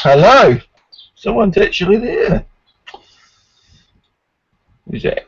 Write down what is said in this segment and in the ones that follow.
Hello, someone's actually there. Who's that?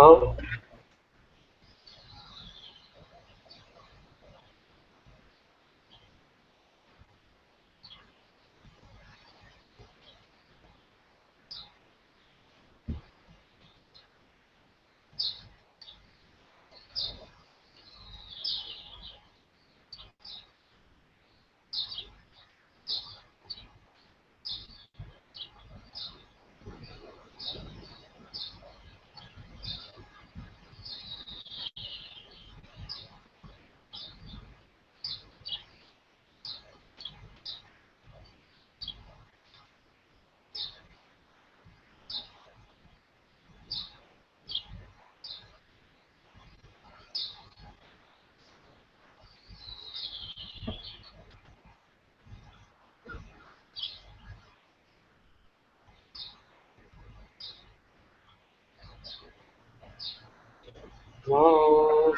Oh, oh,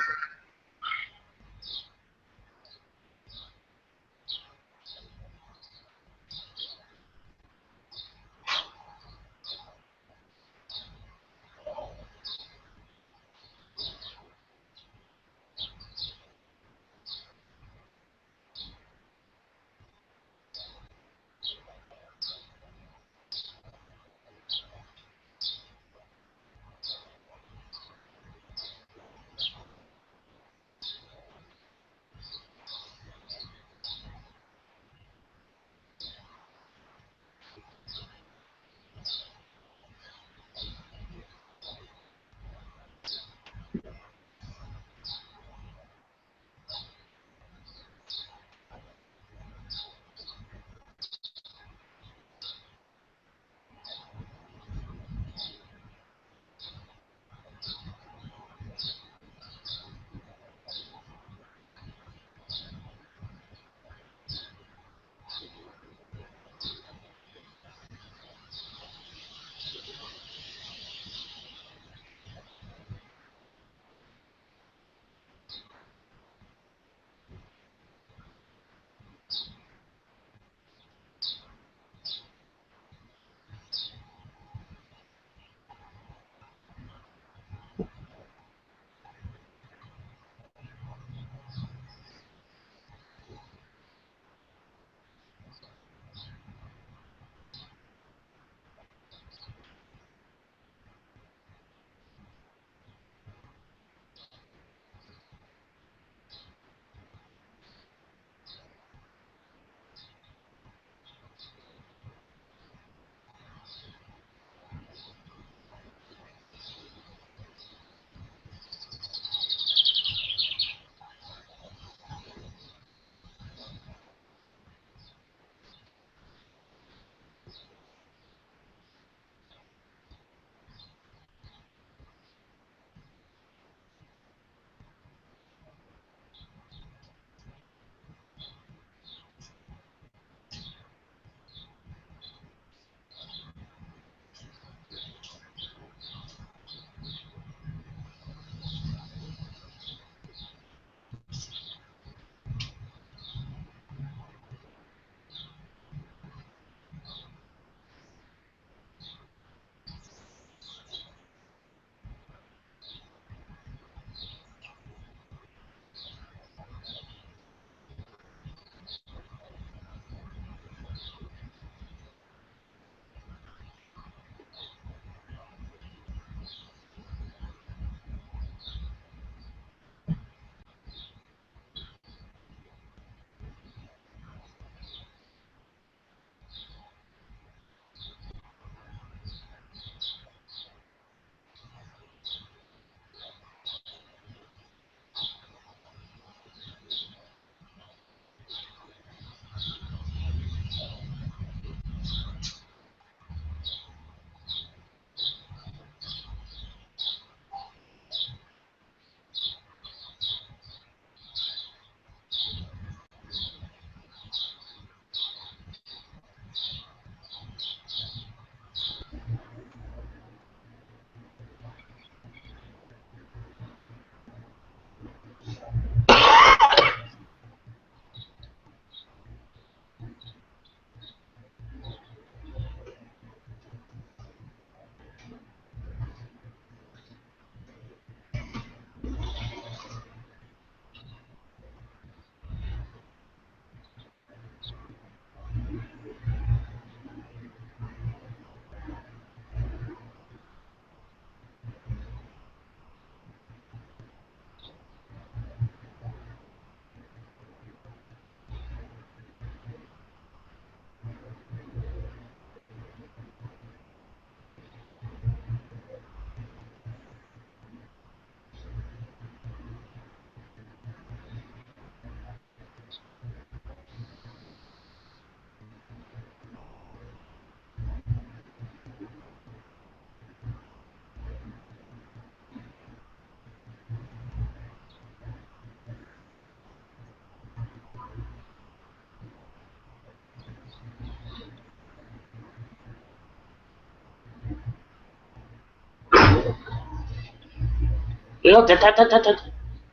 يلا تعال تعال تعال تعال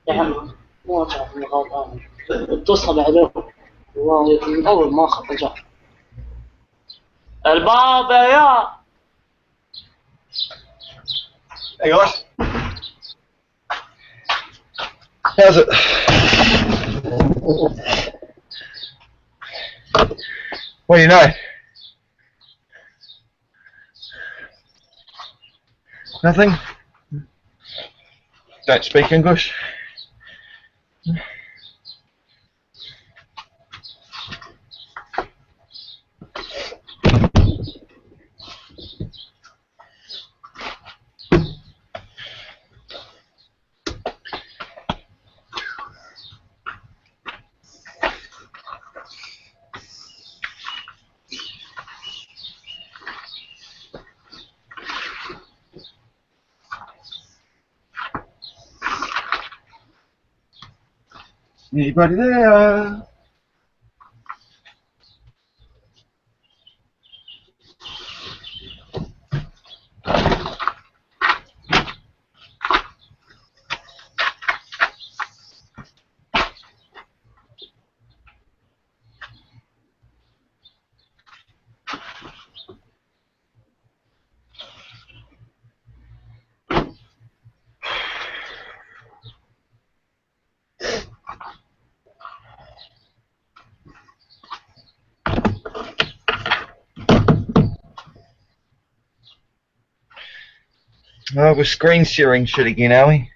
يا عم ما تعرف اني غلطان اتصل عليه والله من اول ما اخذ جاء الباب يا Hey guys. How's it? What do you know? Nothing? Don't speak English? Anybody there? Oh, we're screen sharing shit again, are we?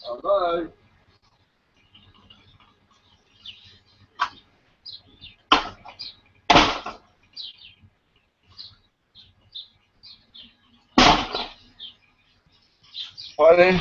Hello. Hi there.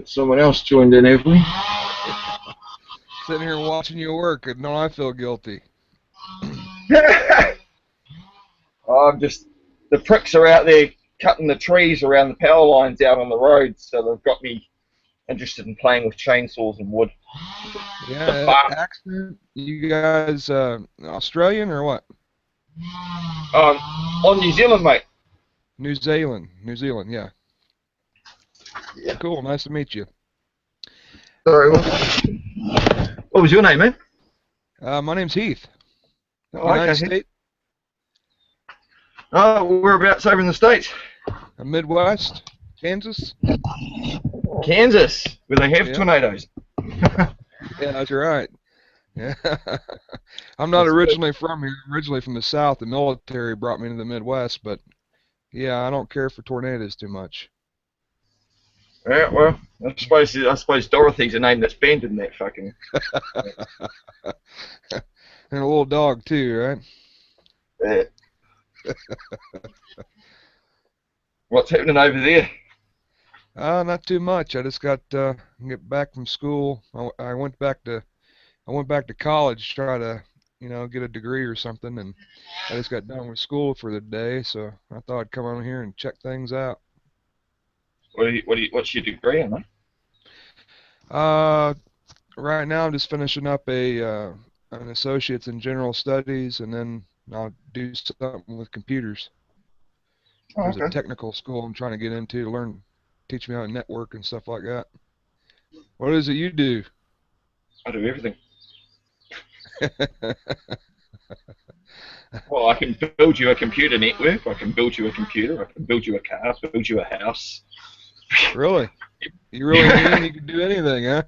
Someone else joined in, have we? Sitting here watching you work, and now I feel guilty. I'm just, the pricks are out there cutting the trees around the power lines out on the road, so they've got me interested in playing with chainsaws and wood. Yeah, accent. You guys Australian or what? On New Zealand, mate. New Zealand, yeah. Yeah. Cool, nice to meet you. Sorry, what was your name, man? My name's Heath. Oh, United okay. States? Oh, whereabouts over in the States? Midwest? Kansas? Kansas, where they have tornadoes. Yeah, that's right. Yeah. I'm not originally from here. I'm originally from the South. The military brought me to the Midwest, but yeah, I don't care for tornadoes too much. Yeah, well, I suppose Dorothy's a name that's banned in that fucking. And a little dog too, right? Yeah. What's happening over there? Not too much. I just got get back from school. I went back to college to try to, get a degree or something, and I just got done with school for the day, so I thought I'd come on here and check things out. What's your degree in, mate? Right now I'm just finishing up an associate's in general studies, and then I'll do something with computers. Oh, There's a okay. technical school I'm trying to get into to teach me how to network and stuff like that. What is it you do? I do everything. Well, I can build you a computer network, I can build you a computer, I can build you a car, build you a house. Really? You really mean you can do anything, huh?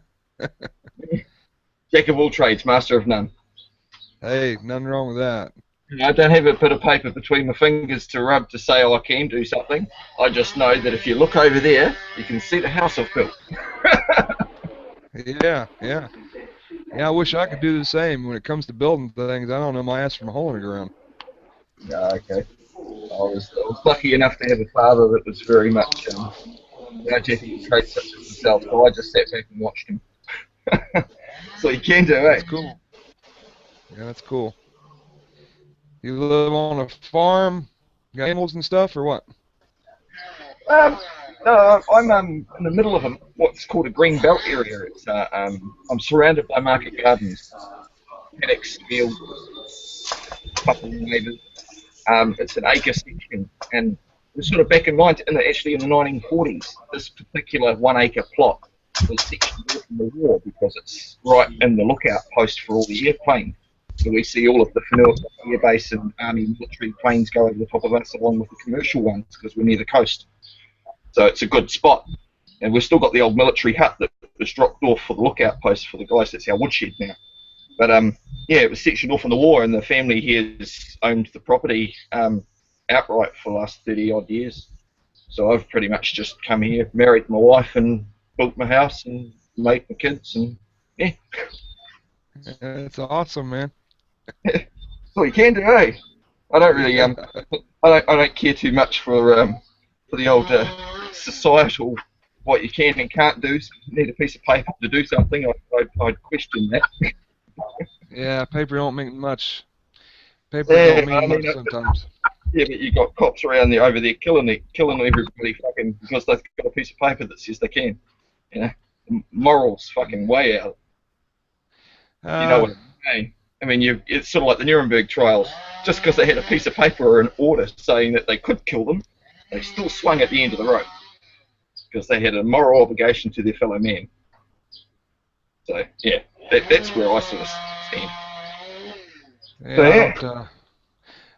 Jack of all trades, master of none. Hey, nothing wrong with that. I don't have a bit of paper between my fingers to rub to say, oh, I can do something. I just know that if you look over there, you can see the house I've built. Yeah. Yeah, I wish I could do the same. When it comes to building things, I don't know my ass from a hole in the ground. Yeah, okay. I was lucky enough to have a father that was very much Jack of all trades such as himself, so I just sat back and watched him. So you can do, eh? That's cool. Yeah, that's cool. You live on a farm, got animals and stuff, or what? No, I'm in the middle of what's called a green belt area. It's I'm surrounded by market gardens, paddocks, fields, a couple of neighbours. It's an acre section, and we're sort of back in actually in the 1940s. This particular 1 acre plot was sectioned off from the war because it's right in the lookout post for all the airplanes. So we see all of the Whenua Air Base and Army military planes go over the top of us, along with the commercial ones, because we're near the coast. So it's a good spot. And we've still got the old military hut that was dropped off for the lookout post for the guys. That's our woodshed now. But yeah, it was sectioned off in the war, and the family here has owned the property outright for the last 30 odd years. So I've pretty much just come here, married my wife, and built my house, and made my kids, and yeah, It's awesome, man. that's all you can do, eh? I don't really Yeah. I don't care too much for the old societal what you can and can't do. So if you need a piece of paper to do something, I'd question that. Yeah, paper don't mean much. Paper Yeah, don't mean I mean, much sometimes. yeah, but you got cops around there over there killing everybody fucking because they've got a piece of paper that says they can. You know, morals fucking way out. You know Uh, what I mean? I mean, it's sort of like the Nuremberg trials. Just because they had a piece of paper or an order saying that they could kill them, they still swung at the end of the rope because they had a moral obligation to their fellow man. So yeah, that's where I sort of stand. So yeah, I yeah, don't.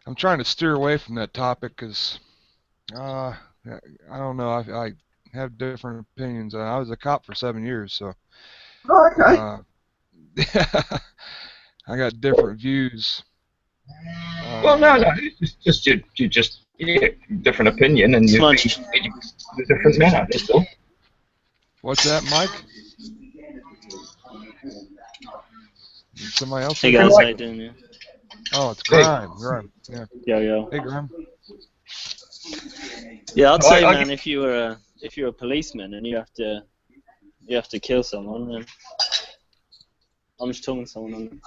I'm trying to steer away from that topic because I don't know. I have different opinions. I was a cop for 7 years, so oh, okay. uh, I got different views. Well, no, Um, no, it's just you just yeah, different opinion, and It's you've been much. educated in a different manner. That's all. what's that, Mike? Did somebody else Hey say guys, something? how you doing? Yeah. Oh, it's Hey, Grime. Grime. Yeah. Yo yo. Hey, Grime. Yeah, I'd say, I man, if you're a policeman and you have to kill someone, then I'm just talking to someone on.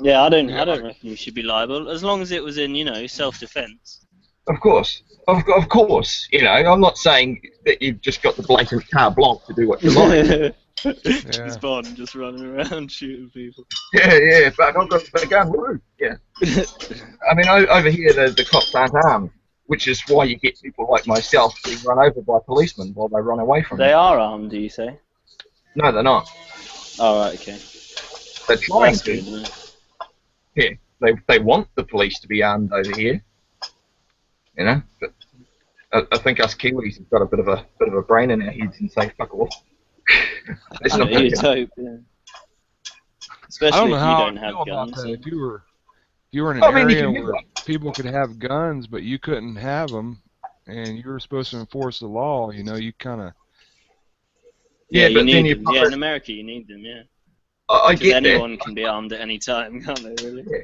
Yeah, I don't reckon you should be liable as long as it was in self-defense. of course, of course. You know, I'm not saying that you've just got the blatant carte blanche to do what you like. Yeah. James Bond just running around shooting people. Yeah, yeah, but I've got a gun. Woo. Yeah. I mean, over here the cops aren't armed, which is why you get people like myself being run over by policemen while they run away from They you. are armed, do you say? No, they're not. Oh, right, okay. They're Well, trying that's to. good, man. Yeah, they want the police to be armed over here. You know, but I think us Kiwis have got a bit of a brain in our heads and say fuck off. It's not Yeah, going you'd to. hope, yeah. I Especially don't know if you how don't I have feel about guns. that. So. If you were in an I mean, you area can have where one. people could have guns, but you couldn't have them, and you were supposed to enforce the law, you kind of. Yeah, Yeah, you but then need you. them. Yeah, in America, you need them, yeah. I Because get that. anyone can be armed at any time, can't they, really? Yeah.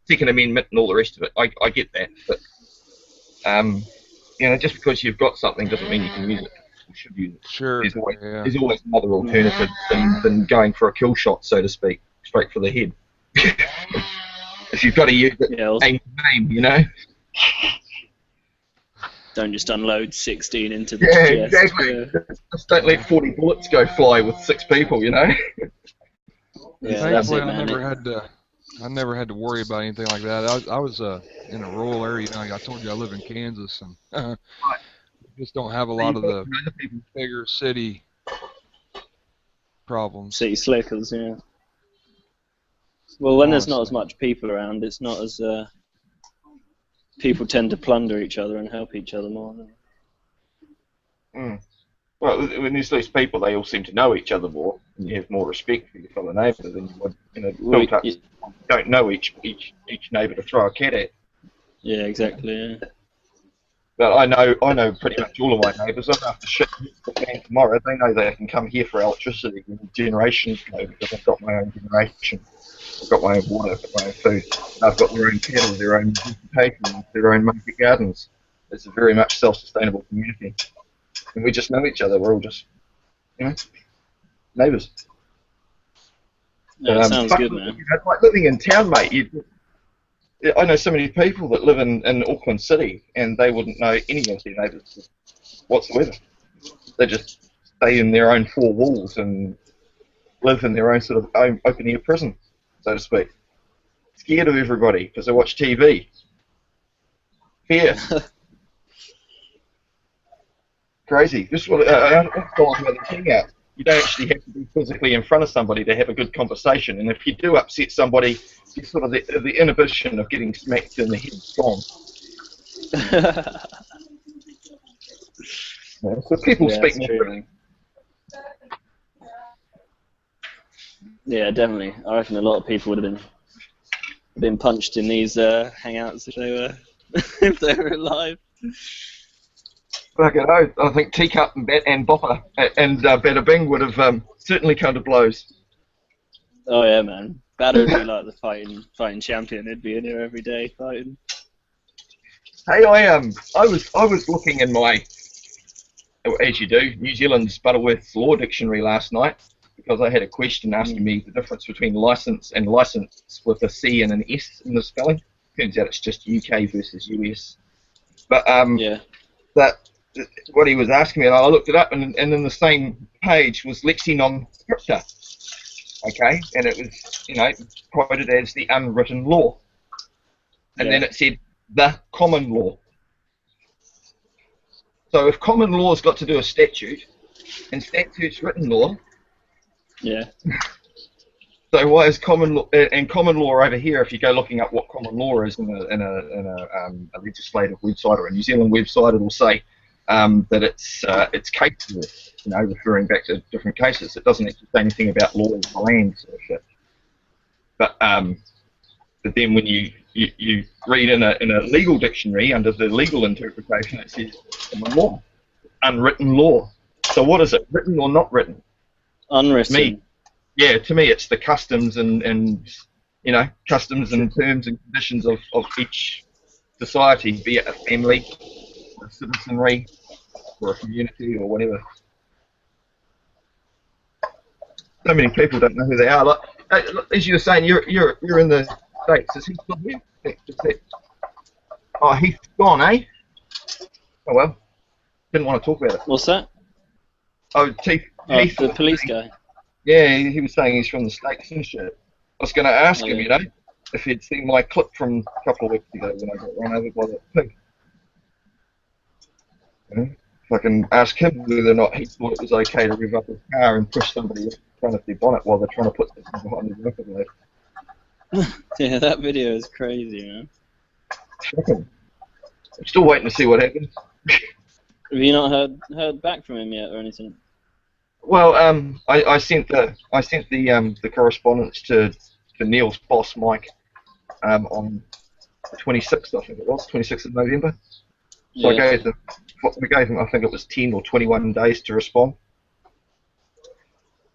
Second Amendment and all the rest of it. I get that, but you know, just because you've got something doesn't mean you can use it. You should use it. Sure. Yeah. There's always another alternative than going for a kill shot, so to speak, straight for the head. If you've got to use it, Yeah, also, aim for aim, you know. don't just unload 16 into the Yeah, chest. exactly. Yeah, Just don't let 40 bullets go fly with 6 people, you know. yeah, that's Thankfully, it, man. I never had to worry about anything like that. I was in a rural area. I told you I live in Kansas, and Right. just don't have a So lot you've of got the to know the people. bigger city problems. City slickers, yeah. Well, when there's not as Honestly. much people around, it's not as people tend to plunder each other and help each other more. Mm. Well, when there's these people, they all seem to know each other more, and you have more respect for your fellow neighbour than you would in a Well, built-up. You don't know each neighbour to throw a cat at. yeah, exactly. Yeah. But I know pretty much all of my neighbours. I'm after shit hits the fan tomorrow. They know they can come here for electricity when generations go because I've got my own generation. I've got my own water, I've got my own food. They've got their own cattle, their own vegetation, their own market gardens. It's a very much self-sustainable community. And we just know each other. We're all just, you know, neighbours. No, it sounds good, You man. know, like living in town, mate. I know so many people that live in Auckland City and they wouldn't know any of their neighbours whatsoever. They just stay in their own four walls and live in their own sort of open air prison, so to speak. Scared of everybody because they watch TV. Fear. Crazy. This is what the thing out. You don't actually have to be physically in front of somebody to have a good conversation, and if you do upset somebody, you sort of the inhibition of getting smacked in the head's gone. You know? So people Yeah, speak that's more true, freely. man. Yeah, definitely. I reckon a lot of people would have been punched in these hangouts if they were alive. Fucking oath. I think Teacup and Bopper and Bada Bing would have certainly come to blows. Oh yeah, man. Batter would be like the fighting champion. He'd be in here every day fighting. Hey, I was looking in my, as you do, New Zealand's Butterworth's Law Dictionary last night because I had a question asking me the difference between license and license with a C and an S in the spelling. Turns out it's just UK versus US. But Yeah. that what he was asking me, and I looked it up, and in the same page was Lexi non scripta. Okay, and it was, quoted as the unwritten law, and then it said the common law. So if common law's got to do a statute, and statute's written law, Yeah. so why is common law and common law over here? If you go looking up what common law is in a legislative website or a New Zealand website, it'll say that it's case law, referring back to different cases. It doesn't actually say anything about law of the land sort of shit. But then when you read in a legal dictionary under the legal interpretation, it says common law, unwritten law. So what is it, written or not written? Unwritten. To me, it's the customs and customs and terms and conditions of each society, be it a family, a citizenry, or a community, or whatever. So many people don't know who they are. Like, as you were saying, you're in the States. Is he still here? Oh, he's gone, eh? Oh well. Didn't want to talk about it. What's that? Oh, Heath, the police guy. Yeah, he was saying he's from the States and shit. I was going to ask him, if he'd seen my clip from a couple of weeks ago when I got run over by that pig. If I can ask him whether or not he thought it was okay to rev up his car and push somebody in front of their bonnet while they're trying to put something behind the wiper blade. Yeah, that video is crazy, man. Shocking. I'm still waiting to see what happens. Have you not heard back from him yet or anything? Well, I sent the correspondence to Neil's boss, Mike, on the 26th, I think it was, 26th of November. So yeah. We gave him, I think it was 10 or 21 days to respond.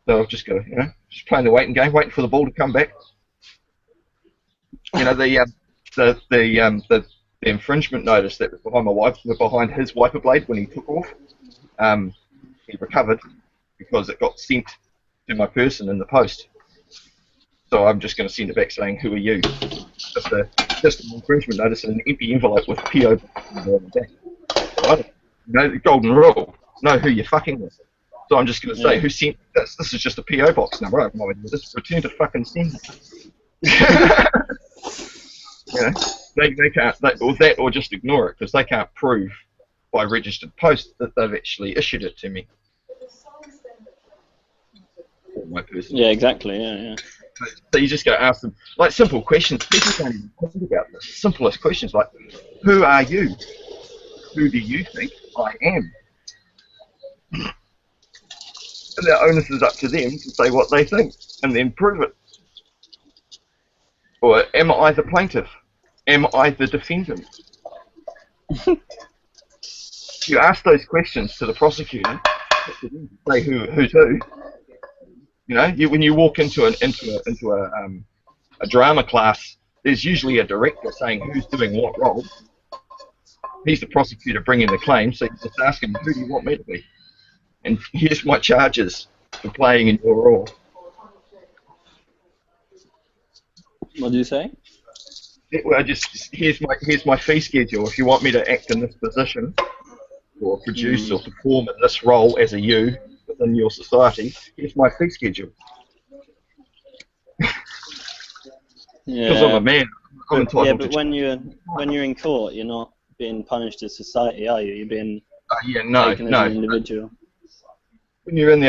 So I've just got to, just playing the waiting game, waiting for the ball to come back. The infringement notice that was behind his wiper blade when he took off, he recovered because it got sent to my person in the post. So I'm just going to send it back saying, "Who are you?" Just an infringement notice in an empty envelope with PO on the back. Right? The golden rule: know who you're fucking with. So I'm just going to say, "Who sent this? This is just a PO box number. I have no idea. Just return to fucking sender." They can't, or just ignore it because they can't prove by registered post that they've actually issued it to me. My person. Yeah, exactly. Yeah. So you just got to ask them like simple questions. People don't even think about this. Simplest questions like, "Who are you? Who do you think I am?" And the onus is up to them to say what they think and then prove it. Or am I the plaintiff? Am I the defendant? You ask those questions to the prosecutor, say who's who. When you walk into a drama class, there's usually a director saying who's doing what role. He's the prosecutor bringing the claim, so you just ask him, "Who do you want me to be? And here's my charges for playing in your role." What do you say? Well, here's my fee schedule. If you want me to act in this position, or produce or perform in this role as a you within your society, here's my fee schedule. Because I'm a man, I'm entitled but when you're in court, you're not being punished as society, are you? You're being taken as an individual. When you're on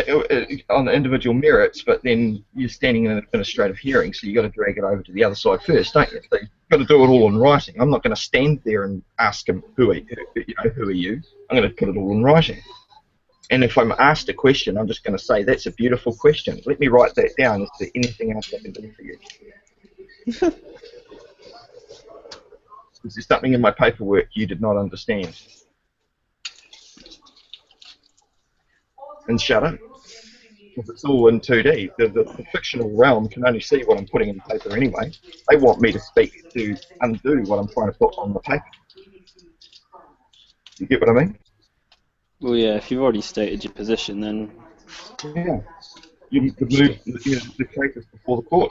the individual merits, but then you're standing in an administrative hearing, so you've got to drag it over to the other side first, don't you? So you've got to do it all in writing. I'm not going to stand there and ask him, who are you? I'm going to put it all in writing. And if I'm asked a question, I'm just going to say, that's a beautiful question. Let me write that down. Is there anything else I can do for you? Is there something in my paperwork you did not understand? And shut up. Because it's all in 2D. The fictional realm can only see what I'm putting in paper anyway. They want me to speak to undo what I'm trying to put on the paper. You get what I mean? Well, yeah, if you've already stated your position, then Yeah. You need to move the cases before the court.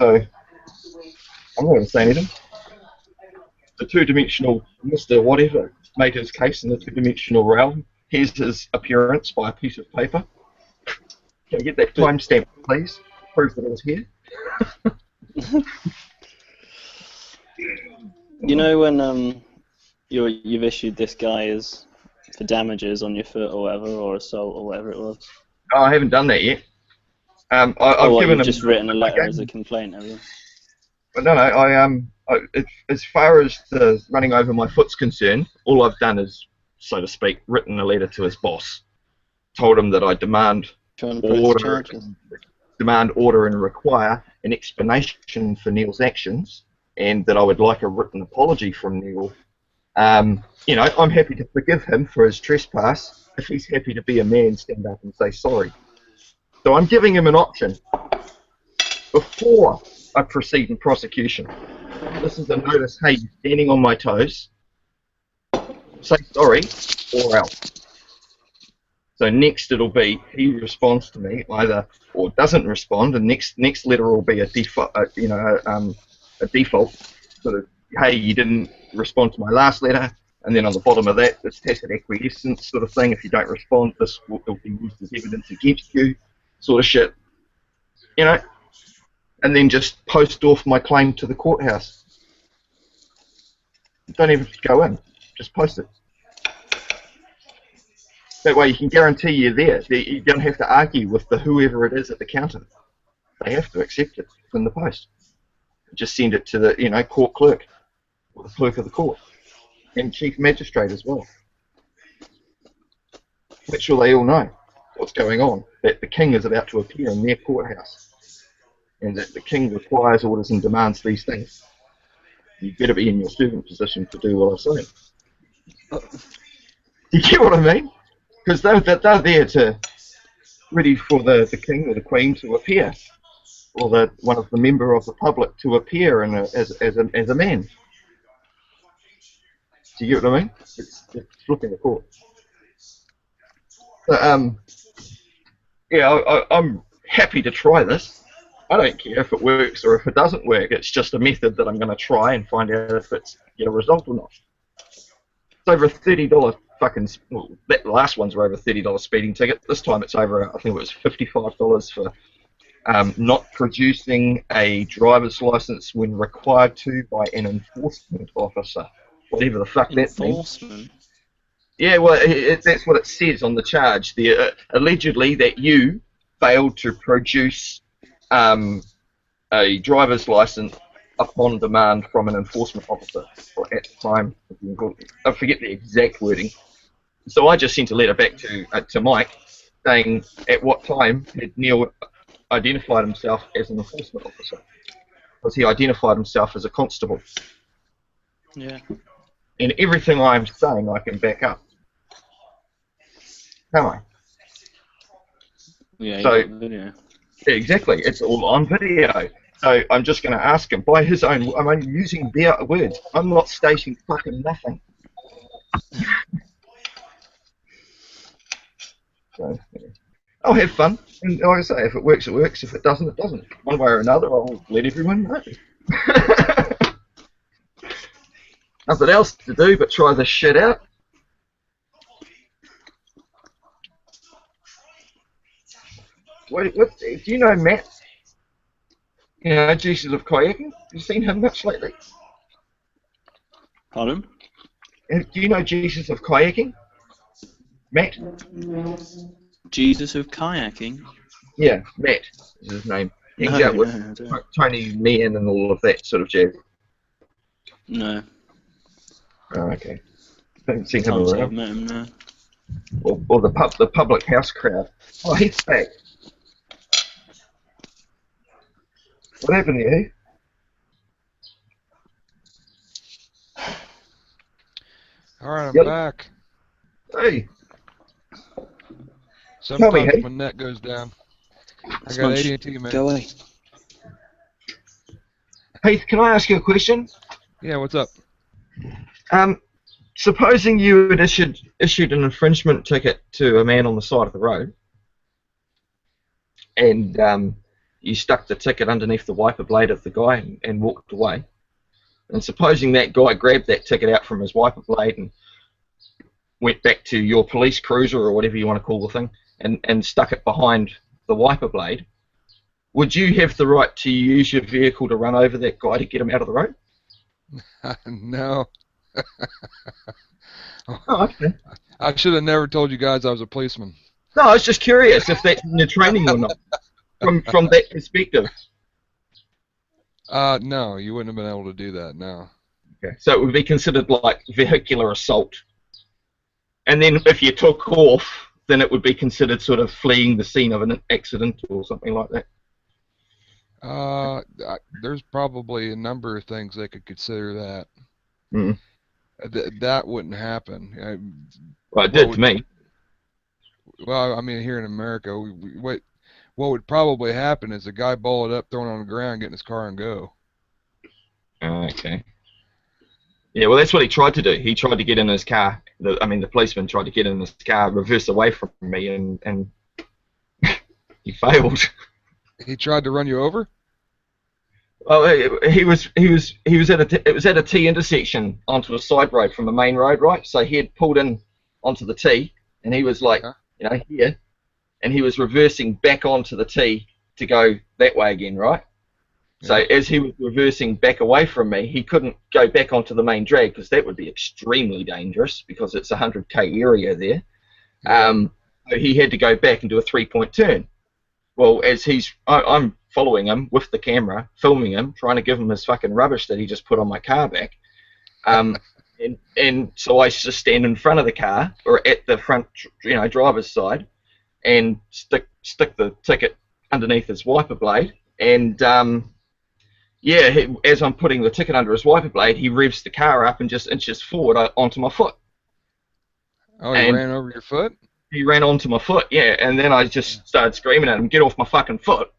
So, I'm not going to say anything. The two-dimensional Mr. Whatever made his case in the two-dimensional realm. Here's his appearance by a piece of paper. Can I get that timestamp, please? Prove that I was here. you know when you've issued this guy as for damages on your foot or whatever, or assault or whatever it was. Oh, I haven't done that yet. I've given you've him just written a letter as a complaint, have you? But no, as far as the running over my foot's concerned, all I've done is, so to speak, written a letter to his boss. Told him that I demand order and require an explanation for Neil's actions, and that I would like a written apology from Neil. You know, I'm happy to forgive him for his trespass if he's happy to be a man, stand up and say sorry. So I'm giving him an option before I proceed in prosecution. This is a notice, hey, you're standing on my toes, say sorry, or else. So next it'll be, he responds to me either, or doesn't respond, and next letter will be a default, a default sort of, hey, you didn't respond to my last letter, and then on the bottom of that, this tacit acquiescence sort of thing. If you don't respond, this will be used as evidence against you, sort of shit, you know. And then just post off my claim to the courthouse. Don't even go in, just post it. That way you can guarantee you're there. You don't have to argue with whoever it is at the counter. They have to accept it from the post. Just send it to the court clerk, or the clerk of the court, and chief magistrate as well. Make sure they all know what's going on, that the king is about to appear in their courthouse, and that the king requires, orders and demands these things. You better be in your servant position to do what I say. You get what I mean? Because they're there to, ready for the king or the queen to appear, or one of the member of the public to appear as a man. Do you get what I mean? It's flipping the court. So, yeah, I'm happy to try this. I don't care if it works or if it doesn't work. It's just a method that I'm going to try and find out if it's get a result or not. It's over a $30 fucking. Well, that last one's were over $30 speeding ticket. This time it's over. I think it was $55 for not producing a driver's license when required to by an enforcement officer. Whatever the fuck that means. Enforcement? Yeah, well, that's what it says on the charge. Allegedly that you failed to produce a driver's license upon demand from an enforcement officer, or at the time. I forget the exact wording. So I just sent a letter back to Mike saying at what time had Neil identified himself as an enforcement officer, because he identified himself as a constable. Yeah. And everything I'm saying I can back up. Can I? Yeah, so, video. Yeah, exactly. It's all on video. So I'm just going to ask him by his own. I'm only using their words. I'm not stating fucking nothing. So, yeah. I'll have fun. And like I say, if it works, it works. If it doesn't, it doesn't. One way or another, I'll let everyone know. Nothing else to do but try this shit out. What, do you know Matt? You know, Jesus of Kayaking? Have you seen him much lately? Pardon? Do you know Jesus of Kayaking? Matt? Jesus of kayaking? Yeah, Matt is his name. Hangs out with Tony Meehan and all of that sort of jazz. No. Oh, okay. Haven't seen him Times I've around. met him, no. or the public house crowd. Oh, Heath's back. What happened here, Heath? All right, I'm Yep. back. Hey, Sometimes Heath. my net goes down. I got Smudge, AT&T, man. go away. Heath, can I ask you a question? Yeah, what's up? Supposing you had issued an infringement ticket to a man on the side of the road, and you stuck the ticket underneath the wiper blade of the guy and walked away, and supposing that guy grabbed that ticket out from his wiper blade and went back to your police cruiser or whatever you want to call the thing and stuck it behind the wiper blade, would you have the right to use your vehicle to run over that guy to get him out of the road? No. Oh, okay. I should have never told you guys I was a policeman. No, I was just curious if that's in your training or not, from that perspective. No, you wouldn't have been able to do that, no. Okay. So it would be considered like vehicular assault. And then if you took off, then it would be considered sort of fleeing the scene of an accident or something like that. There's probably a number of things they could consider that. Mm. That wouldn't happen. Well, it did to me. Well, I mean, here in America, what would probably happen is a guy ball it up, throw it on the ground, get in his car, and go. Okay. Yeah, well, that's what he tried to do. He tried to get in his car. The policeman tried to get in his car, reverse away from me, and he failed. He tried to run you over? Well, he was at a T intersection onto a side road from a main road, right? So he had pulled in onto the T, and he was like, here, and he was reversing back onto the T to go that way again, right? Yeah. So as he was reversing back away from me, he couldn't go back onto the main drag because that would be extremely dangerous because it's a 100k area there. Yeah. So he had to go back and do a 3-point turn. Well, as I'm following him with the camera, filming him, trying to give him his fucking rubbish that he just put on my car back. And so I just stand in front of the car, or at the front, driver's side, and stick the ticket underneath his wiper blade. And as I'm putting the ticket under his wiper blade, he revs the car up and just inches forward onto my foot. Oh, he ran over your foot? He ran onto my foot, yeah, and then I just started screaming at him, get off my fucking foot.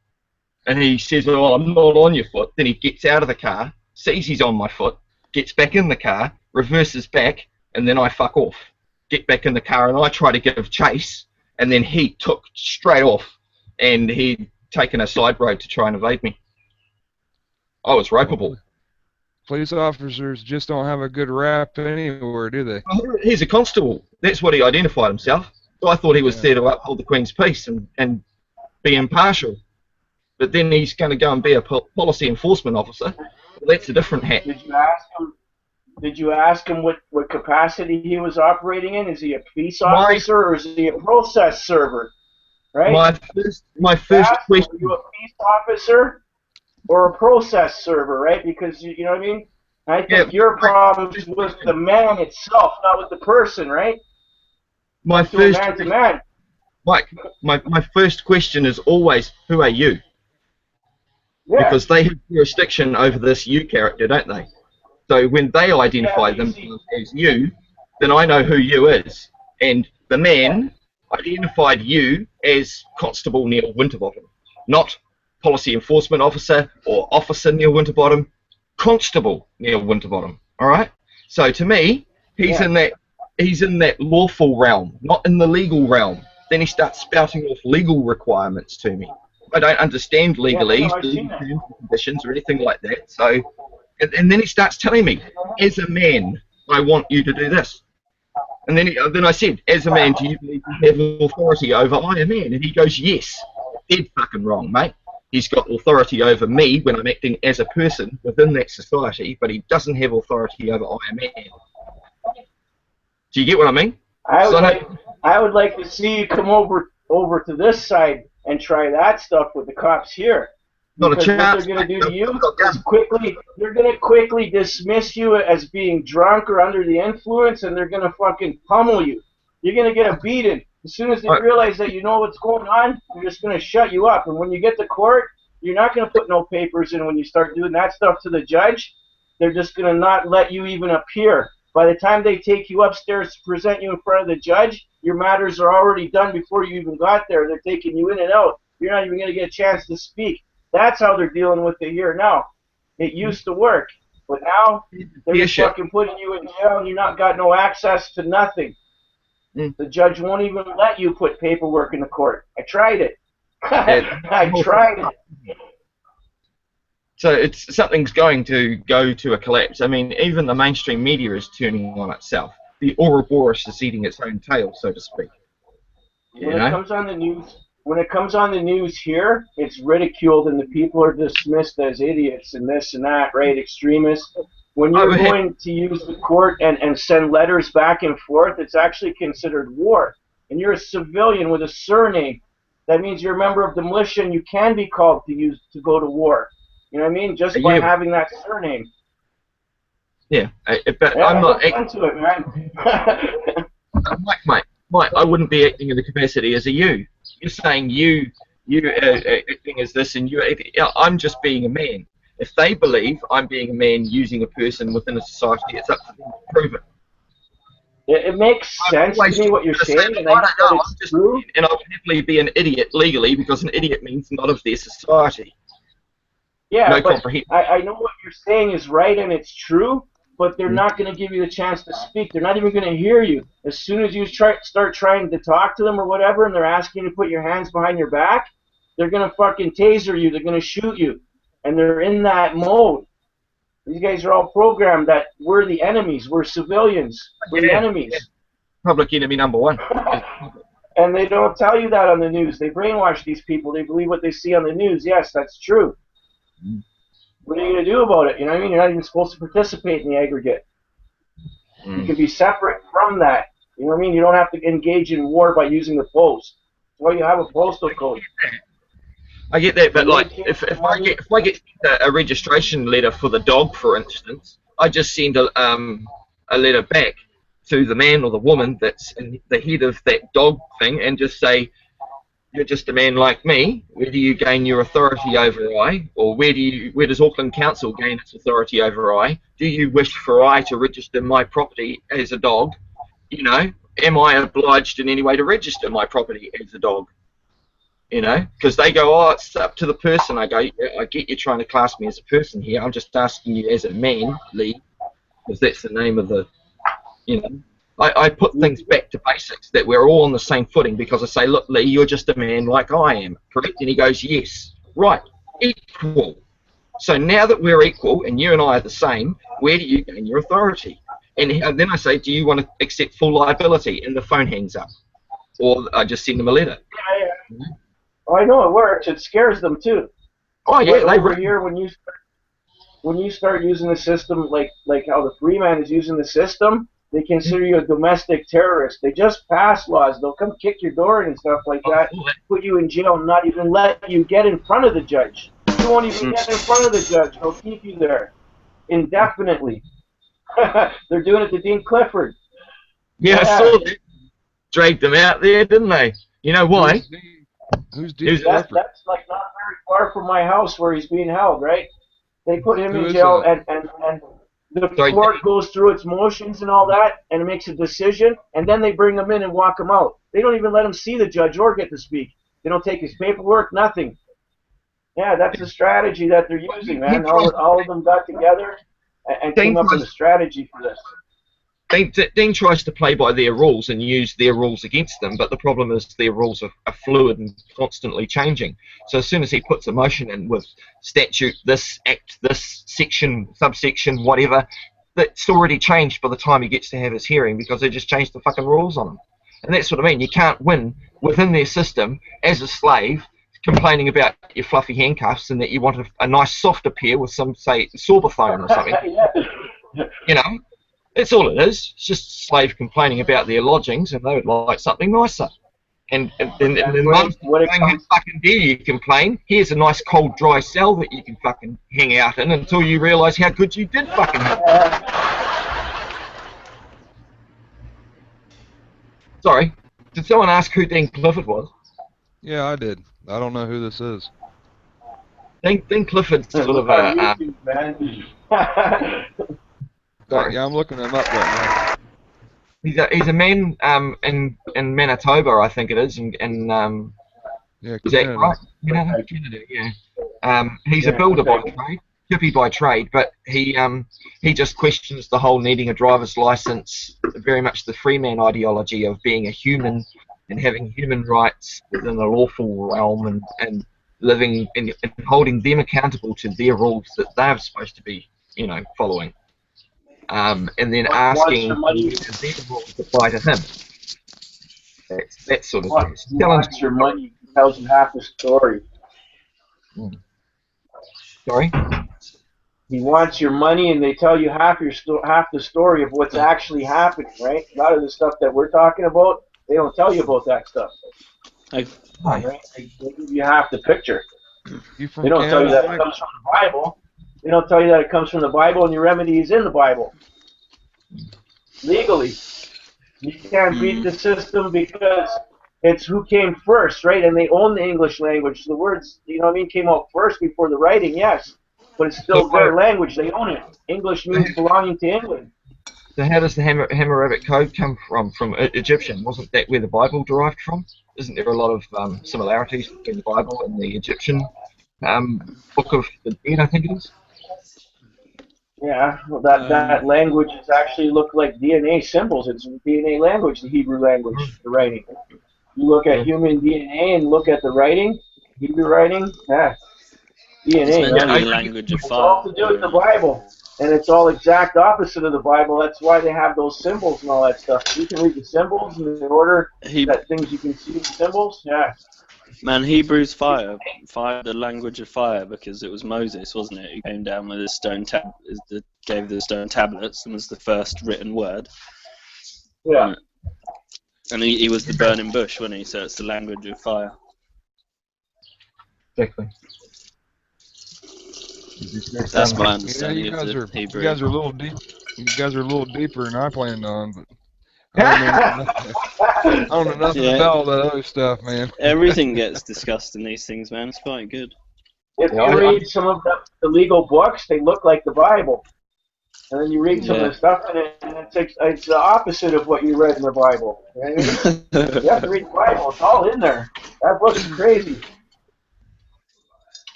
And he says, well, I'm not on your foot. Then he gets out of the car, sees he's on my foot, gets back in the car, reverses back, and then I fuck off. Get back in the car, and I try to give chase, and then he took straight off, and he'd taken a side road to try and evade me. I was ropeable. Police officers just don't have a good rap anywhere, do they? He's a constable. That's what he identified himself. So I thought he was there to uphold the Queen's peace and be impartial. But then he's going to go and be a policy enforcement officer. Well, that's a different hat. Did you ask him what capacity he was operating in? Is he a peace officer or is he a process server? Right? My first question. Are you a peace officer or a process server, right? Because you know what I mean? I think your problem is with the man itself, not with the person, right? My first question is always, who are you? Yeah. Because they have jurisdiction over this you character, don't they? So when they identify themselves as you, then I know who you is. And the man identified you as Constable Neil Winterbottom, not Policy Enforcement Officer or Officer Neil Winterbottom, Constable Neil Winterbottom. All right. So to me, he's in that lawful realm, not in the legal realm. Then he starts spouting off legal requirements to me. I don't understand legalese, legal conditions, or anything like that. So, and then he starts telling me, as a man, I want you to do this. And then I said, as a man, do you believe you have authority over Iron Man? And he goes, yes. Dead fucking wrong, mate. He's got authority over me when I'm acting as a person within that society, but he doesn't have authority over Iron Man. Do you get what I mean? I would like to see you come over to this side and try that stuff with the cops here. Not a chance. What they're going to do to you is they're going to quickly dismiss you as being drunk or under the influence, and they're going to fucking pummel you. you're going to get a beating. As soon as they realize that you know what's going on, they're just going to shut you up. And when you get to court, you're not going to put no papers in when you start doing that stuff to the judge. They're just going to not let you even appear. By the time they take you upstairs to present you in front of the judge, your matters are already done before you even got there. They're taking you in and out. You're not even going to get a chance to speak. That's how they're dealing with it here now. It used to work, but now they're just fucking putting you in jail and you not got no access to nothing. The judge won't even let you put paperwork in the court. I tried it. I tried it. So something's going to go to a collapse. I mean, even the mainstream media is turning on itself. The Ouroboros is eating its own tail, so to speak. When it comes on the news here, it's ridiculed and the people are dismissed as idiots and this and that, right? Extremists. When you're going to use the court and send letters back and forth, it's actually considered war. And you're a civilian with a surname. That means you're a member of the militia and you can be called to go to war. You know what I mean? Just by having that surname. Yeah, but I'm not into it, man. Mike, I wouldn't be acting in the capacity as a you. You're saying you acting as this, and I'm just being a man. If they believe I'm being a man using a person within a society, it's up to them to prove it. It makes sense to me what you're saying, and I know it's true. And I would happily be an idiot legally, because an idiot means not of their society. Yeah, no, but I know what you're saying is right and it's true, but they're not going to give you the chance to speak. They're not even going to hear you. As soon as you start trying to talk to them or whatever, and they're asking you to put your hands behind your back, they're going to fucking taser you. They're going to shoot you. And they're in that mode. These guys are all programmed that we're the enemies. We're civilians. We're the enemies. Yeah. Public enemy number one. And they don't tell you that on the news. They brainwash these people. They believe what they see on the news. Yes, that's true. What are you going to do about it? You know what I mean? You're not even supposed to participate in the aggregate. You can be separate from that. You know what I mean? You don't have to engage in war by using the post. That's why you have a postal code. I get that, but like, if I get a registration letter for the dog, for instance, I just send a letter back to the man or the woman that's in the head of that dog thing, and just say, you're just a man like me. Where do you gain your authority over I? Or where does Auckland Council gain its authority over I? Do you wish for I to register my property as a dog? You know, am I obliged in any way to register my property as a dog? You know, because they go, oh, it's up to the person. I go, yeah, I get you trying to class me as a person here. I'm just asking you as a man, Lee, because that's the name of the, you know. I put things back to basics, that we're all on the same footing, because I say, look, Lee, you're just a man like I am, correct? And he goes, yes, right, equal. So now that we're equal and you and I are the same, where do you gain your authority? And then I say, do you want to accept full liability? And the phone hangs up. Or I just send them a letter. Yeah. Oh, I know it works. It scares them too. Oh yeah, but over here when you start using the system like how the free man is using the system, they consider you a domestic terrorist. They just pass laws. They'll come kick your door in and stuff like that, put you in jail, and not even let you get in front of the judge. You won't even get in front of the judge. They'll keep you there indefinitely. They're doing it to Dean Clifford. Yeah, I saw that. Dragged them out there, didn't they? You know why? Who's Dean Clifford? That's like not very far from my house where he's being held, right? They put him in jail, and the court goes through its motions and all that, and it makes a decision, and then they bring him in and walk him out. They don't even let him see the judge or get to speak. They don't take his paperwork, nothing. Yeah, that's the strategy that they're using, man. All of them got together and came up with a strategy for this. Dean tries to play by their rules and use their rules against them, but the problem is their rules are fluid and constantly changing. So as soon as he puts a motion in with statute, this, act, this, section, subsection, whatever, that's already changed by the time he gets to have his hearing, because they just changed the fucking rules on him. And that's what I mean. You can't win within their system as a slave, complaining about your fluffy handcuffs and that you want a nice softer pair with some, say, Sorbophone or something. You know? That's all it is. It's just a slave complaining about their lodgings, and they would like something nicer. And then how fucking dare you complain? Here's a nice cold dry cell that you can fucking hang out in until you realise how good you did fucking have. Sorry, did someone ask who Dean Clifford was? Yeah, I did. I don't know who this is. Dean Clifford's sort Look of on a. YouTube, man. But, Sorry. yeah, I'm looking him up right He's a man in Manitoba, I think it is, and now. Yeah, is that Canada. right? Canada, yeah. He's a Yeah, builder by okay. trade, hippie by trade, but he just questions the whole needing a driver's license, very much the free man ideology of being a human and having human rights within a lawful realm and living and holding them accountable to their rules that they're supposed to be, following. And then Wants asking your money. whether their rules apply to him. That's that sort of thing. It's He challenging. wants your money. He tells you half the story. Mm. Sorry? He wants your money, and they tell you half the story of what's actually happening. Right? A lot of the stuff that we're talking about, they don't tell you about that stuff. I, Right? They give you half the picture. You from They don't tell you Canada, that it Mike? comes from the Bible. They don't tell you that it comes from the Bible and your remedy is in the Bible. Legally. You can't beat the system because it's who came first, right? And they own the English language. The words, came out first before the writing, yes. But it's still So, their language. They own it. English means belonging to England. so how does the Hammurabic Code come from? From Egyptian? Wasn't that where the Bible derived from? Isn't there a lot of similarities between the Bible and the Egyptian Book of the Dead, I think it is? Yeah, well, that language is actually look like DNA symbols. It's DNA language, the Hebrew language, the writing. You look at human DNA and look at the writing, Hebrew writing, it's DNA, meant to man. be the language of It's all fire. to do with the Bible. And it's all exact opposite of the Bible. That's why they have those symbols and all that stuff. You can read the symbols in the order that things you can see in the symbols. Yeah. Man, Hebrew's fire, the language of fire, because it was Moses, wasn't it, who came down with his gave the stone tablets and was the first written word. Yeah. And he was the burning bush, wasn't he? So it's the language of fire. Exactly. That's my Yeah, understanding you guys of are the Hebrew. you guys are a little deep. You guys are a little deeper than I planned on, but I don't know nothing Yeah. about all that other stuff, man. Everything gets discussed in these things, man. It's quite good. If you read some of the legal books, they look like the Bible. And then you read some of the stuff, and it's the opposite of what you read in the Bible. You know what I mean? You have to read the Bible. It's all in there. That book's crazy.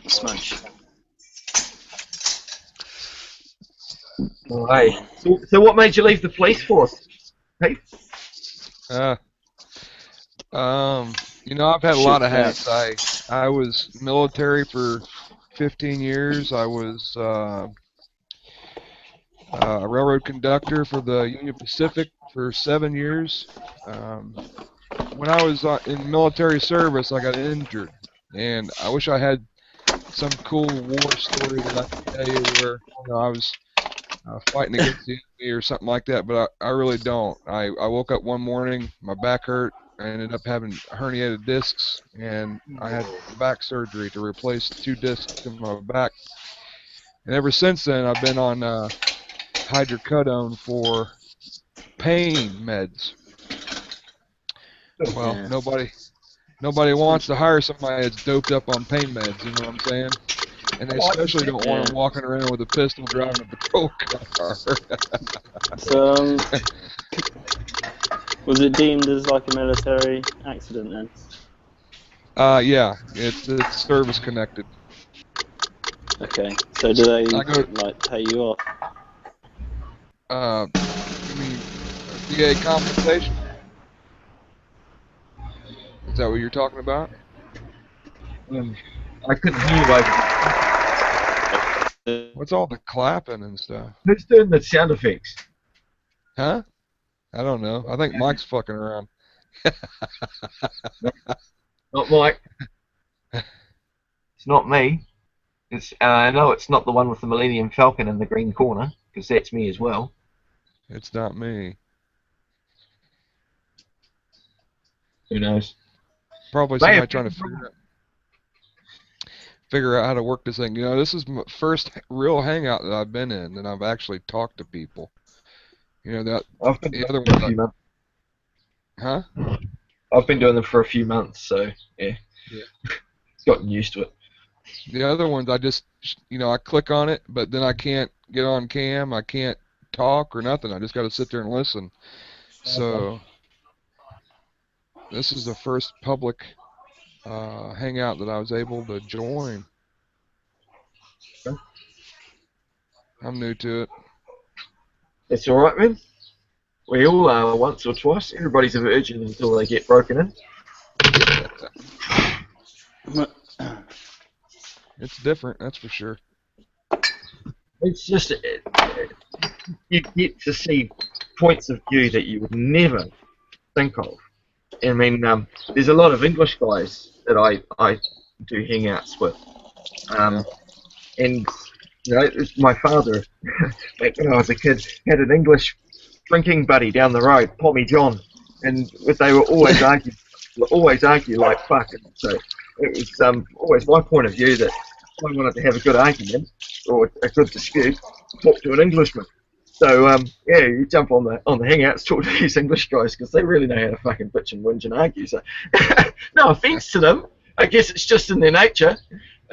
Smudge. Right. So what made you leave the police force? Hey? I've had a lot of hats. I was military for 15 years. I was a railroad conductor for the Union Pacific for 7 years. When I was in military service, I got injured, and I wish I had some cool war story that I could tell you where I was fighting against the enemy or something like that, but I really don't. I woke up one morning, my back hurt. I ended up having herniated discs, and I had back surgery to replace 2 discs in my back. And ever since then, I've been on hydrocodone for pain meds. Well, nobody wants to hire somebody that's doped up on pain meds, you know what I'm saying? And they especially don't want them walking around with a pistol driving a patrol car. So, was it deemed as like a military accident then? Yeah, it's service connected. Okay, so do they like pay you off? You mean VA compensation? Is that what you're talking about? I couldn't hear you over. What's all the clapping and stuff? Who's doing the sound effects? Huh? I don't know. I think Mike's fucking around. Not Mike. It's not me. I know it's not the one with the Millennium Falcon in the green corner, because that's me as well. It's not me. Who knows? Probably somebody trying to figure out how to work this thing. This is my first real hangout that I've been in, and I've actually talked to people. The other one. Huh? I've been doing them for a few months, so yeah, Yeah. gotten used to it. The other ones, I just, I click on it, but then I can't get on cam. I can't talk or nothing. I just got to sit there and listen. So this is the first public hangout that I was able to join. Okay. I'm new to it. It's all right, man. We all are once or twice. Everybody's a virgin until they get broken in. It's different, that's for sure. It's just you get to see points of view that you would never think of. I mean, there's a lot of English guys that I do hangouts with, Yeah. and my father, back when I was a kid, had an English drinking buddy down the road, Pommy John, and they were always argue like fuck. And so it was always my point of view that if I wanted to have a good argument or a good dispute, talk to an Englishman. So yeah, you jump on the hangouts, talk to these English guys because they really know how to fucking bitch and whinge and argue. So no offence to them, I guess it's just in their nature,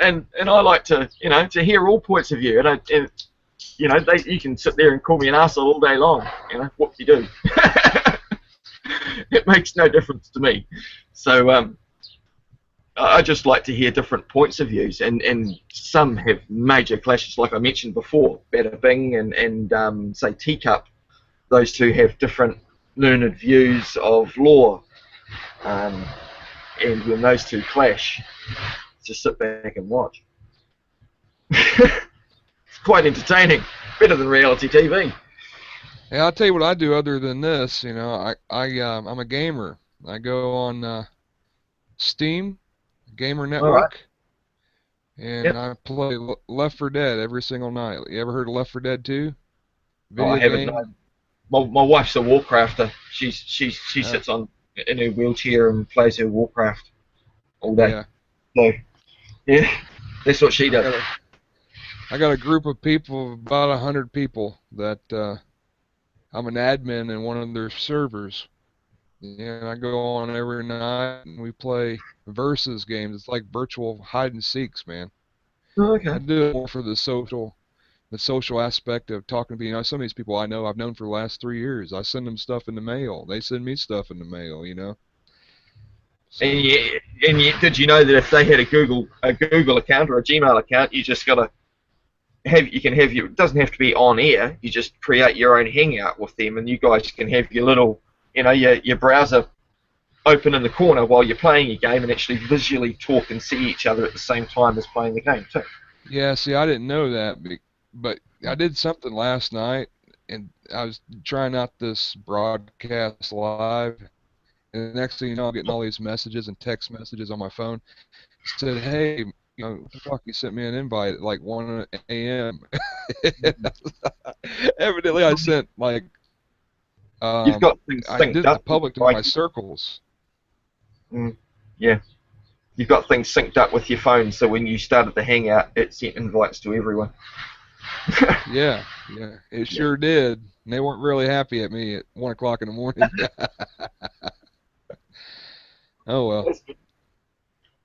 and I like to to hear all points of view, and you can sit there and call me an arsehole all day long. What you do, it makes no difference to me. So I just like to hear different points of views, and some have major clashes, like I mentioned before, Bada Bing and say Teacup. Those two have different learned views of law, and when those two clash, just sit back and watch. It's quite entertaining, better than reality TV. Yeah, I'll tell you what I do other than this. I'm a gamer. I go on Steam, Gamer All right. Network, and Yep. I play Left 4 Dead every single night. You ever heard of Left 4 Dead 2? Oh, I Video haven't. game? My wife's a Warcrafter. She sits on in her wheelchair and plays her Warcraft all day. Yeah. So yeah, that's what she does. I got a group of people, about 100 people, that I'm an admin in one of their servers. And I go on every night and we play versus games. It's like virtual hide and seeks, man. Oh, I okay. do it more for the social aspect of talking to people. Some of these people I've known for the last 3 years. I send them stuff in the mail. They send me stuff in the mail, So, And did you know that if they had a Google account or a Gmail account, you just gotta it doesn't have to be on air. You just create your own hangout with them, and you guys can have your little your browser open in the corner while you're playing your game, and actually visually talk and see each other at the same time as playing the game too. yeah, see, I didn't know that, but I did something last night, and I was trying out this broadcast live, and the next thing you know, I'm getting all these messages and text messages on my phone. It said, hey, what the fuck, you sent me an invite at like 1 a.m. Evidently, I sent like You've got things I synced did up. the public to my circles. Yeah, you've got things synced up with your phone, so when you started the hangout, it sent invites to everyone. Yeah, it sure did. And they weren't really happy at me at 1 o'clock in the morning. Oh well.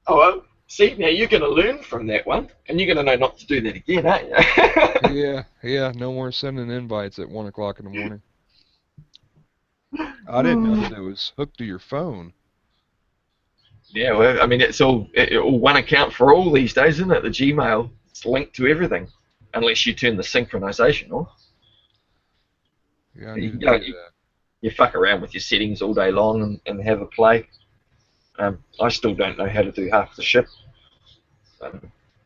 Oh, well, see, now you're going to learn from that one, and you're going to know not to do that again, aren't you? Yeah, no more sending invites at 1 o'clock in the morning. I didn't know that it was hooked to your phone. Yeah, well, I mean, it's all one account for all these days, isn't it? The Gmail, it's linked to everything, unless you turn the synchronization off. Yeah, I need to do that. You fuck around with your settings all day long and have a play. I still don't know how to do half the shit.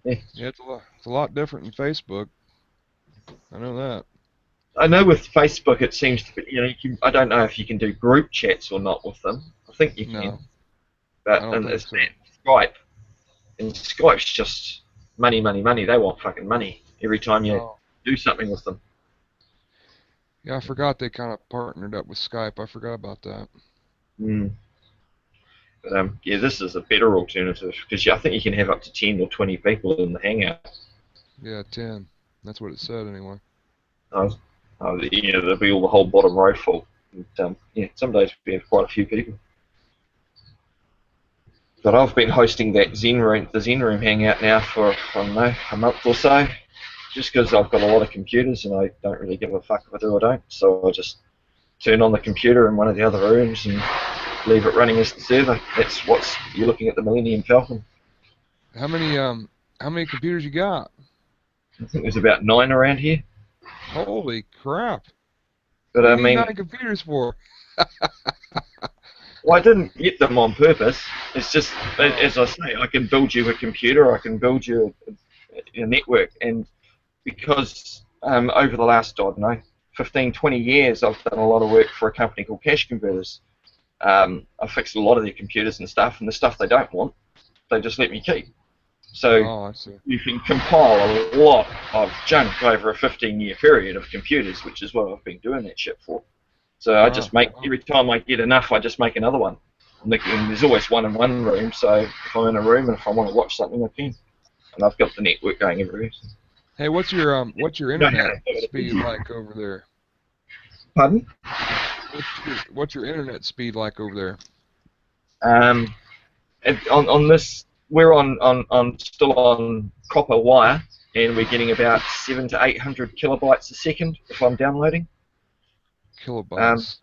Yeah, it's a lot different than Facebook. I know that. I know with Facebook it seems to be, I don't know if you can do group chats or not with them. I think you can. No, But I don't think so. Skype, and Skype's just money. They want fucking money every time you do something with them. Yeah, I forgot they kind of partnered up with Skype. I forgot about that. But yeah, this is a better alternative because I think you can have up to 10 or 20 people in the hangout. Yeah, 10. That's what it said anyway. Yeah, there'll be all the whole bottom row full. And, yeah, some days we have quite a few people. But I've been hosting that Zen Room, the Zen Room hangout now for, I don't know, a month or so, just because I've got a lot of computers and I don't really give a fuck if I do or don't. So I just turn on the computer in one of the other rooms and leave it running as the server. That's what's you're looking at the Millennium Falcon. How many computers you got? I think there's about 9 around here. Holy crap! But What I do you need mean, 9 computers for? well, I didn't get them on purpose. It's just, as I say, I can build you a computer, I can build you a network, and because over the last, I don't know, 15, 20 years, I've done a lot of work for a company called Cash Converters. I fixed a lot of their computers and the stuff they don't want, they just let me keep. So I see. you can compile a lot of junk over a 15-year period of computers, which is what I've been doing that shit for. So I just make, every time I get enough, I just make another one. And there's always one in one room, so if I'm in a room and if I want to watch something, I can. And I've got the network going everywhere. So. Hey, what's your internet speed like over there? Pardon? What's your internet speed like over there? On this, we're still on copper wire, and we're getting about 700 to 800 kilobytes a second if I'm downloading. Kilobytes.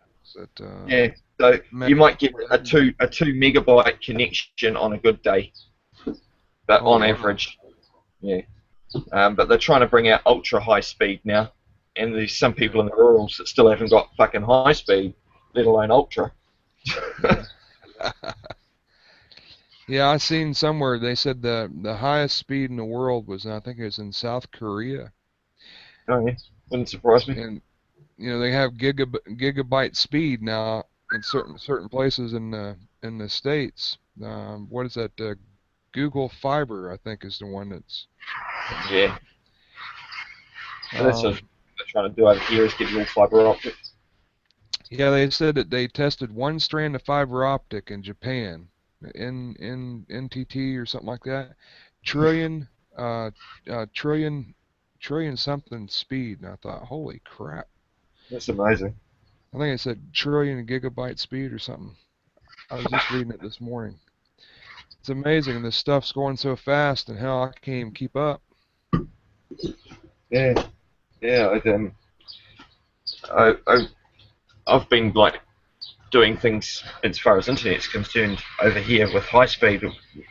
Yeah, so you might get a 2 megabyte connection on a good day, but on average, yeah. But they're trying to bring out ultra high speed now, and there's some people in the rurals that still haven't got fucking high speed, let alone ultra. Yeah, I seen somewhere they said the highest speed in the world was, I think it was in South Korea. Oh yeah, wouldn't surprise me. And they have gigabyte speed now in certain places in the States. What is that? Google Fiber, I think, is the one that's. Yeah. That's what they're trying to do over here is get all fiber optic. Yeah, they said that they tested one strand of fiber optic in Japan, in NTT or something like that, trillion something speed, and I thought, holy crap. That's amazing. I think it said trillion gigabyte speed or something. I was just reading it this morning. It's amazing, and this stuff's going so fast, and how I can't even keep up. Yeah, I've been like doing things as far as internet's concerned over here with high speed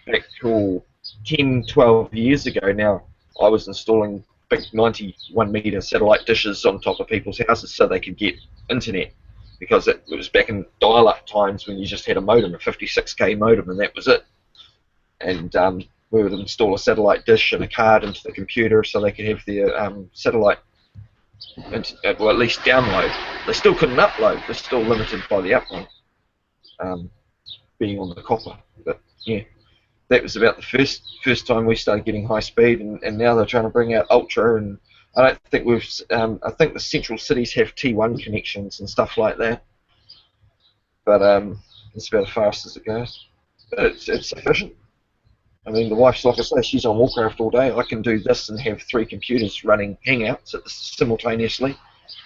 back to 10, 12 years ago now. I was installing big 91 meter satellite dishes on top of people's houses so they could get internet, because it was back in dial-up times when you just had a modem, a 56k modem, and that was it. And we would install a satellite dish and a card into the computer so they could have their satellite, well, at least download. They still couldn't upload. They're still limited by the upload, being on the copper. But yeah, that was about the first time we started getting high speed, and now they're trying to bring out ultra. And I don't think I think the central cities have T1 connections and stuff like that. But it's about as fast as it goes. But it's sufficient. I mean, the wife's, like I say, she's on Warcraft all day. I can do this and have 3 computers running Hangouts simultaneously.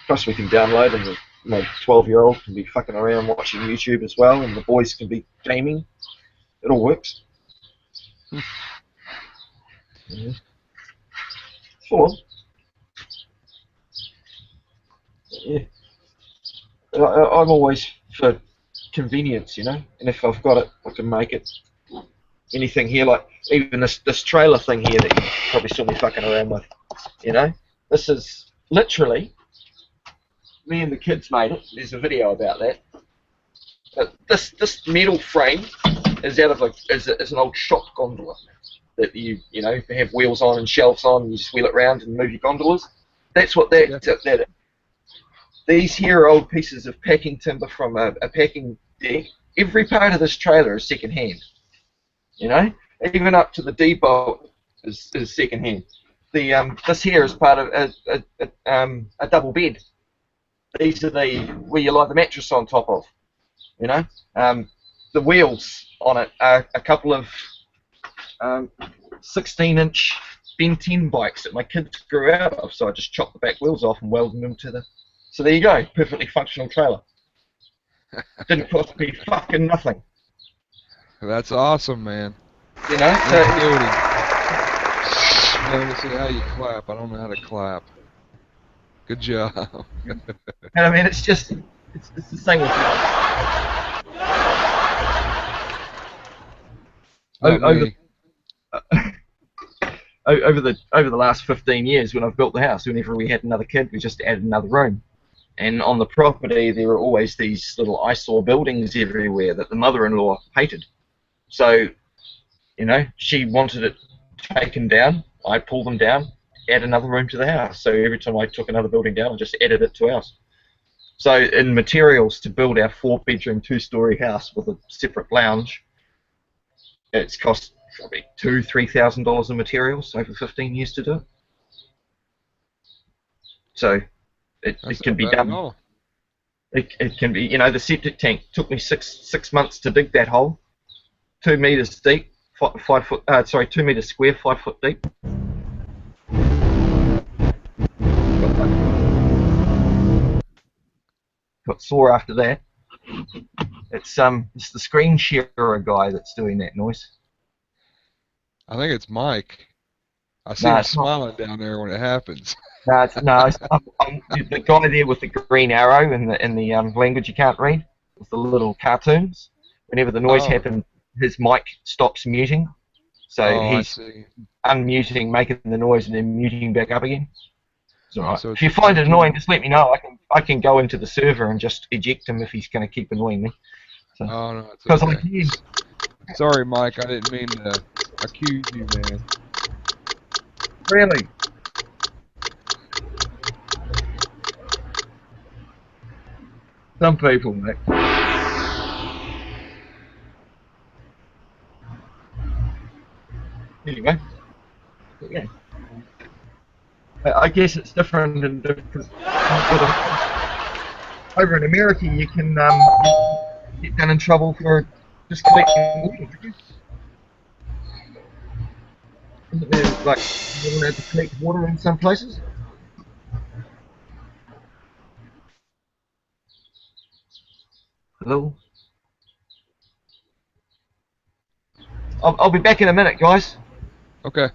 Plus we can download, and my 12-year-old can be fucking around watching YouTube as well, and the boys can be gaming. It all works. Yeah. Full on. Yeah. I'm always for convenience, and if I've got it, I can make it. Anything here, like even this trailer thing here that you probably saw me fucking around with, this is literally me and the kids made it. There's a video about that. But this metal frame is out of is an old shop gondola that you have wheels on and shelves on, and you just wheel it around and move your gondolas. That's what that is. These here are old pieces of packing timber from a packing deck. Every part of this trailer is second hand. Even up to the D-bolt is second hand. This here is part of a double bed. These are where you lie the mattress on top of. The wheels on it are a couple of 16-inch Ben 10 bikes that my kids grew out of. So I just chopped the back wheels off and welded them to the. So there you go, perfectly functional trailer. Didn't cost me fucking nothing. That's awesome, man. You know, so That's beauty. Let me see how you clap. I don't know how to clap. Good job. and I mean, it's just it's the same with Not over me. over the last 15 years when I've built the house. Whenever we had another kid, we just added another room. And on the property, there were always these little eyesore buildings everywhere that the mother-in-law hated. So, you know, she wanted it taken down. I pull them down, add another room to the house. So every time I took another building down, I just added it to ours. So in materials to build our 4-bedroom, 2-story house with a separate lounge, it's cost probably $2,000-3,000 in materials over 15 years to do it. So it can be Not bad at done. all. It can be, you know, the septic tank took me six months to dig that hole, 2 meters deep, 2 meters square, 5 foot deep. Got sore after that. It's the screen sharer guy that's doing that noise. I think it's Mike. I see No, him it's not. smiling down there when it happens. No, I'm the guy there with the green arrow in the language you can't read, with the little cartoons. Whenever the noise Oh, happens, his mic stops muting, so oh, I he's see. unmuting, making the noise, and then muting back up again. It's all right. So If it's you find it like annoying, just let me know. I can go into the server and just eject him if he's going to keep annoying me. So, oh no, it's because okay. I can. Sorry, Mike. I didn't mean to accuse you, man. Really? Some people, mate. Anyway, yeah. I guess it's different in different. Over in America, you can get done in trouble for just collecting water. Isn't there like you're allowed to collect water in some places? Hello. I'll be back in a minute, guys. Okay.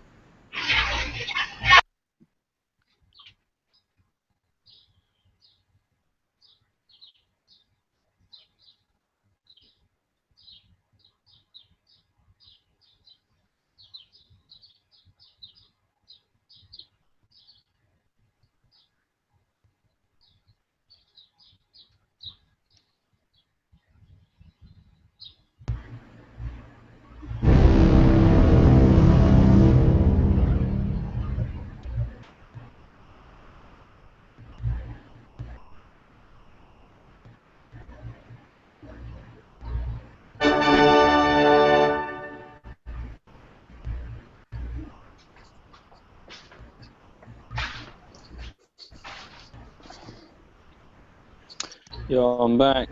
Yo, I'm back.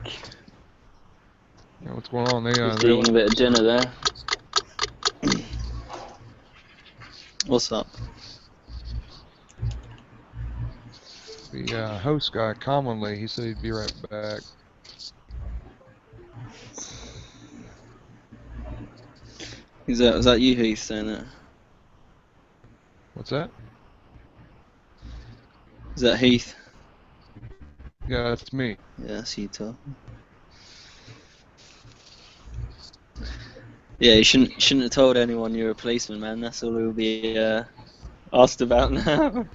Yeah, what's going on? Just eating a bit of dinner there. What's up? The host guy, commonly, he said he'd be right back. Was that you, Heath, saying that? What's that? Is that Heath? Yeah, that's me. Yeah, that's you talking. Yeah, you shouldn't have told anyone you're a policeman, man. That's all we'll be asked about now.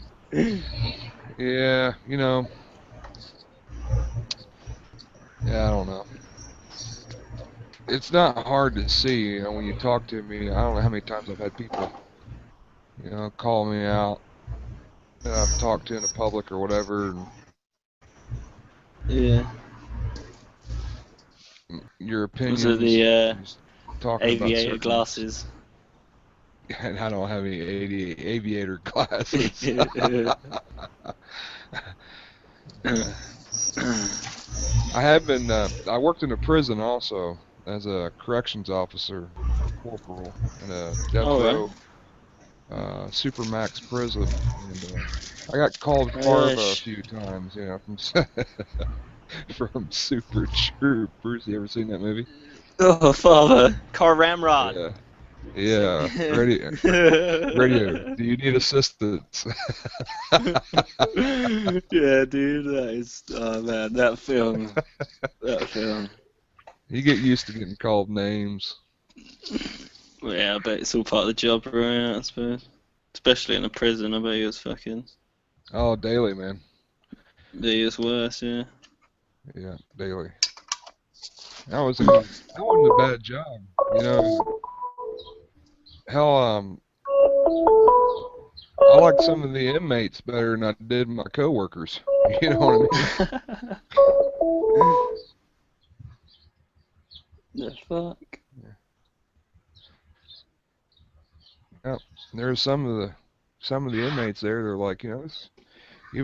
Yeah, you know. Yeah, I don't know. It's not hard to see, you know, when you talk to me. I don't know how many times I've had people, you know, call me out that I've talked to in the public or whatever. And Yeah. your Was it opinions, the just talking about aviator certain. glasses? And I don't have any aviator glasses. I have been. I worked in a prison also as a corrections officer, corporal in a death row, supermax prison, and I got called Farva a few times. You know, from from Super Troopers. You ever seen that movie? Oh, father, Car Ramrod. Yeah. Yeah. Radio. Do you need assistance? Yeah, dude, that is. Oh man, that film. That film. You get used to getting called names. Well, yeah, I bet it's all part of the job, right? I suppose. Especially in a prison, I bet he was fucking. Oh, daily, man. He was worse, yeah. Yeah, daily. That wasn't a bad job. You know, hell, I like some of the inmates better than I did my coworkers. You know what I mean? The fuck? Yeah, there's some of the inmates there. They're like, even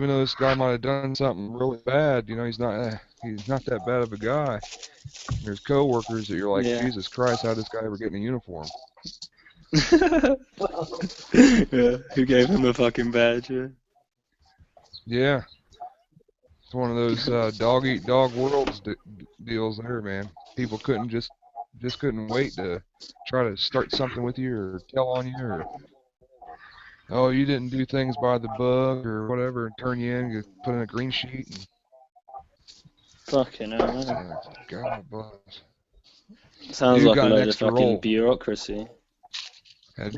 though this guy might have done something really bad, he's not that bad of a guy. And there's coworkers that you're like, Yeah. Jesus Christ, how did this guy ever get in a uniform? Yeah, who gave him a fucking badge, yeah. Yeah, it's one of those dog eat dog worlds deals there, man. People just couldn't wait to try to start something with you or tell on you or, oh, you didn't do things by the book or whatever, and turn you in, get put in a green sheet. And, Fucking hell, man. God bless. Sounds Dude like a got an load of extra fucking roll. bureauroll.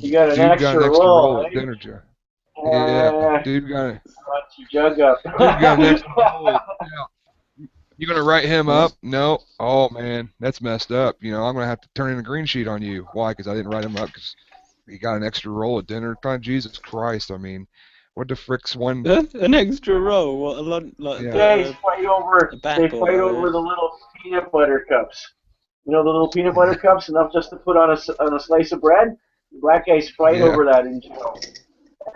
You got an Dude got an extra extra roll, roll eh? at dinner, Joe. Yeah, dude got your jug up. an extra roll. Yeah. You gonna write him up? No. Oh man, that's messed up. I'm gonna have to turn in a green sheet on you. Why? Because I didn't write him up. Because he got an extra roll at dinner time. Jesus Christ! I mean, what the frick's one? An extra roll? What a lot like Yeah. They fight over the little peanut butter cups. You know the little peanut butter cups, enough just to put on a slice of bread. Black guys fight over that in jail.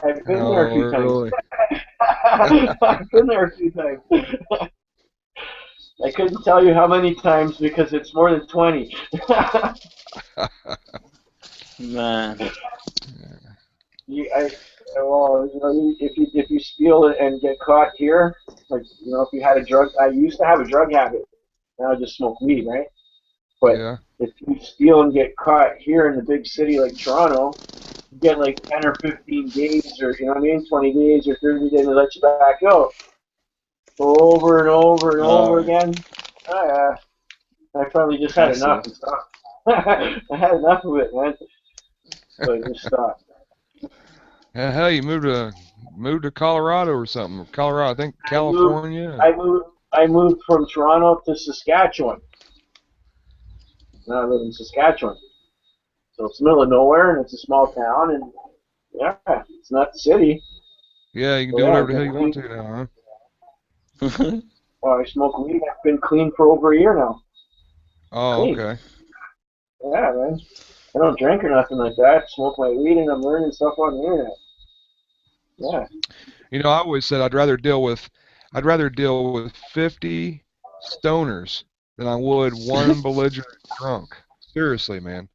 I've been there a few Really? times. I've been there a few times. I couldn't tell you how many times because it's more than 20. Man. If you steal it and get caught here, like if you had a drug, I used to have a drug habit. Now I just smoke weed, right? But Yeah. if you steal and get caught here in the big city like Toronto, you get like 10 or 15 days, or 20 days or 30 days, and let you back out. Over and over and over again. I finally just had enough and stopped. I had enough of it, man. So I just stopped. Hell, you moved to Colorado or something. Colorado, I think California. I moved from Toronto to Saskatchewan. Now I live in Saskatchewan. So it's the middle of nowhere, and it's a small town, and yeah, it's not the city. Yeah, you can do whatever the hell you want to now, huh? Well, I smoke weed. I've been clean for over a year now. Oh, Clean. okay. Yeah, man. I don't drink or nothing like that. Smoke my weed, and I'm learning stuff on the internet. Yeah. I always said I'd rather deal with 50 stoners than I would one belligerent drunk. Seriously, man.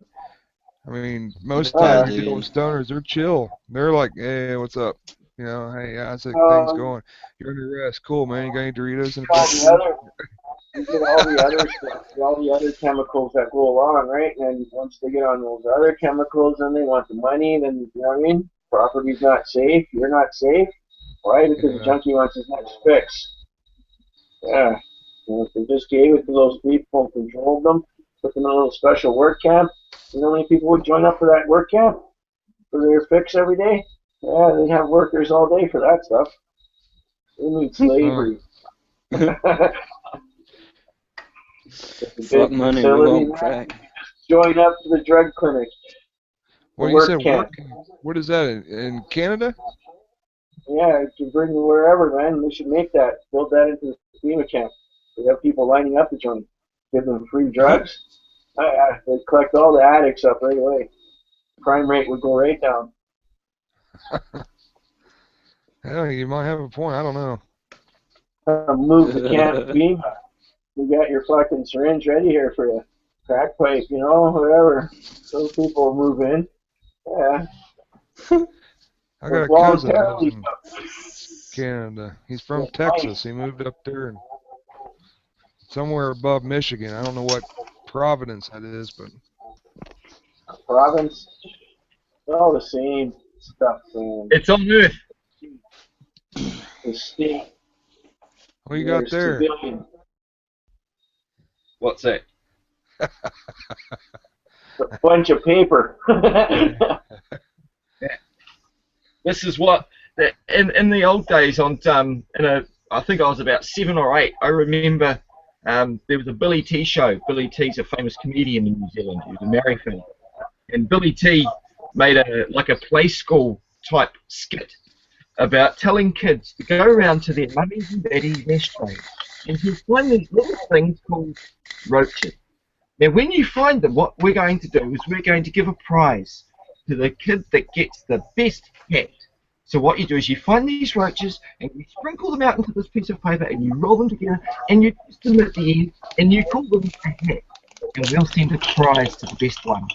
I mean, most times you deal with stoners, they're chill. They're like, hey, what's up? Hey, how's things going? You're under arrest. Cool, man. You got any Doritos in the You get all the other stuff, all the other chemicals that go along, right? And once they get on those other chemicals, then they want the money. Then you know what I mean? Property's not safe. You're not safe. Why? Because the junkie wants his next fix. Yeah. And if they just gave it to those people and controlled them, put them in a little special work camp, you know how many people would join up for that work camp for their fix every day? Yeah, they'd have workers all day for that stuff. They need slavery. Fuck money, we won't crack. Join up to the drug clinic. What you said? Work? What is that in Canada? Yeah, you can bring them wherever, man. They should make that. Build that into the FEMA camp. They have people lining up to join. Give them free drugs. They collect all the addicts up right away. Crime rate would go right down. Hell, you might have a point. I don't know. Move the camp FEMA. You got your fucking syringe ready here for you. Crack pipe, whatever. Those people move in. Yeah. I got a cousin that lives in Canada. He's from Texas. He moved up there. And somewhere above Michigan. I don't know what province that is, but Province. All the same stuff, man. It's on Earth. The state. what you got There's there? civilian. What's that? A bunch of paper. This is what in the old days I think I was about 7 or 8. I remember there was a Billy T show. Billy T's a famous comedian in New Zealand. He was a Maori fan, and Billy T made a play school type skit about telling kids to go around to their mummies and daddies' ashtrays and to find these little things called roaches. Now, when you find them, what we're going to do is we're going to give a prize to the kid that gets the best hat. So what you do is you find these roaches and you sprinkle them out into this piece of paper and you roll them together and you twist them at the end and you call them a hat. And we'll send a prize to the best one.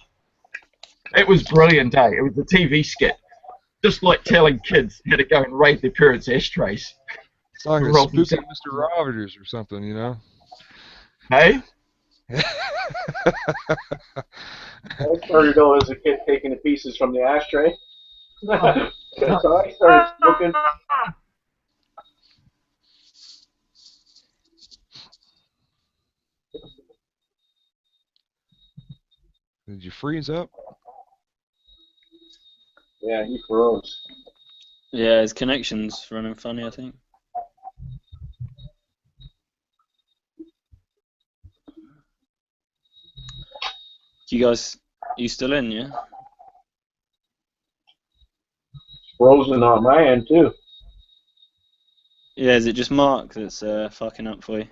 It was brilliant, eh? It was a TV skit. Just like telling kids how to go and raid their parents' ashtrays. It's like a Roll spooky them Mr. Rogers or something, you know? Hey? I started out as a kid taking the pieces from the ashtray. So I started smoking. Did you freeze up? Yeah, he froze. Yeah, his connection's running funny, I think. You still in, yeah? Frozen on my end too. Yeah, is it just Mark that's fucking up for you?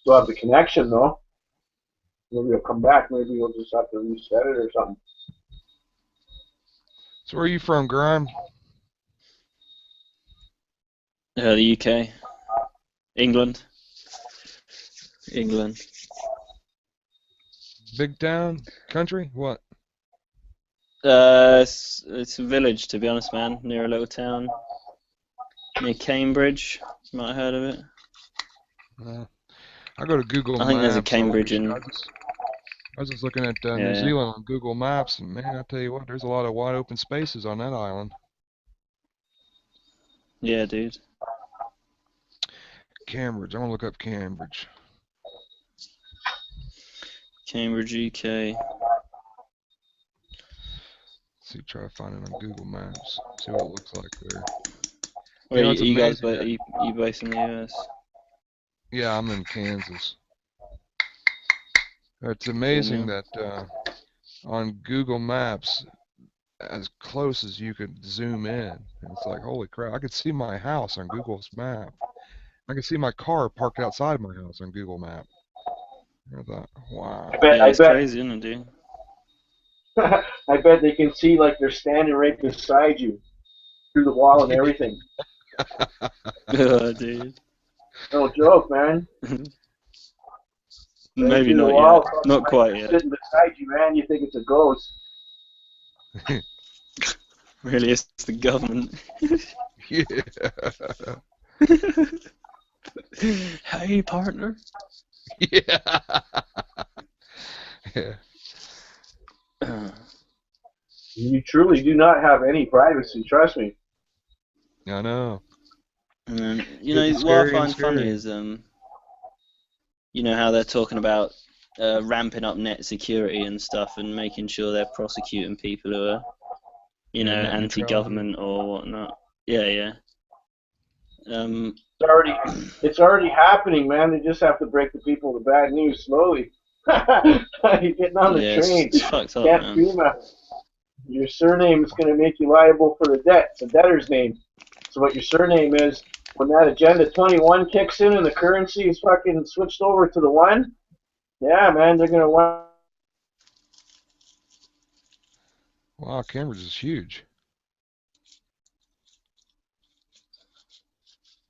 Still have the connection though. Maybe it'll come back. Maybe we'll just have to reset it or something. So where are you from, Grime? The UK. England. Big town? Country? What? It's a village, to be honest, man, near a little town. Near Cambridge. You might have heard of it. I go to Google Maps. I think there's a Cambridge in... I was just looking at New Yeah. Zealand on Google Maps, and man, I tell you what, there's a lot of wide open spaces on that island. Yeah, dude. Cambridge. I'm gonna look up Cambridge. Cambridge, UK. See, try to find it on Google Maps. See what it looks like there. Where know, it's you guys amazing you based in the US? Yeah, I'm in Kansas. It's amazing man. that on Google Maps, as close as you could zoom in, it's like, holy crap! I could see my house on Google's map. I could see my car parked outside my house on Google Map. I thought, wow. Yeah, it's I bet, crazy, isn't it, dude? I bet they can see like they're standing right beside you through the wall and everything. Dude. No joke, man. Maybe Through the not wall, yet. Not quite yet. Sitting beside you, man, you think it's a ghost. Really, it's the government. Yeah. Hey, partner. Yeah. Yeah. You truly do not have any privacy, trust me. I know. And you know It's what I scary and find funny scary. is you know how they're talking about ramping up net security and stuff and making sure they're prosecuting people who are you know net anti-government or whatnot. Yeah, yeah. It's already happening, man. They just have to break the people with the bad news slowly. You're getting on the Yeah, train. it's fucked up, Can't man. FEMA. Your surname is going to make you liable for the debt, the debtor's name. So what your surname is, when that Agenda 21 kicks in and the currency is fucking switched over to the one, yeah, man, they're going to want. Wow, Cambridge is huge.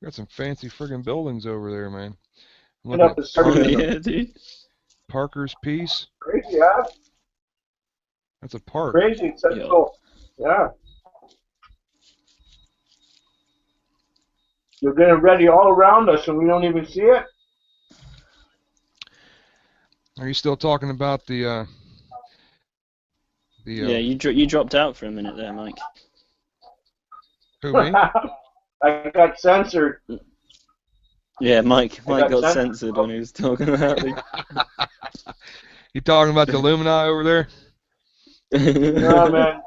Got some fancy friggin' buildings over there, man. I'm looking Up at the starting Oh of yeah, dude. Parker's Peace. crazy, yeah? That's a park. Crazy. It's such Yeah. cool. Yeah. You're getting ready all around us and we don't even see it. Are you still talking about the Yeah, you dropped out for a minute there, Mike. who, me? I got censored. Yeah, Mike got censored. censored when he was talking about the. You talking about the Lumini over there? No, man.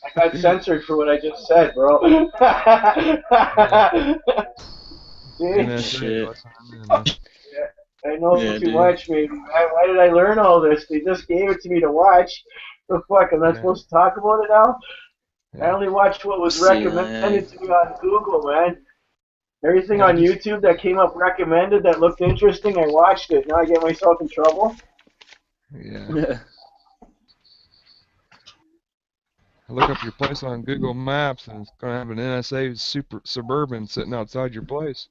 I got censored for what I just said, bro. See? Shit. I know Yeah, too dude. much, maybe. Why did I learn all this? They just gave it to me to watch. The fuck? Am I supposed to talk about it now? Yeah. I only watched what was CIA. recommended to me on Google, man. Everything Yeah, on just- YouTube that came up recommended that looked interesting, I watched it. Now I get myself in trouble. Yeah. Look up your place on Google Maps, and it's gonna have an NSA super suburban sitting outside your place.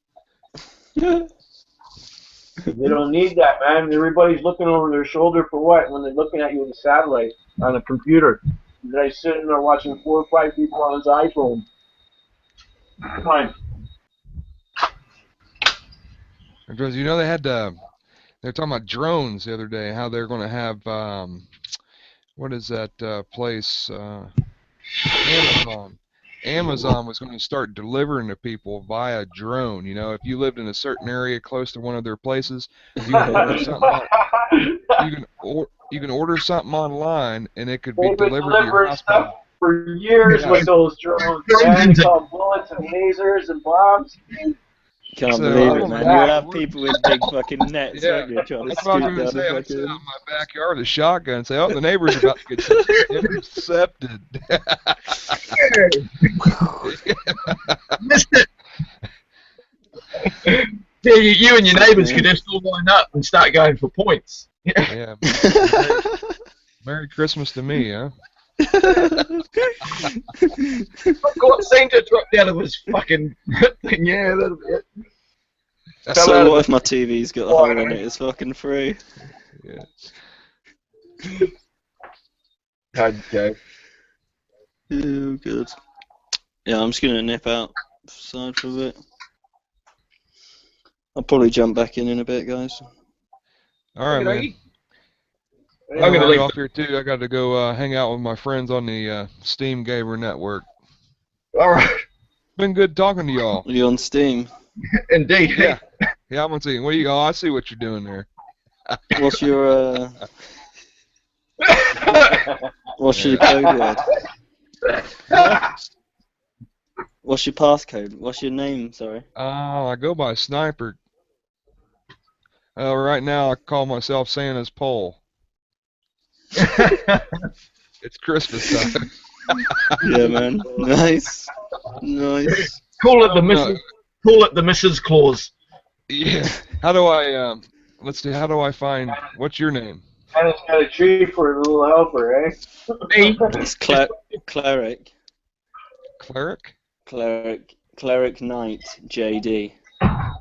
They don't need that, man. Everybody's looking over their shoulder for what when they're looking at you with a satellite on a computer. The guy's sitting there watching 4 or 5 people on his iPhone. Come on. Because you know they had they're talking about drones the other day, how they're gonna have what is that place? Amazon. Amazon was going to start delivering to people via drone. You know, if you lived in a certain area close to one of their places, you can order something. You can order something online, and it could be They've been delivered to your delivering house. stuff for years with those drones, man. They call bullets and lasers and bombs. Can't So, believe I'm it, man. gonna- You'll have people with big fucking nets, Yeah, won't you, trying to That's what I scoot was down going the to say. I'm fucking. out in my backyard with a shotgun and say, "Oh, the neighbor's about to get intercepted." Missed it. Yeah, you and your neighbours could just all line up and start going for points. Yeah. Merry Christmas to me, huh? What Santa dropped out of his fucking thing? Yeah, that'll be it. So what if my TV's got a hole in it? It's fucking free. Yeah. Okay. Oh, good. Yeah, I'm just gonna nip outside for a bit. I'll probably jump back in a bit, guys. All right, man. I'm gonna leave off here too. I got to go hang out with my friends on the Steam Gamer Network. All right. Been good talking to y'all. Are you on Steam? Indeed. Yeah. Yeah, I'm gonna see. What do you? Oh, I see what you're doing there. What's your what's your code word? What's your passcode? What's your name? Sorry. I go by Sniper. Right now I call myself Santa's pole. It's Christmas time. Yeah, man. Nice. Nice. Call it the Mrs. Claus. Yeah. How do I let's see, how do I find what's your name? Santa's got a tree for a little helper, eh? Me. It's cleric. Cleric? Cleric Knight JD. Oh,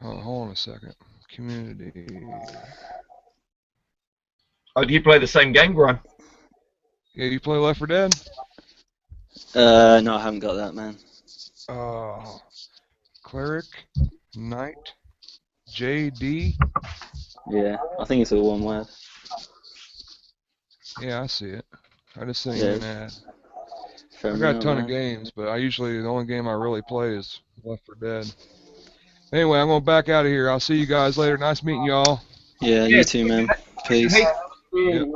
hold on a second. Community. Oh, do you play the same game, Grime? Yeah, you play Left 4 Dead? No, I haven't got that, man. Cleric Knight JD. Yeah, I think it's all one word. Yeah, I see it. I just sent Yeah. you an ad. Fair I got a enough, ton man. of games, but the only game I really play is Left 4 Dead. Anyway, I'm going back out of here. I'll see you guys later. Nice meeting y'all. Yeah, you too, man. Peace. Hey. Yep.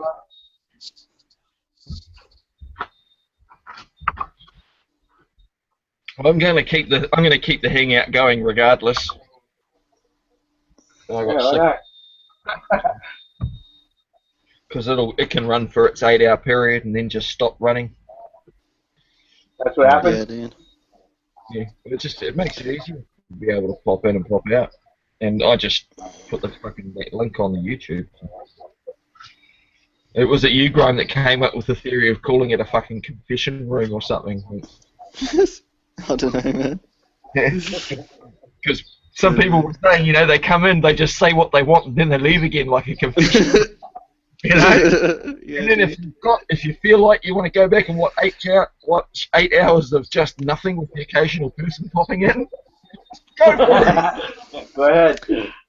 Well, I'm gonna keep the hangout going regardless. Because it can run for its 8-hour period and then just stop running. That's what happens. Yeah, dude. Yeah, it makes it easier to be able to pop in and pop out. And I just put the fucking link on the YouTube. It was you, Grime, that came up with the theory of calling it a fucking confession room or something. I don't know, man. Because some people were saying, they come in, they just say what they want, and then they leave again like a confession room. Yeah, And then if you feel like you want to go back and watch 8 hours of just nothing with the occasional person popping in, go for it. Go ahead.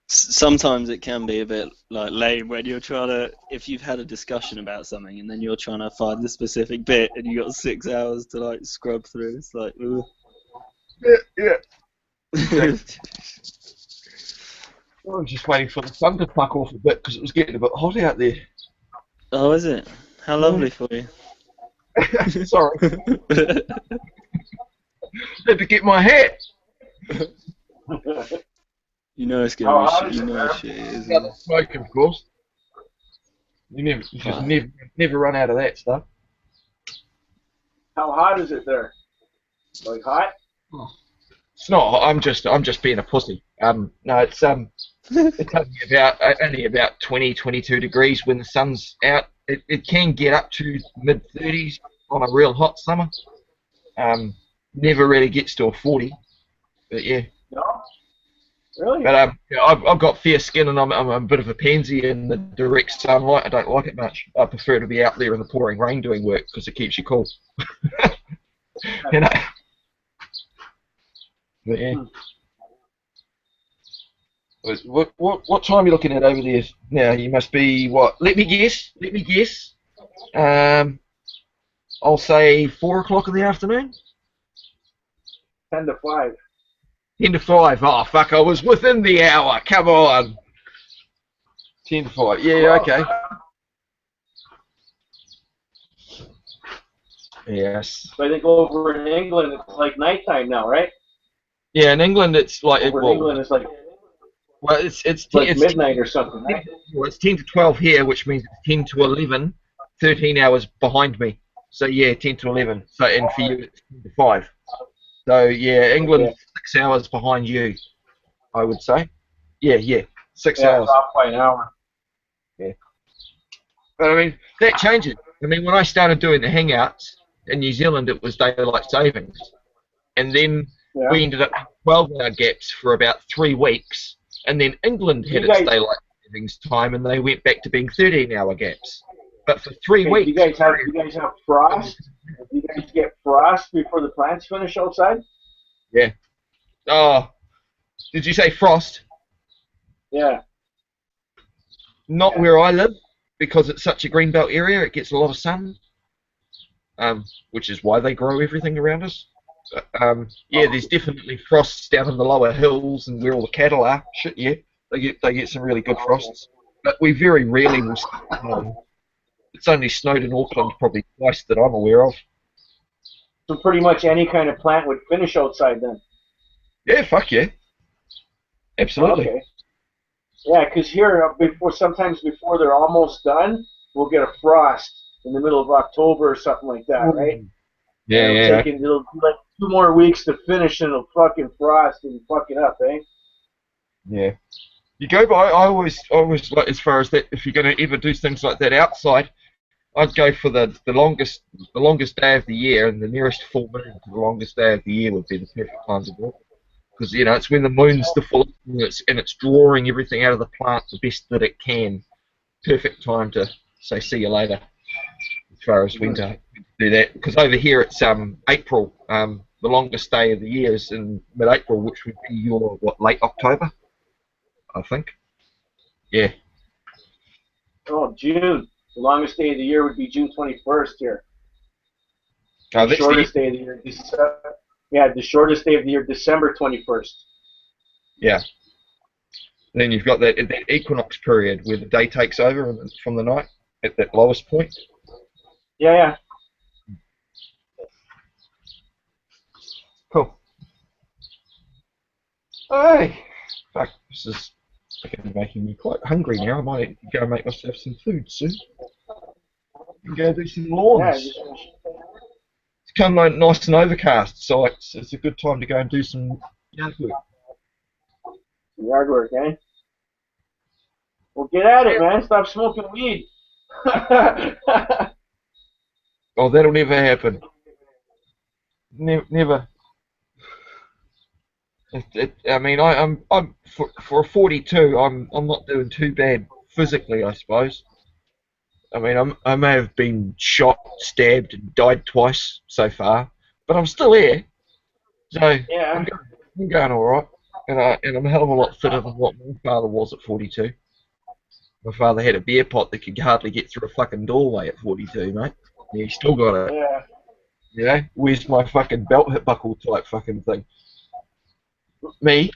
Sometimes it can be a bit like lame when you're trying to, if you've had a discussion about something and then you're trying to find the specific bit and you got 6 hours to like scrub through. It's like, ooh. Yeah. I was just waiting for the sun to fuck off a bit because it was getting a bit hot out there. Oh, is it? How lovely for you. Sorry. Had to get my hat. You know it's gonna be shit. You know it's shit, isn't Out it? of smoke, of course. You just never run out of that stuff. How hot is it there? Like hot? It's not. I'm just being a pussy. No, it's only about 20, 22 degrees when the sun's out. It can get up to mid-30s on a real hot summer. Never really gets to a 40, but yeah. No. Really? But I've got fair skin and I'm a bit of a pansy in the direct sunlight. I don't like it much. I prefer to be out there in the pouring rain doing work because it keeps you cool. You know. But yeah. What time are you looking at over there now? You must be what? Let me guess. I'll say 4 o'clock in the afternoon. 10 to 5. 10 to 5. Oh fuck! I was within the hour. Come on. 10 to 5. Yeah. Okay. Yes. So I think over in England it's like nighttime now, right? Yeah, in England it's like Over in England it's like it's midnight or something, right? Well, it's 10 to 12 here, which means it's 10 to 11, 13 hours behind me. So yeah, 10 to 11. So and for you it's 10 to 5. So yeah, England's 6 hours behind you, I would say. Yeah, 6 hours. Off by an hour. Yeah. But I mean, that changes. I mean, when I started doing the hangouts in New Zealand, it was daylight savings, and then we ended up 12-hour gaps for about 3 weeks, and then England had its daylight savings time, and they went back to being 13-hour gaps. But for 3 weeks, do you guys have frost? Do you guys get frost before the plants finish outside? Yeah. Oh, did you say frost? Yeah. Not where I live, because it's such a greenbelt area. It gets a lot of sun, which is why they grow everything around us. Yeah, there's definitely frosts down in the lower hills and where all the cattle are. Shit, yeah, they get some really good frosts. But we very rarely will see snow. It's only snowed in Auckland probably twice that I'm aware of. So pretty much any kind of plant would finish outside then? Yeah, fuck yeah. Absolutely. Okay. Yeah, because here, sometimes before they're almost done, we'll get a frost in the middle of October or something like that, right? Yeah, It'll be like 2 more weeks to finish and it'll fucking frost and fuck it up, eh? Yeah. You go by, I always like, as far as that, if you're going to ever do things like that outside, I'd go for the longest day of the year, and the nearest full moon to the longest day of the year would be the perfect time to do it. Because, you know, it's when the moon's the full and it's drawing everything out of the plant the best that it can. Perfect time to say see you later. As far as when to do that, because over here it's April. The longest day of the year is in mid-April, which would be your late October, I think. Yeah. Oh, June. The longest day of the year would be June 21st here. The shortest day of the year, the shortest day of the year, December 21st. Yeah. Then you've got that equinox period where the day takes over from the night at that lowest point. Yeah. Cool. Hey, fuck, this is making me quite hungry now. I might go make myself some food soon. And go do some lawns. Yeah, It's come like nice and overcast, so it's a good time to go and do some yard work. Yard work, eh? Well, get at it, man. Stop smoking weed. Oh, that'll never happen. Never. I mean, I'm for a 42. I'm not doing too bad physically, I suppose. I mean, I may have been shot, stabbed, and died twice so far, but I'm still here. So yeah, I'm going all right. and I'm a hell of a lot fitter than what my father was at 42. My father had a beer pot that could hardly get through a fucking doorway at 42, mate. And he still got it. Yeah. You know, where's my fucking belt hip buckle type fucking thing? Me,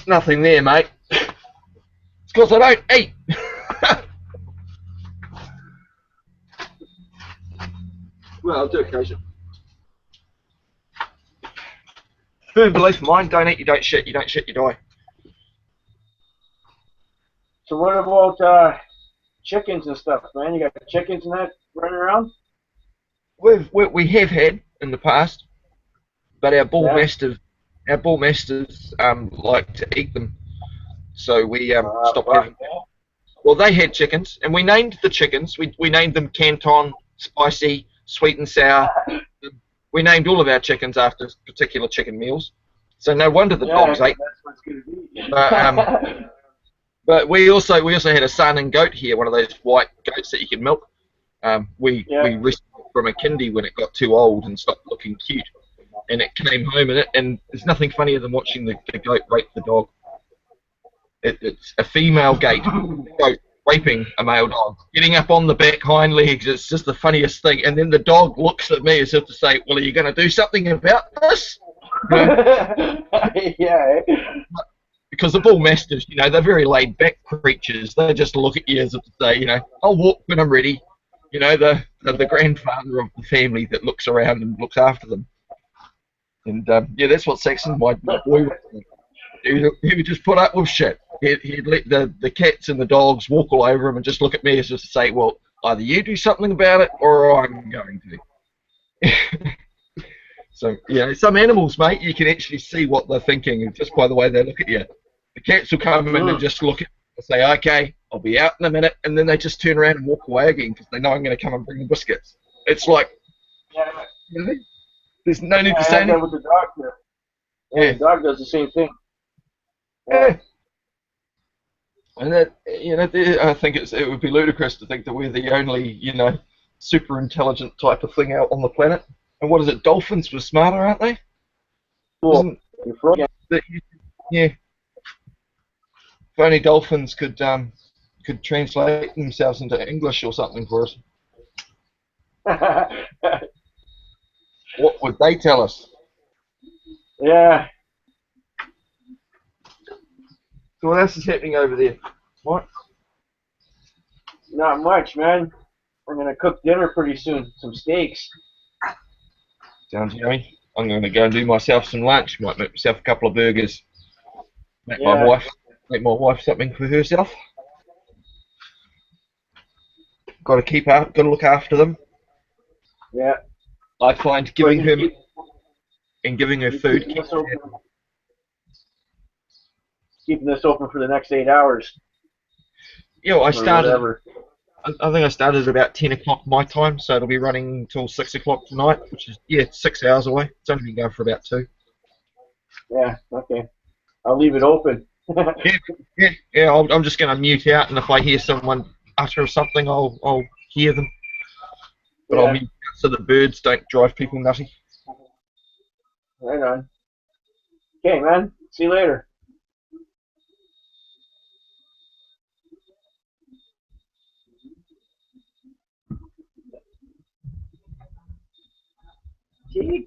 nothing there, mate. It's because I don't eat. Well, I'll do occasion. Firm belief of mine, don't eat, you don't shit, you don't shit, you die. So what about chickens and stuff, man? You got chickens and that running around? We have had in the past, but our bull masters like to eat them, so we stopped having. Well, they had chickens, and we named the chickens. We named them Canton, Spicy, Sweet and Sour. We named all of our chickens after particular chicken meals. So no wonder the dogs ate. That's what's gonna be. But we also had a son and goat here, one of those white goats that you can milk. We rescued it from a kindy when it got too old and stopped looking cute, and it came home and there's nothing funnier than watching the goat rape the dog. It's a female goat raping a male dog, getting up on the back hind legs. It's just the funniest thing. And then the dog looks at me as if to say, "Well, are you going to do something about this?" You know? Yeah. Because the bull mastiffs, you know, they're very laid back creatures. They just look at you as if to say, you know, "I'll walk when I'm ready." You know, the grandfather of the family that looks around and looks after them. And yeah, that's what Saxon, my boy, was like. He would just put up with shit. He'd let the cats and the dogs walk all over him and just look at me as just to say, "Well, either you do something about it or I'm going to." So, you know, some animals, mate, you can actually see what they're thinking just by the way they look at you. The cats will come in and just look at you and say, "Okay, I'll be out in a minute," and then they just turn around and walk away again because they know I'm going to come and bring them biscuits. It's like, you know, there's no need to say anything. With the dog there. Yeah, the dog does the same thing. Yeah. And that, you know, I think it would be ludicrous to think that we're the only, you know, super intelligent type of thing out on the planet. And what is it? Dolphins were smarter, aren't they? Cool. Yeah. If only dolphins could translate themselves into English or something for us. What would they tell us? Yeah. So what else is happening over there? What? Not much, man. I'm gonna cook dinner pretty soon. Some steaks. Sounds yummy. I'm going to go and do myself some lunch. Might make myself a couple of burgers. Make my wife something for herself. Got to look after them. Yeah. I find giving her food. Keeping this open for the next 8 hours. Yeah, I started. I think I started at about 10 o'clock my time, so it'll be running until 6 o'clock tonight, which is 6 hours away. It's only been going for about 2. Yeah. Okay. I'll leave it open. Yeah. I'm just going to mute out, and if I hear someone utter something, I'll hear them. But I'll mute out so the birds don't drive people nutty. Right on. Okay, man. See you later. Gee.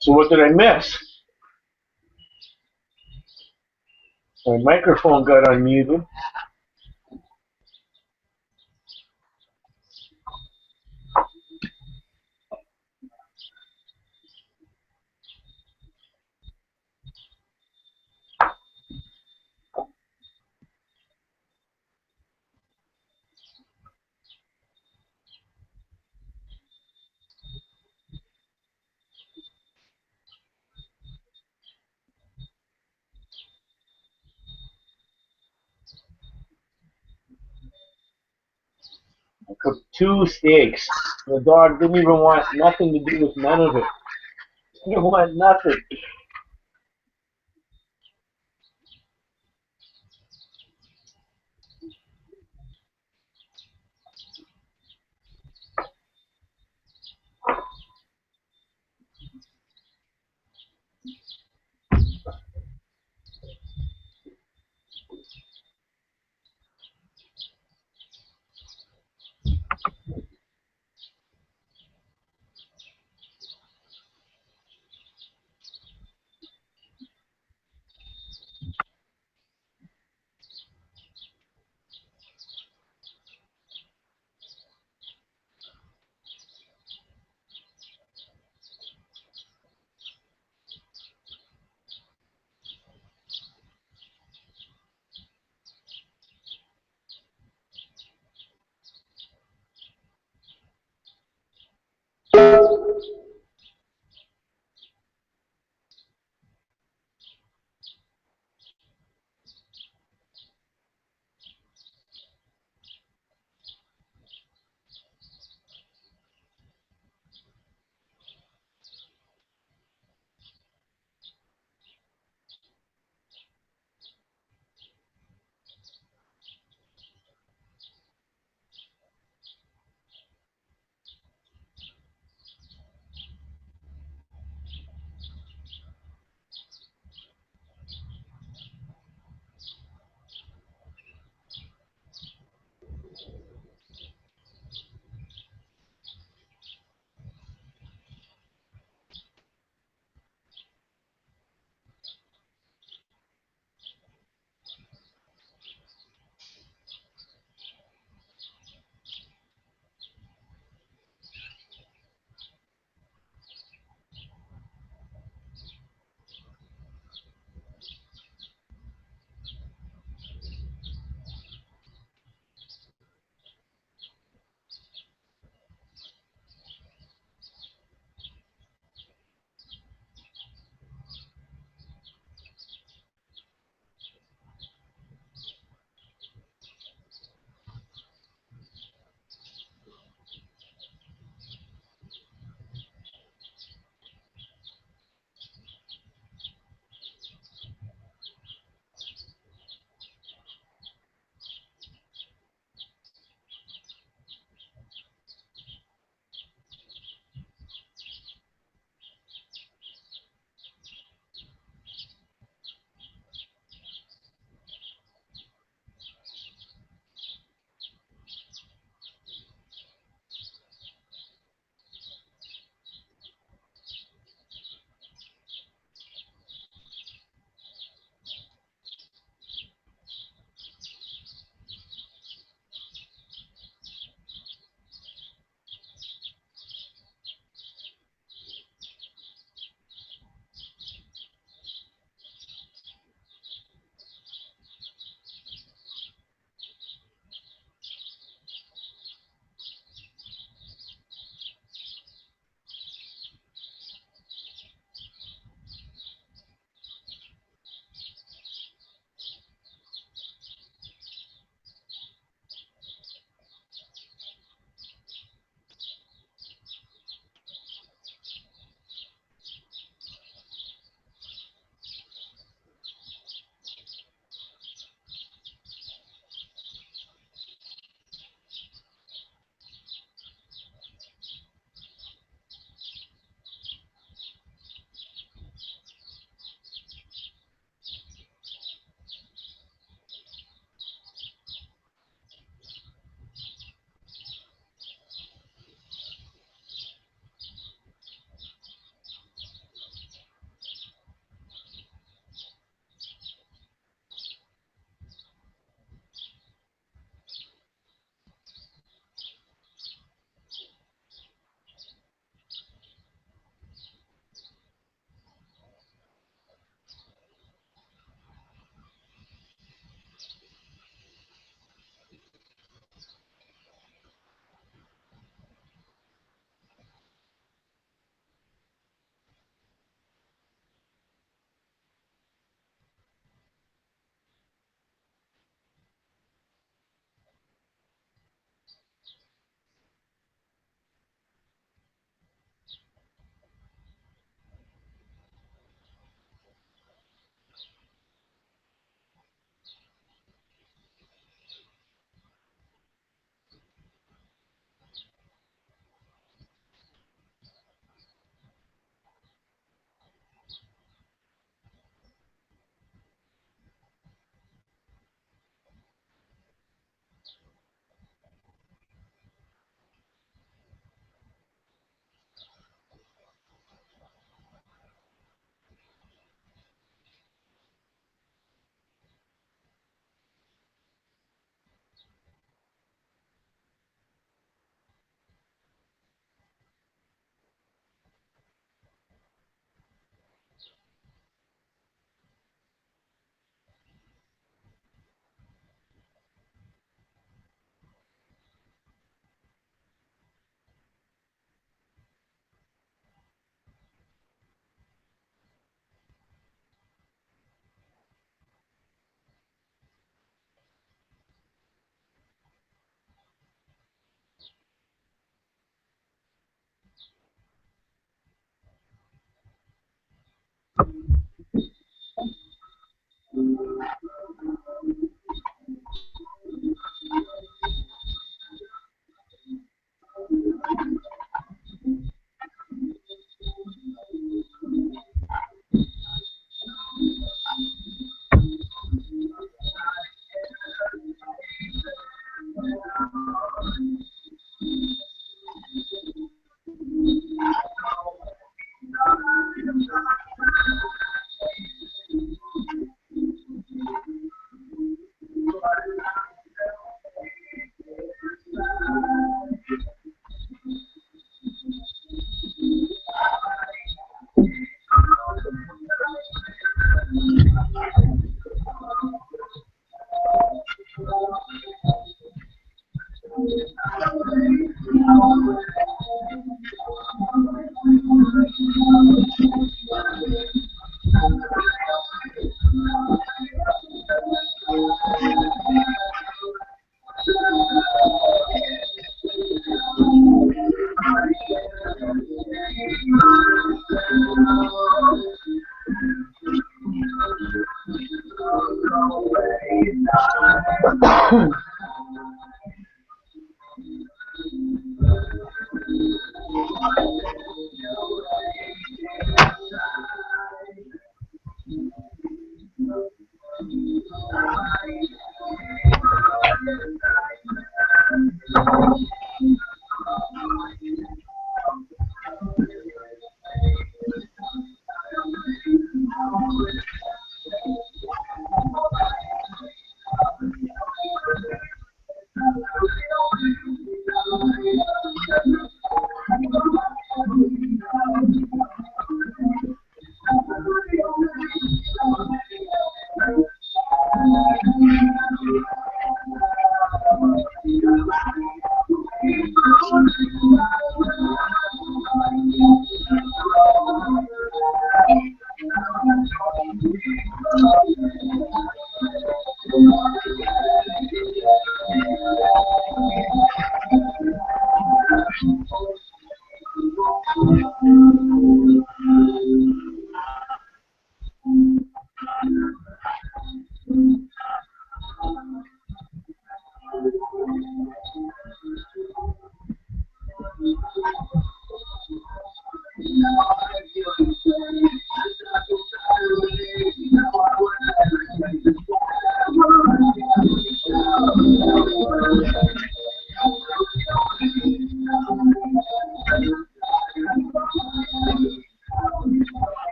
So what did I miss? My microphone got unmuted. I cooked 2 steaks. The dog didn't even want nothing to do with none of it. He didn't want nothing.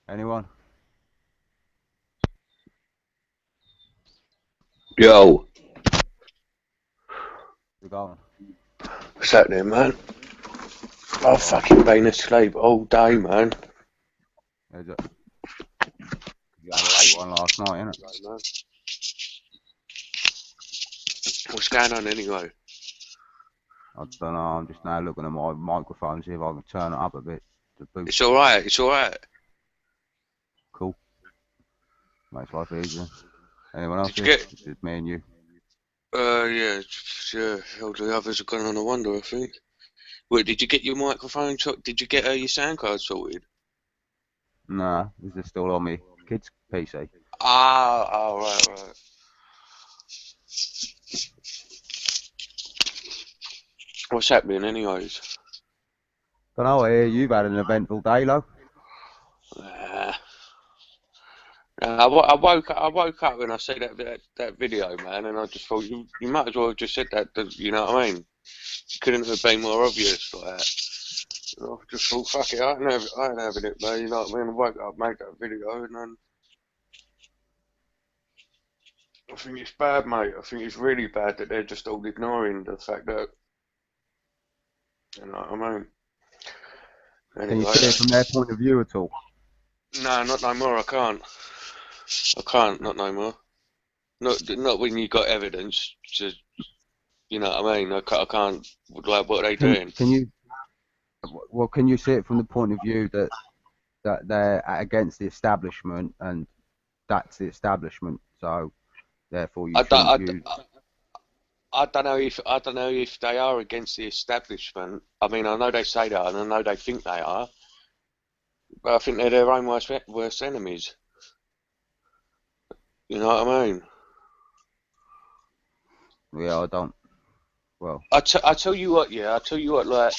Anyone? Yo, You going? what's happening, man? I've fucking been asleep all day, man. Is it? You had a late one last night, innit? What's going on anyway? I don't know, I'm just now looking at my microphone, see if I can turn it up a bit. To boost. It's alright, it's alright. Cool. Makes life easier. Anyone else? Did you get... It's just me and you. Yeah, all the others have gone on a wander, I think. Wait, did you get your microphone, did you get your sound card sorted? Nah, this is still on me kid's PC. Right. What's happening anyways? Don't know, I hear you've had an eventful day, Lo. I woke up and I see that video, man, and I just thought you might as well have just said that, you know what I mean? Couldn't have been more obvious like that. And I just thought, fuck it, I ain't having it, man, you know what I mean? I woke up, made that video, and then I think it's bad, mate. I think it's really bad that they're just all ignoring the fact that, you know what I mean? Can you Anyway, see it from their point of view at all? no, not no more. I can't, not no more. Not when you got evidence. To, you know what I mean? I can't. Like, what are they doing? Can you see it from the point of view that they're against the establishment and that's the establishment, so therefore you shouldn't use. I don't know if they are against the establishment. I mean, I know they say that, and I know they think they are, but I think they're their own worst enemies. You know what I mean? Yeah, I don't. Well, I tell you what, yeah. I tell you what, like,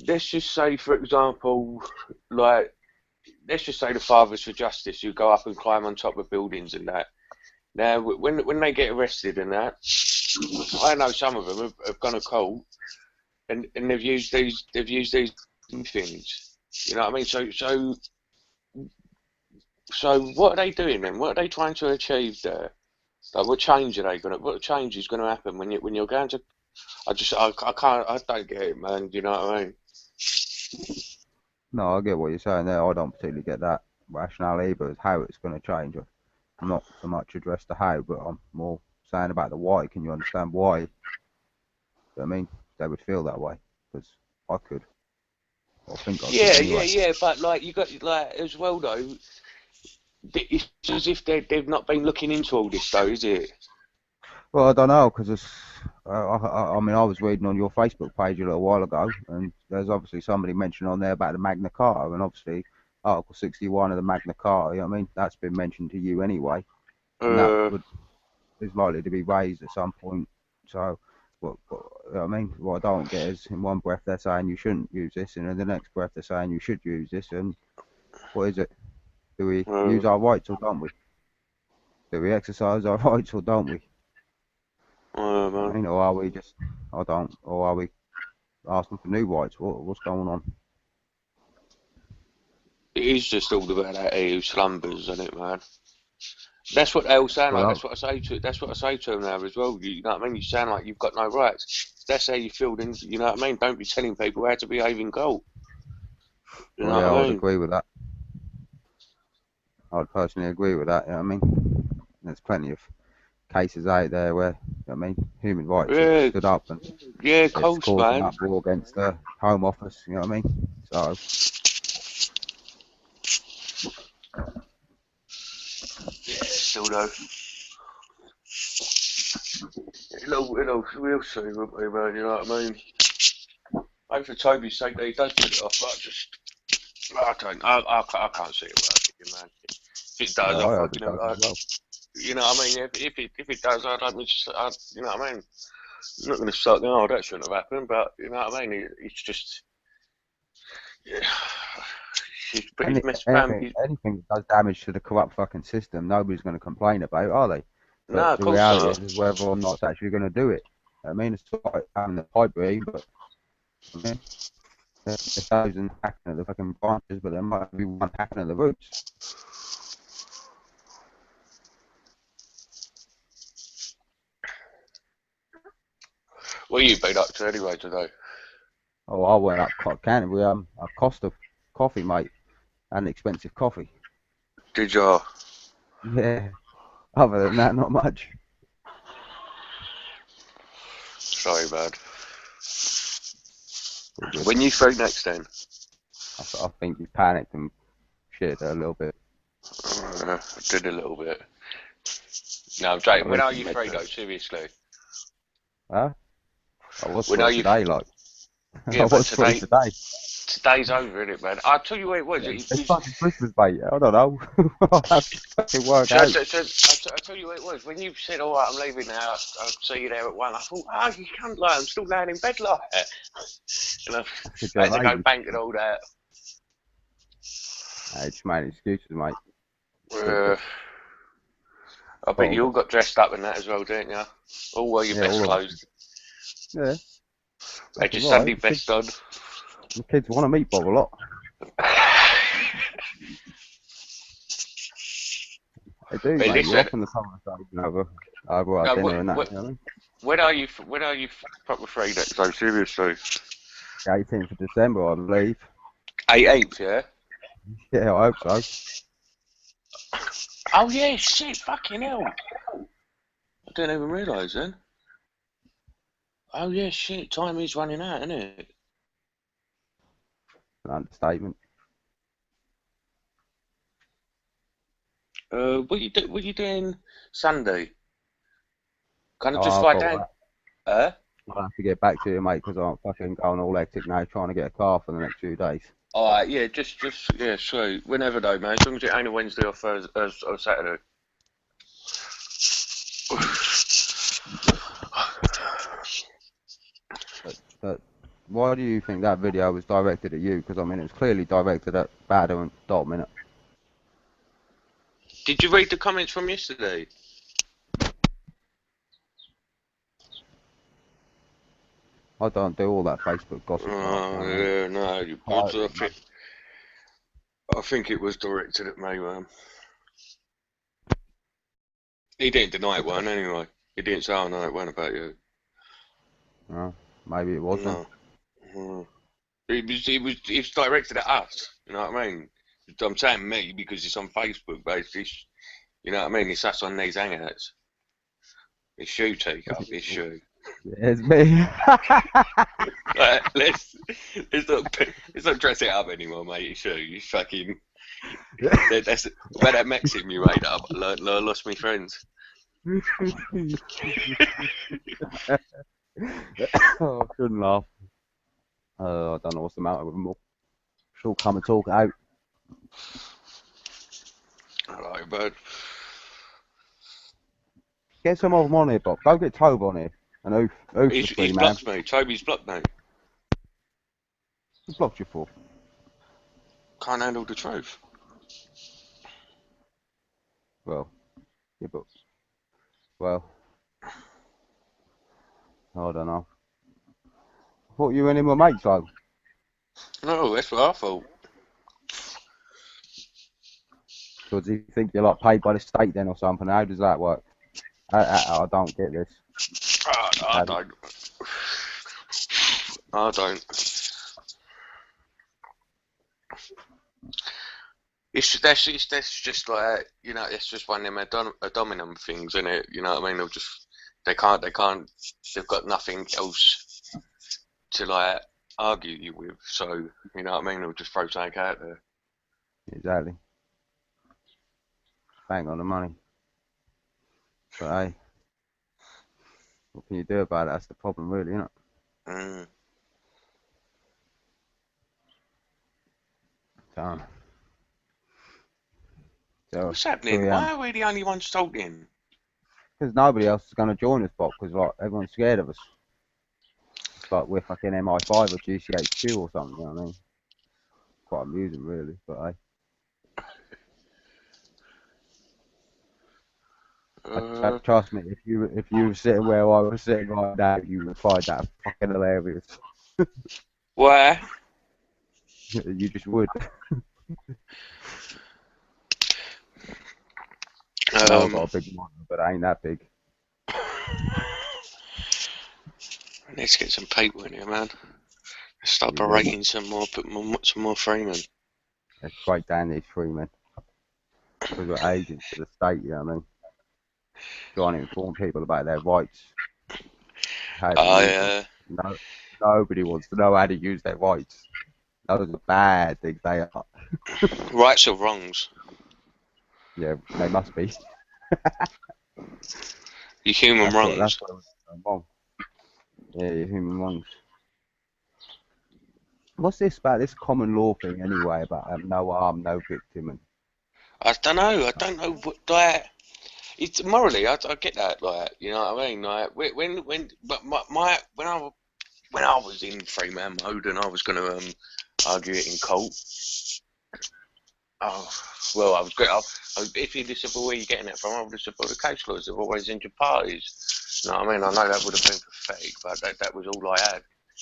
let's just say, for example, like, let's just say the Fathers for Justice, who go up and climb on top of buildings and that. Now, when they get arrested and that, I know some of them have gone to court and they've used these things. You know what I mean? So So what are they doing then? What are they trying to achieve there? Like, what change are they gonna? What change is gonna happen when you're going to? I can't, I don't get it, man. Do you know what I mean? No, I get what you're saying there. I don't particularly get that rationale either, as how it's going to change. I'm not so much addressed to how, but I'm more saying about the why. Can you understand why? I mean, they would feel that way, because I could. I think I could Yeah, anyway. but like you got like as well though. It's as if they've not been looking into all this though, is it? Well, I don't know, because I mean, I was reading on your Facebook page a little while ago, and there's obviously somebody mentioned on there about the Magna Carta, and obviously Article 61 of the Magna Carta, you know what I mean? That's been mentioned to you anyway, and that is likely to be raised at some point. So, you know what I mean? What I don't get is, in one breath they're saying you shouldn't use this, and in the next breath they're saying you should use this, and what is it? Do we use our rights or don't we? Do we exercise our rights or don't we? I mean, or are we just, I don't, or are we asking for new rights? What's going on? It is just all about that EU slumbers, isn't it, man? That's what they all sound like. Well, That's what I say to. That's what I say to them now as well. You know what I mean? You sound like you've got no rights. If that's how you feel, then you know what I mean. Don't be telling people how to behave in goal. You know yeah, what I I would mean? agree with that. I'd personally agree with that. You know what I mean? There's plenty of cases out there where, you know what I mean, human rights have Yeah, stood up and yeah, of it's course, caused an man. uproar against the Home Office. You know what I mean? So, Yeah, still though. We'll see, won't we, man? You know what I mean? Hope for Toby's sake that he does put it off, but I can't see it working, man. If it does, yeah, I I hope fucking, it does as well. you know what I mean? If it does, you know what I mean? I'm not going to start going, oh, that shouldn't have happened, but you know what I mean? It's just, yeah, but he's messed around. Anything that does damage to the corrupt fucking system, nobody's going to complain about, are they? No, But of the course reality not. is whether or not it's actually going to do it. I mean, it's like having the pipe dream, but I mean, there's thousands hacking at the fucking branches, but there might be one hacking at the roots. What you been up to anyway today? Oh, I went up Canterbury, a Costa coffee, mate, and expensive coffee. Did you? Yeah. Other than that, not much. Sorry, man. All good. When you free next then? I think you panicked and shit a little bit. I did a little bit. No, I'm joking. When are you free though? Seriously. Huh? I was When free are you? today, like. Yeah, I but was free today. today's over, isn't it, man? I'll tell you what it was. It's fucking Christmas, mate. I don't know. I'll have to fucking work So, out. I'll tell you what it was. When you said, all right, I'm leaving now, I'll see you there at 1, I thought, oh, you can't lie, I'm still laying in bed like that. And I had to go bank and all that. I just made excuses, mate. I bet you all got dressed up in that as well, didn't you? All wore your best clothes. Yeah. Had your Sunday best on. The kids want a meatball a lot. They do, mate. Listen, You're often the conversation over at dinner and that. You know what I mean? When are you proper free next time? Seriously. 18th of December, I believe. 18th, yeah. Yeah, I hope so. Oh yeah, shit, fucking hell. I didn't even realise then. Oh yeah, shit, time is running out, isn't it? An understatement. What you doing Sunday? Kind of Oh, just I've fly got down. I'll have to get back to you, mate, because I'm fucking going all hectic now trying to get a car for the next few days. Alright, yeah, just yeah, sweet. Whenever though, man. As long as it ain't a Wednesday or Thursday or Saturday. But why do you think that video was directed at you? Because I mean, it was clearly directed at Bader and Dom, innit? Did you read the comments from yesterday? I don't do all that Facebook gossip. Yeah, no. I think it was directed at me, man. He didn't deny it one anyway. He didn't say, "Oh no, it wasn't about you." Oh, maybe it wasn't. No. Mm. It was directed at us. You know what I mean? I'm saying me because it's on Facebook, but it's you know what I mean? It's us on these hangouts. It's you, Teacup. It's you. It's me. Like, let's not dress it up anymore, mate. It's you. You fucking. That's about that maxim you made up. I lost my friends. Oh, I shouldn't laugh. I don't know what's the matter with them all. She'll come and talk it out. Alright, bud. Get some of them on here, Bob. Go get Tobe on here. And Oof the He's free man. blocked me. Toby's blocked me. Who blocked you for? Can't handle the truth. Well, yeah, but well, I don't know. I thought you and him were mates, though. No, that's what I thought. So do you think you're like paid by the state then or something? How does that work? I don't get this. I don't. I don't. That's just like, you know, it's just one of them dominant things, isn't it? You know what I mean? They've got nothing else to like argue you with, so you know what I mean? They'll just throw something out there. Exactly. Bang on the money. But hey, what can you do about it? That's the problem, really, isn't it? Mm. So, What's happening? Why are we the only ones talking? Because nobody else is going to join us, Bob, because like, everyone's scared of us. It's like we're fucking MI5 or GCHQ or something, you know what I mean? Quite amusing, really, but hey. Trust me, if you were sitting where I was sitting right now, you would find that fucking hilarious. Why? You just would. I know I've got a big monitor, but it ain't that big. Let's get some people in here, man. Let's start berating some more freemen. Let's break down these freemen. Because we're agents of the state, you know what I mean? Trying to inform people about their rights. No, nobody wants to know how to use their rights. Those are bad things they are. Rights or wrongs? Yeah, they must be. Your human wrongs. That's what wrong. Yeah, your human wrongs. What's this about this common law thing anyway about no harm, no victim? And I don't know what that. It's morally, I get that, like, you know what I mean, like when I was in three-man mode and I was going to argue it in court. Oh well, I was great. If you'd have said, well, where are you getting that from? I would have said, well, the case laws have always injured parties. You know what I mean? I know that would have been pathetic, but that was all I had.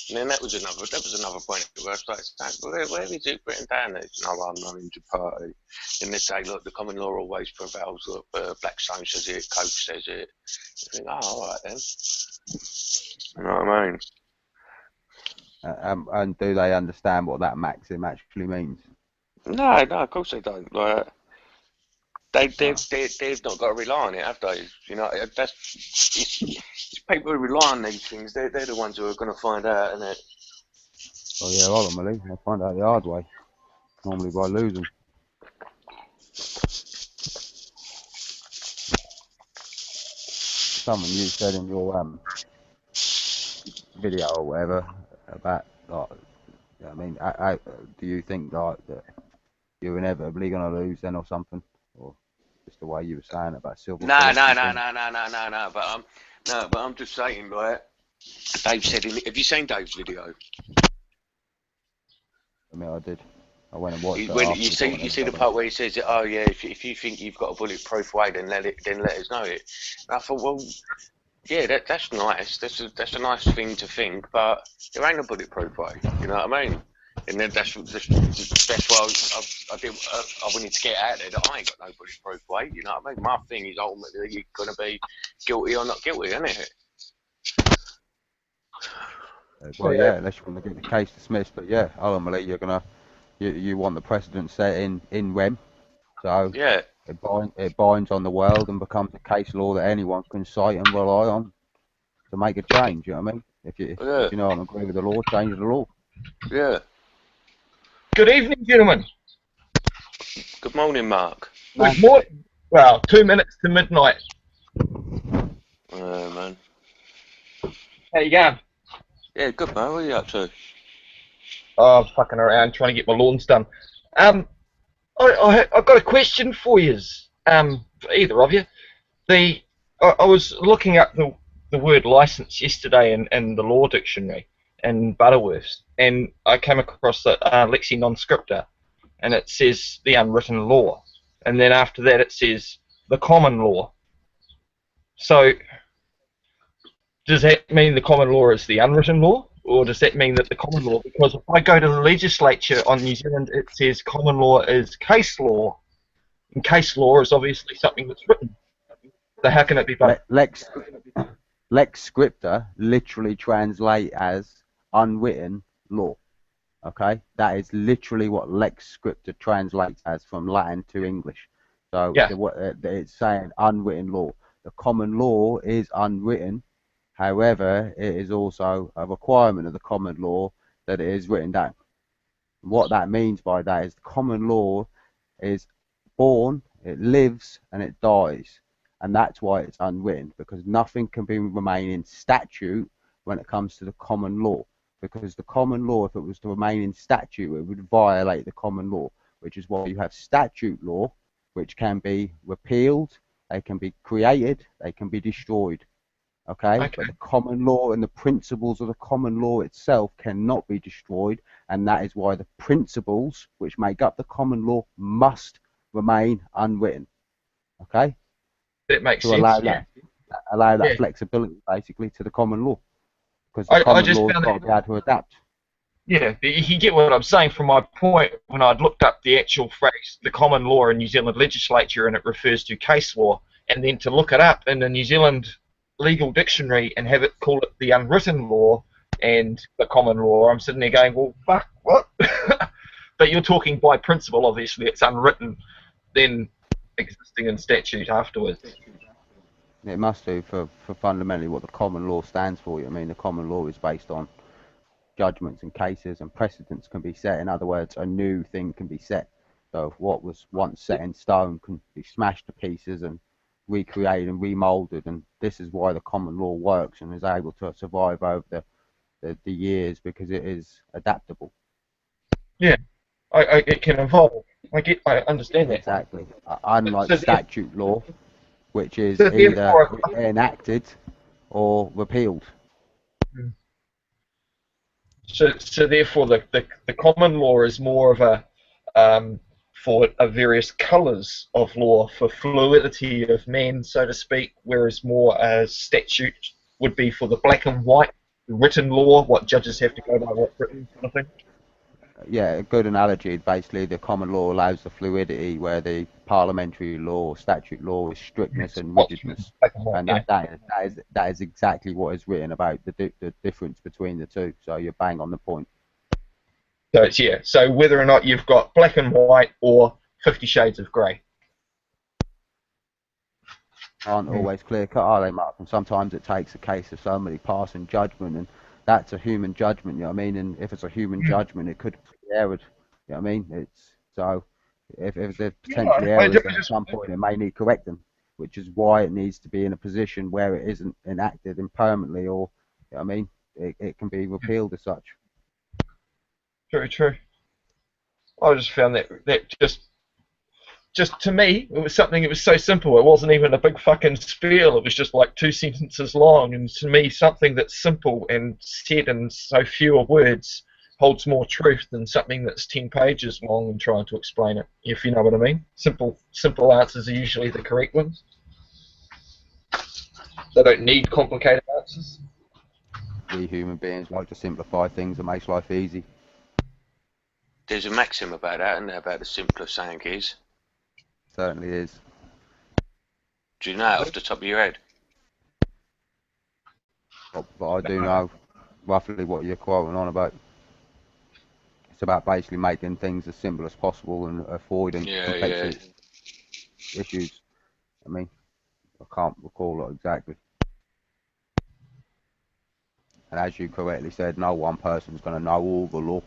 And then that was another point where I started saying, well, where is it written down there? No, I'm not an injured party. And they say, look, the common law always prevails. Look, Blackstone says it, Coach says it. You think, oh, all right then. You know what I mean? And do they understand what that maxim actually means? No, of course they don't. Like, they've not got to rely on it, have they? You know, it's people who rely on these things. They're the ones who are going to find out, isn't it? Oh yeah, ultimately they find out the hard way, normally by losing. Someone you said in your video or whatever about like, I mean, do you think like that you're inevitably going to lose then or something, or just the way you were saying about silver? No. But I'm just saying, like Dave said. Have you seen Dave's video? I mean, I did. I went and watched it. When you see the part where he says, "Oh yeah, if you think you've got a bulletproof way, then let us know it." And I thought, well, yeah, that's nice. That's a nice thing to think, but there ain't a bulletproof way. You know what I mean? And then that's why I wanted to get out there that I ain't got no bulletproof weight. You know what I mean? My thing is ultimately you're gonna be guilty or not guilty, isn't it? Well, yeah, unless you want to get the case dismissed, but yeah, ultimately you want the precedent set in REM, so Yeah. it binds on the world and becomes a case law that anyone can cite and rely on to make a change. You know what I mean? If you know and agree with the law, change the law. Yeah. Good evening, gentlemen. Good morning, Mark. Good morning. Well, 2 minutes to midnight. Man. How you going? Yeah, good man. What are you up to? Oh, I'm fucking around trying to get my lawns done. I've got a question for yous. For either of you. I was looking up the word license yesterday in the law dictionary in Butterworth's, and I came across the Lexi non scripta, and it says the unwritten law, and then after that it says the common law. So does that mean the common law is the unwritten law, or does that mean that the common law, because if I go to the legislature on New Zealand, it says common law is case law, and case law is obviously something that's written. So how can it be both? Lex scripta literally translate as unwritten law. Okay, that is literally what lex scripta translates as from Latin to English. So Yeah. It's saying unwritten law. The common law is unwritten. However, it is also a requirement of the common law that it is written down. What that means by that is the common law is born, it lives, and it dies. And that's why it's unwritten, because nothing can remain in statute when it comes to the common law. Because the common law, if it was to remain in statute, it would violate the common law, which is why you have statute law, which can be repealed, they can be created, they can be destroyed. Okay? But the common law and the principles of the common law itself cannot be destroyed, and that is why the principles which make up the common law must remain unwritten. Okay? That makes To sense. allow that flexibility basically to the common law, because the common law has got to be able to adapt. Yeah, you get what I'm saying from my point when I'd looked up the actual phrase, the common law in New Zealand legislature, and it refers to case law, and then to look it up in the New Zealand legal dictionary and have it call it the unwritten law and the common law, I'm sitting there going, well, fuck, what? But you're talking by principle, obviously, it's unwritten, then existing in statute afterwards. It must do for fundamentally what the common law stands for. I mean, the common law is based on judgments and cases, and precedents can be set. In other words, a new thing can be set. So what was once set in stone can be smashed to pieces and recreated and remolded, and this is why the common law works and is able to survive over the years, because it is adaptable. Yeah, it can evolve. I understand that. Exactly. Unlike So statute law, which is so either therefore, enacted or repealed. So therefore, the common law is more of a for various colours of law, for fluidity of men, so to speak, whereas more statute would be for the black and white written law, what judges have to go by what's written, kind of thing. Yeah, a good analogy. Basically, the common law allows the fluidity, where the parliamentary law or statute law is strictness and rigidness, and that is exactly what is written about the difference between the two. So you're bang on the point. So it's so whether or not you've got black and white or 50 Shades of Grey. Aren't always clear cut, are they, Mark? And sometimes it takes a case of somebody passing judgment, and that's a human judgment, you know what I mean? And if it's a human judgment, it could be erred, you know what I mean? It's so if there's potentially errors, then at some point it may need correcting, which is why it needs to be in a position where it isn't enacted impermanently, or you know what I mean, it can be repealed as such. True. I just found that just to me, it was something. It was so simple. It wasn't even a big fucking spiel. It was just like 2 sentences long. And to me, something that's simple and said in so fewer words holds more truth than something that's 10 pages long and trying to explain it. If you know what I mean. Simple answers are usually the correct ones. They don't need complicated answers. We human beings like to simplify things. It makes life easy. there's a maxim about that, and about the simpler saying is. Certainly is. Do you know it off the top of your head? But I do know roughly what you're quoting on about. It's about basically making things as simple as possible and avoiding complexity issues. I mean, I can't recall it exactly. And as you correctly said, no one person's going to know all the law.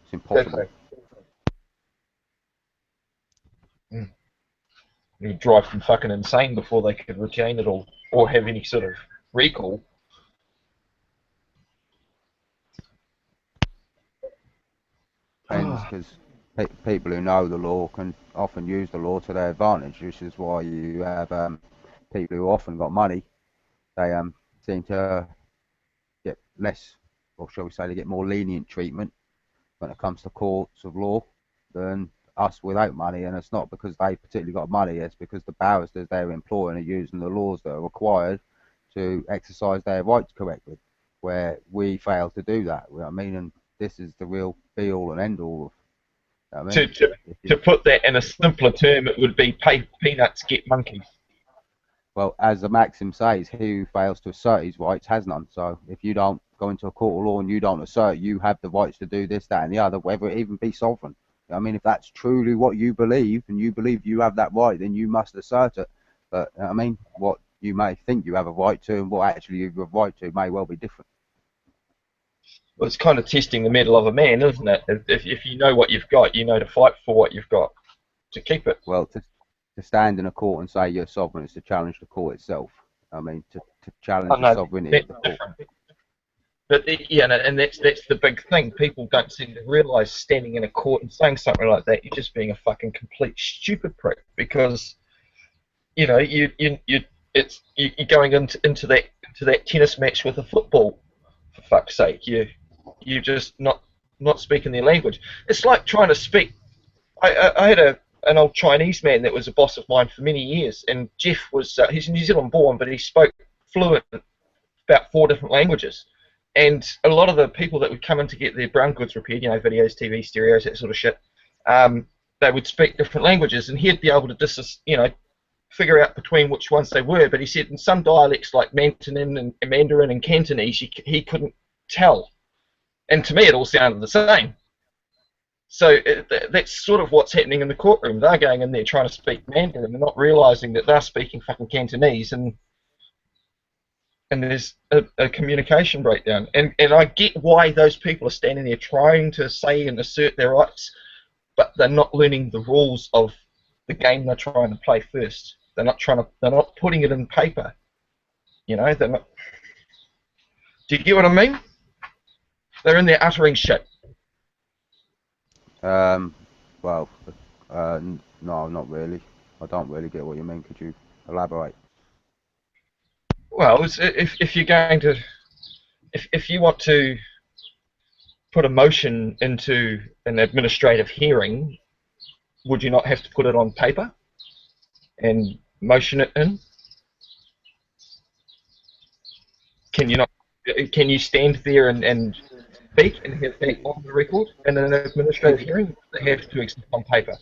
It's impossible. Exactly. You'd drive them fucking insane before they could retain it or have any sort of recall. Depends, because people who know the law can often use the law to their advantage, which is why you have people who often got money. They seem to get less, or shall we say, they get more lenient treatment when it comes to courts of law than us without money. And it's not because they particularly got money, it's because the barristers they're employing are using the laws that are required to exercise their rights correctly, where we fail to do that. You know what I mean? And this is the real be all and end all of, you know what I mean? To put that in a simpler term, it would be pay peanuts, get monkeys. Well, as the maxim says, he who fails to assert his rights has none. So if you don't go into a court of law and you don't assert you have the rights to do this, that and the other, whether it even be sovereign. I mean, if that's truly what you believe and you believe you have that right, then you must assert it. But I mean, what you may think you have a right to and what actually you have a right to may well be different. Well, it's kind of testing the mettle of a man, isn't it? If you know what you've got, you know to fight for what you've got to keep it. Well, to stand in a court and say you're sovereign is to challenge the court itself. I mean, to challenge the sovereignty of the court. But yeah, and that's the big thing. People don't seem to realise standing in a court and saying something like that, you're just being a fucking complete stupid prick, because you know you're going into that tennis match with a football, for fuck's sake. You're just not speaking their language. It's like trying to speak. I had an old Chinese man that was a boss of mine for many years, and Jeff was he's New Zealand born, but he spoke fluent about 4 different languages. And a lot of the people that would come in to get their brown goods repaired, you know, videos, TV, stereos, that sort of shit, they would speak different languages, and he'd be able to figure out between which ones they were. But he said in some dialects like Mandarin and Mandarin and Cantonese, he couldn't tell. And to me, it all sounded the same. So that's sort of what's happening in the courtroom. They're going in there trying to speak Mandarin and not realising that they're speaking fucking Cantonese, and there's a communication breakdown. And I get why those people are standing there trying to say and assert their rights, but they're not learning the rules of the game they're trying to play first. They're not putting it in paper. You know, they're not. Do you get what I mean? They're in there uttering shit. Well, no, not really. I don't really get what you mean. Could you elaborate? Well, if you're going to, if you want to put a motion into an administrative hearing, would you not have to put it on paper and motion it in? Can you not? Can you stand there and speak and have that on the record in an administrative hearing? They have to exist on paper.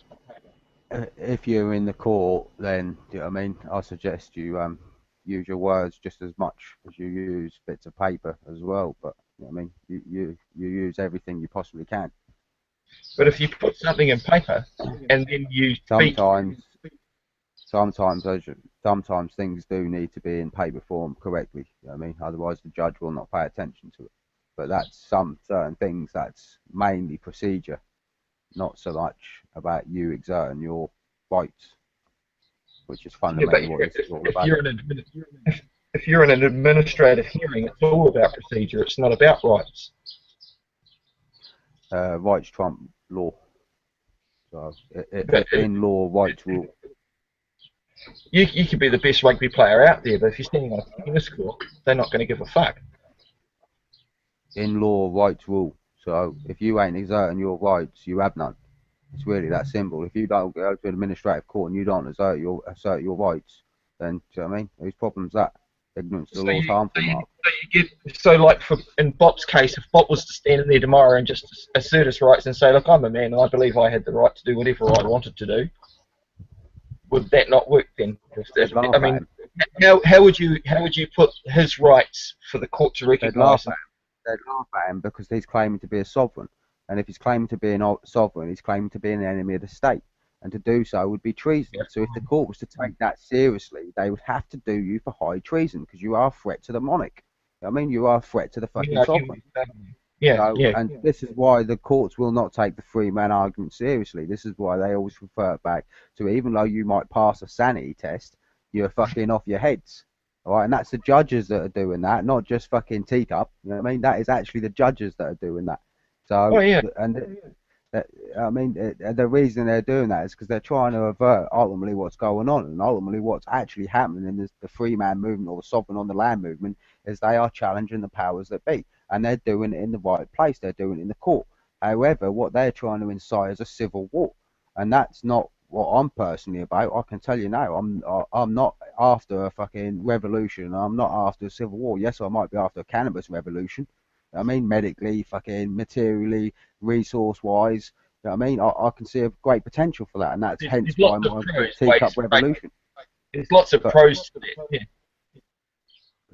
If you're in the court, then you know what I mean. I suggest you use your words just as much as you use bits of paper as well. But you know what I mean, you use everything you possibly can. But if you put something in paper and then you speak, sometimes things do need to be in paper form correctly. You know what I mean, otherwise the judge will not pay attention to it. But that's some certain things. That's mainly procedure, not so much about you exerting your rights, which is fundamentally what this is all about. If you're in an administrative hearing, it's all about procedure. It's not about rights. Rights trump law. So in law, rights rule. You could be the best rugby player out there, but if you're standing on a tennis court, they're not going to give a fuck. In law, rights rule. So if you ain't exerting your rights, you have none. It's really that simple. If you don't go to an administrative court and you don't assert your rights, then do you know what I mean? Whose problem's that? Ignorance of So the law is harmful, you, Mark. so like in Bob's case, if Bob was to stand in there tomorrow and just assert his rights and say, look, I'm a man and I believe I had the right to do whatever I wanted to do, would that not work then? They'd laugh I at mean, him. how would you put his rights for the court to They'd laugh recognise? at him. They'd laugh at him because he's claiming to be a sovereign. And if he's claiming to be a sovereign, he's claiming to be an enemy of the state. And to do so would be treason. So if the court was to take that seriously, they would have to do you for high treason because you are a threat to the monarch. I mean, you are a threat to the fucking sovereign. Yeah, So, yeah. and this is why the courts will not take the free man argument seriously. This is why they always refer back to, even though you might pass a sanity test, you're fucking off your heads. All right, and that's the judges that are doing that, not just fucking teacup. You know what I mean? That is actually the judges that are doing that. So, Oh, yeah. and I mean, the reason they're doing that is because they're trying to avert ultimately what's going on, and ultimately what's actually happening in the free man movement or the sovereign on the land movement is they are challenging the powers that be, and they're doing it in the right place. They're doing it in the court. However, what they're trying to incite is a civil war, and that's not what I'm personally about. I can tell you now, I'm not after a fucking revolution. I'm not after a civil war. Yes, I might be after a cannabis revolution. I mean, medically, fucking materially, resource-wise. You know what I mean? I can see a great potential for that, and that's hence why my teacup revolution. There's lots of pros to that. Yeah.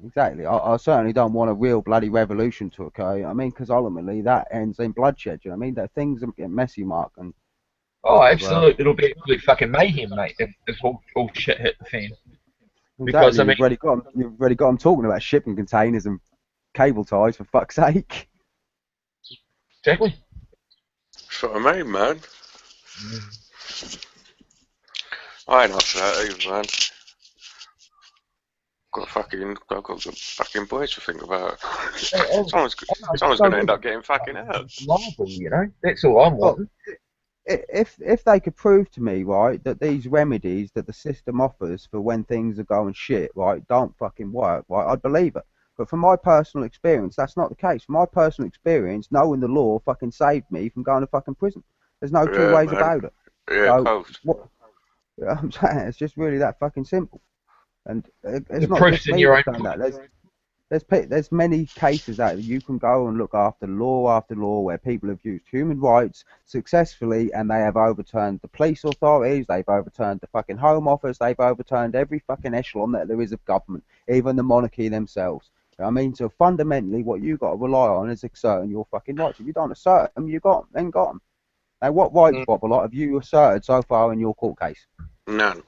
Exactly. I certainly don't want a real bloody revolution to occur. You know what I mean, because ultimately that ends in bloodshed. You know what I mean? That things get messy, Mark. And Oh, absolutely. It'll be absolute fucking mayhem, mate, if all shit hit the fan. Because, exactly, I mean, you've already got them talking about shipping containers and cable ties, for fuck's sake. Exactly. That's what I mean, man. I ain't after that either, man. I've got fucking boys to think about. Someone's going to end up getting fucking out. Liable, you know? That's all I'm wanting. If they could prove to me, right, that these remedies that the system offers for when things are going shit, right, don't fucking work, right, I'd believe it. But from my personal experience, that's not the case. From my personal experience, knowing the law fucking saved me from going to fucking prison. There's no two ways about it. Yeah, so, I'm saying, it's just really that fucking simple. And it's The not proof's just in me your that's own done that. There's many cases that you can go and look after law where people have used human rights successfully, and they have overturned the police authorities, they've overturned the fucking Home Office, they've overturned every fucking echelon that there is of government, even the monarchy themselves. You know what I mean? So fundamentally, what you got to rely on is asserting your fucking rights. If you don't assert them, you got them. Now, what rights, Bob, a lot have you asserted so far in your court case? None.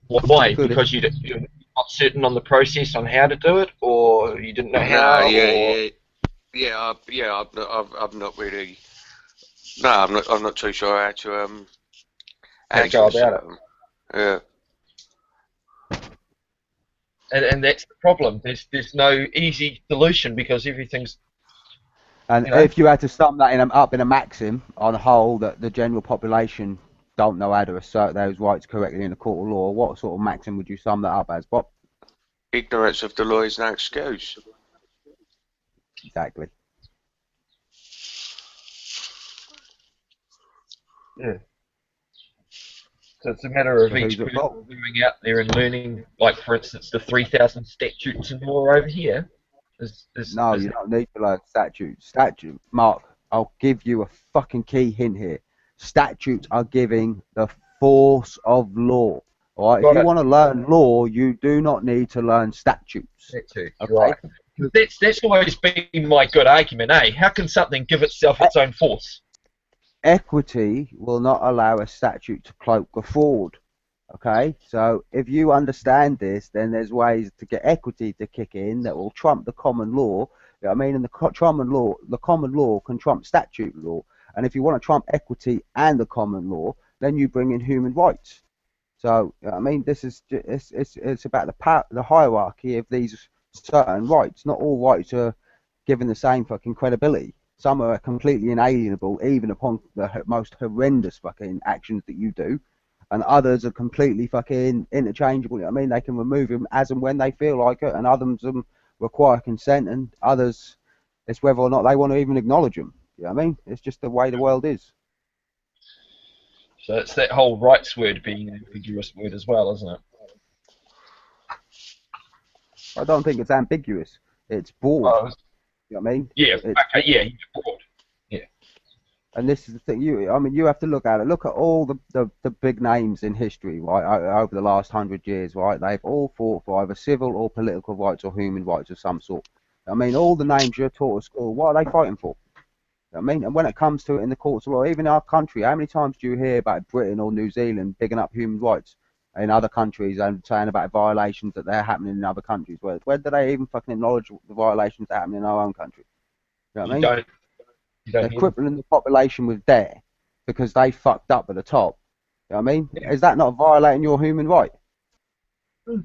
Why? Because you're not certain on the process on how to do it, or you didn't know how? I've not really. No, I'm not too sure how to go about it. Yeah. And that's the problem. There's no easy solution because everything's. And if you had to sum that up in a maxim on the whole, that the general population don't know how to assert those rights correctly in the court of law, what sort of maxim would you sum that up as, Bob? Ignorance of the law is no excuse. Exactly. Yeah. So it's a matter of each person going out there and learning, like for instance, the 3,000 statutes and more over here. No, you don't need to learn statutes. Mark, I'll give you a fucking key hint here. Statutes are giving the force of law. All right? If you want to learn law, you do not need to learn statutes. Okay? Right. That's always been my good argument, eh? How can something give itself its own force? Equity will not allow a statute to cloak a fraud. Okay, so if you understand this, then there's ways to get equity to kick in that will trump the common law. You know what I mean, and the common law can trump statute law. And if you want to trump equity and the common law, then you bring in human rights. So you know what I mean, this is it's about the hierarchy of these certain rights. Not all rights are given the same fucking credibility. Some are completely inalienable, even upon the most horrendous fucking actions that you do. And others are completely fucking interchangeable. You know what I mean? They can remove them as and when they feel like it, and others require consent, and others, it's whether or not they want to even acknowledge them. You know what I mean? It's just the way the world is. So it's that whole rights word being an ambiguous word as well, isn't it? I don't think it's ambiguous. It's broad. Oh, You know what I mean? yeah, It's, okay, yeah, he's broad. Yeah. and this is the thing. I mean, you have to look at it. Look at all the big names in history, right? Over the last 100 years, right? They've all fought for either civil or political rights or human rights of some sort. I mean, all the names you're taught at school, what are they fighting for? I mean, and when it comes to it in the courts of law, even in our country, how many times do you hear about Britain or New Zealand bigging up human rights in other countries and saying about violations that they're happening in other countries? Where do they even fucking acknowledge the violations that happen in our own country? You know what I You mean? don't, you don't They're hear them. crippling the population with debt because they fucked up at the top. You know what I mean? Yeah. Is that not violating your human right? Well,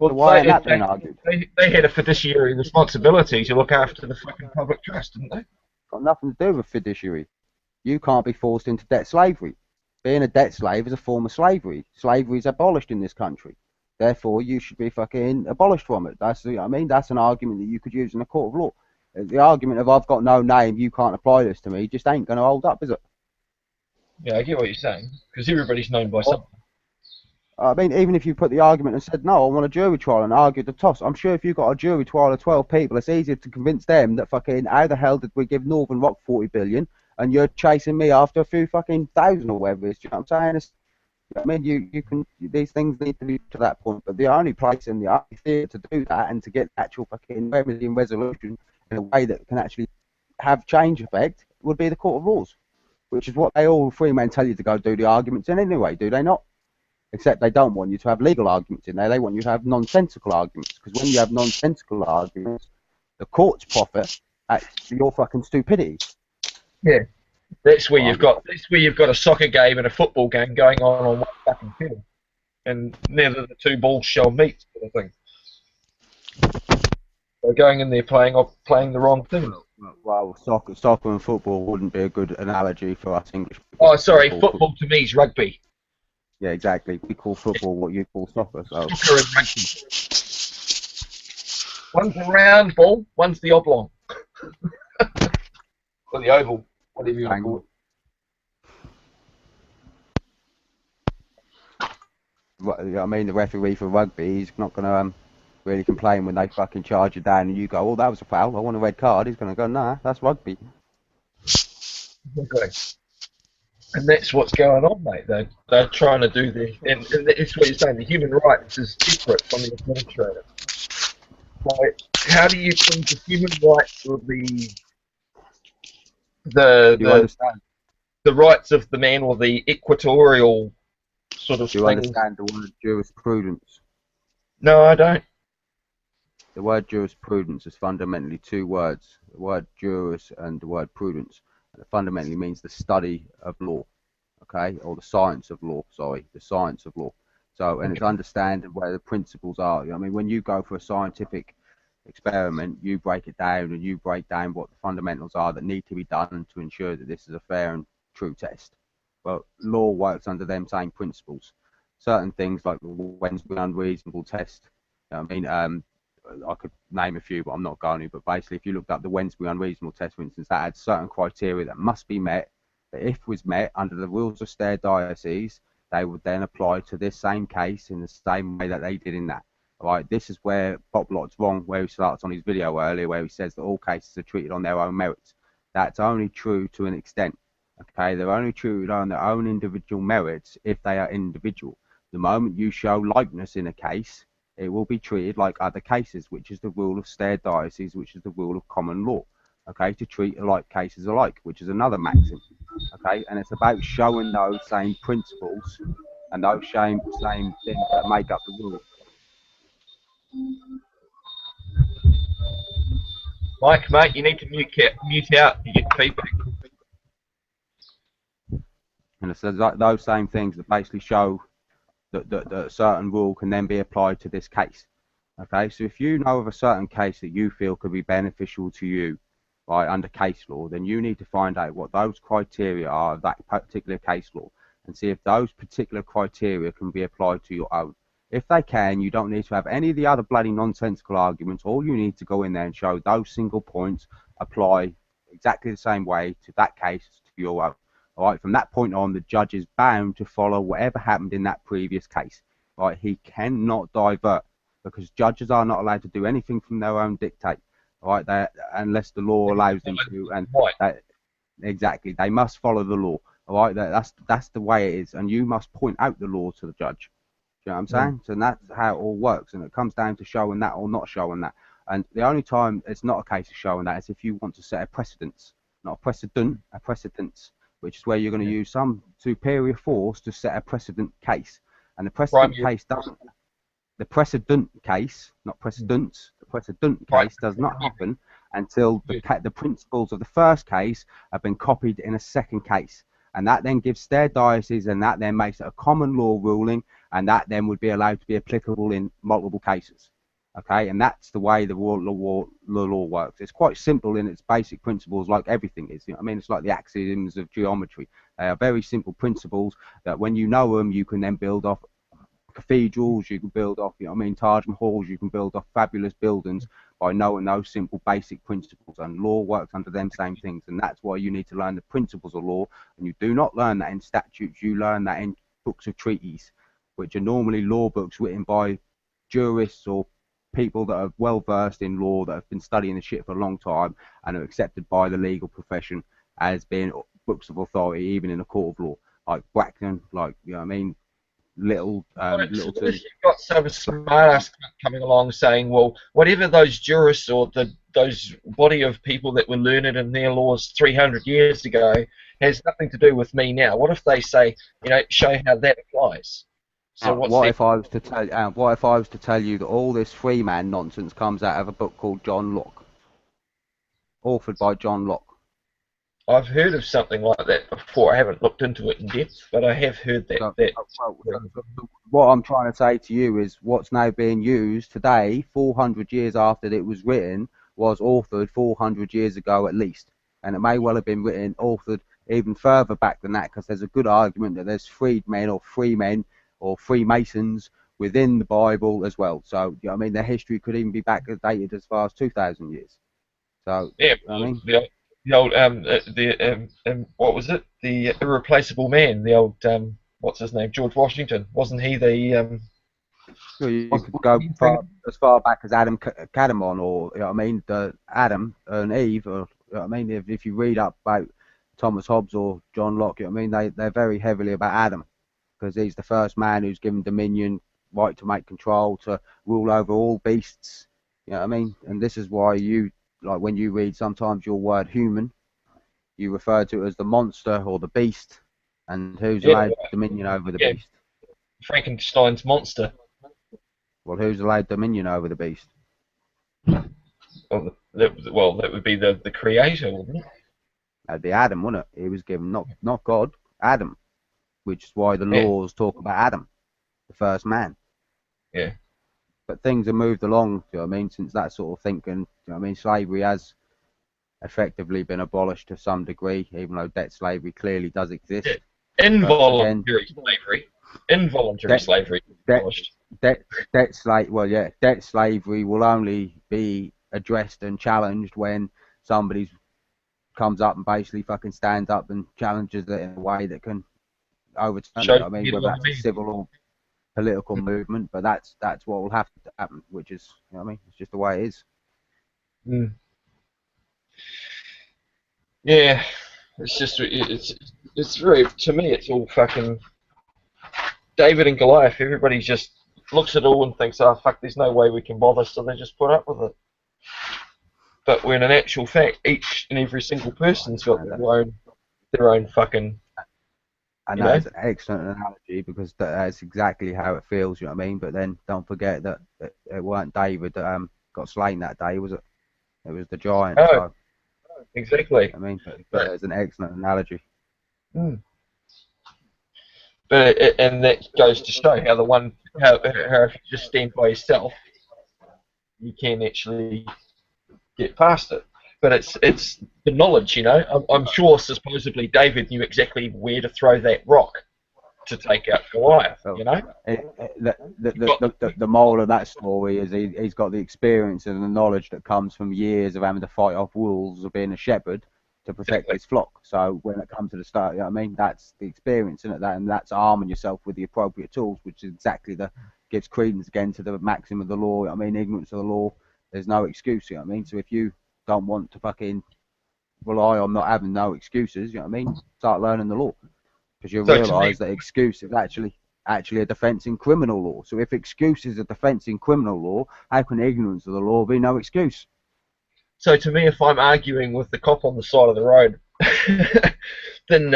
So why ain't that being argued? they had a fiduciary responsibility to look after the fucking public trust, didn't they? Got nothing to do with fiduciary. You can't be forced into debt slavery. Being a debt slave is a form of slavery. Slavery is abolished in this country. Therefore, you should be fucking abolished from it. That's the, I mean, that's an argument that you could use in a court of law. The argument of I've got no name, you can't apply this to me, just ain't going to hold up, is it? Yeah, I get what you're saying, because everybody's known by something. I mean, even if you put the argument and said, no, I want a jury trial and argued the toss, I'm sure if you've got a jury trial of 12 people, it's easier to convince them that fucking, how the hell did we give Northern Rock 40 billion and you're chasing me after a few fucking thousand or whatever it is. Do you know what I'm saying? I mean, you can, these things need to be to that point, but the only place in the only theatre to do that and to get actual fucking remedy and resolution in a way that can actually have change effect would be the Court of Laws, which is what they all three men tell you to go do the arguments in anyway, do they not? Except they don't want you to have legal arguments in there. They want you to have nonsensical arguments. Because when you have nonsensical arguments, the courts profit at your fucking stupidity. Yeah, that's where you've got a soccer game and a football game going on one fucking field, and neither the two balls shall meet, sort of thing. They're going in there playing the wrong thing. Well, soccer and football wouldn't be a good analogy for us English people. Oh, sorry, football to me is rugby. Yeah, exactly. We call football what you call soccer. So. Soccer and rugby. One's a round ball, one's the oblong. Or the oval, whatever you want to call it. I mean, the referee for rugby, he's not going to really complain when they fucking charge you down and you go, oh, that was a foul, I want a red card. He's going to go, nah, that's rugby. Okay. And that's what's going on, mate. They're trying to do this, and it's what you're saying. The human rights is separate from the administrative. Like, how do you bring the human rights or the rights of the man or the equatorial sort of Do you thing? understand the word jurisprudence? No, I don't. The word jurisprudence is fundamentally two words. The word juris and the word prudence. It fundamentally means the study of law, okay, or the science of law. Sorry, the science of law. So, and it's understanding where the principles are. I mean, when you go for a scientific experiment, you break it down and you break down what the fundamentals are that need to be done to ensure that this is a fair and true test. Well, law works under them same principles. Certain things like the Wednesday unreasonable test. I mean, I could name a few, but I'm not going to. But basically, if you looked up the Wednesday unreasonable test, for instance, that had certain criteria that must be met. That if was met under the rules of their diocese, they would then apply to this same case in the same way that they did in that. Right, this is where Bob Lott's wrong, where he starts on his video earlier, where he says that all cases are treated on their own merits. That's only true to an extent. Okay, they're only true on their own individual merits if they are individual. The moment you show likeness in a case, it will be treated like other cases, which is the rule of stare diocese, which is the rule of common law. Okay, to treat alike cases alike, which is another maxim. Okay, and it's about showing those same principles and those same things that make up the rule. Mike, mate, you need to mute out. You get feedback. And it's those same things that basically show that a certain rule can then be applied to this case. Okay, so if you know of a certain case that you feel could be beneficial to you, right, under case law, then you need to find out what those criteria are of that particular case law and see if those particular criteria can be applied to your own. If they can, you don't need to have any of the other bloody nonsensical arguments. All you need to go in there and show those single points apply exactly the same way to that case to your own. All right, from that point on, the judge is bound to follow whatever happened in that previous case. Right, he cannot divert. because judges are not allowed to do anything from their own dictate, all right? Unless the law allows them to, and Right. exactly, they must follow the law, all right? That's the way it is, and you must point out the law to the judge. Do you know what I'm saying? So that's how it all works, and it comes down to showing that or not showing that. And the only time it's not a case of showing that is if you want to set a precedence, not a precedent, a precedence, which is where you're going to use some superior force to set a precedent case. And the precedent case doesn't. The precedent case, not precedence, the precedent case does not happen until the principles of the first case have been copied in a second case. And that then gives their diocese, and that then makes it a common law ruling, and that then would be allowed to be applicable in multiple cases. Okay, and that's the way the law works. It's quite simple in its basic principles, like everything is. You know what I mean? It's like the axioms of geometry. They are very simple principles that when you know them, you can then build off cathedrals, you can build off, you know what I mean, Taj Mahals, you can build off fabulous buildings by knowing those simple basic principles. And law works under them same things, and that's why you need to learn the principles of law. And you do not learn that in statutes, you learn that in books of treaties, which are normally law books written by jurists or people that are well versed in law, that have been studying the shit for a long time and are accepted by the legal profession as being books of authority, even in a court of law, like Bracken, like, you know what I mean, Littleton. You've got some smart ass coming along saying, well, whatever those jurists or those body of people that were learned in their laws 300 years ago has nothing to do with me now. What if they say, you know, show how that applies? So what if I was to tell you that all this free man nonsense comes out of a book called John Locke, authored by John Locke? I've heard of something like that before. I haven't looked into it in depth, but I have heard that. What I'm trying to say to you is what's now being used today, 400 years after it was written, was authored 400 years ago at least. And it may well have been written, authored even further back than that, because there's a good argument that there's freedmen or freemen or Freemasons within the Bible as well. So, you know what I mean, their history could even be backdated as far as 2,000 years. So, yeah, you know what I mean? the old what was it? The irreplaceable man. The old what's his name? George Washington. Wasn't he the Well, you could go as far back as Adam Kadmon, or, you know what I mean, the Adam and Eve, or, you know what I mean, if you read up about Thomas Hobbes or John Locke, you know what I mean, they're very heavily about Adam, because he's the first man who's given dominion, right to make control, to rule over all beasts, you know what I mean? And this is why you, like when you read sometimes your word human, you refer to it as the monster or the beast, and who's allowed dominion over the beast? Frankenstein's monster. Well, who's allowed dominion over the beast? Well, that would be the creator, wouldn't it? That'd be Adam, wouldn't it? He was given, not God, Adam, which is why the laws talk about Adam, the first man. Yeah. But things have moved along, you know what I mean, since that sort of thinking. You know what I mean, slavery has effectively been abolished to some degree, even though debt slavery clearly does exist. Yeah. Involuntary slavery. Involuntary slavery. Debt slavery will only be addressed and challenged when somebody comes up and basically fucking stands up and challenges it in a way that can overturn it. I mean, whether that's a civil or political movement, but that's what will have to happen, which is, you know what I mean, it's just the way it is. Mm. Yeah, it's just it's very, to me it's all fucking David and Goliath. Everybody just looks at it all and thinks, oh fuck, there's no way we can bother, so they just put up with it. But when in actual fact, each and every single person's got their own fucking. And that is an excellent analogy, because that's exactly how it feels, you know what I mean? But then don't forget that it weren't David that got slain that day, was it? It was the giant. Oh, so, exactly. I mean, but it's an excellent analogy. Mm. But and that goes to show how if you just stand by yourself, you can actually get past it. But it's the knowledge, you know. I'm sure supposedly David knew exactly where to throw that rock to take out Goliath, you know. The moral of that story is he's got the experience and the knowledge that comes from years of having to fight off wolves, of being a shepherd to protect his flock. So when it comes to the start, you know what I mean, that's the experience, isn't it? And that's arming yourself with the appropriate tools, which is exactly the gives credence again to the maxim of the law. I mean, ignorance of the law, there's no excuse. You know what I mean? So if you don't want to fucking rely on not having no excuses, you know what I mean? Start learning the law, because you'll So to me, realise that excuse is actually a defence in criminal law. So if excuse is a defence in criminal law, how can ignorance of the law be no excuse? so to me, if I'm arguing with the cop on the side of the road, then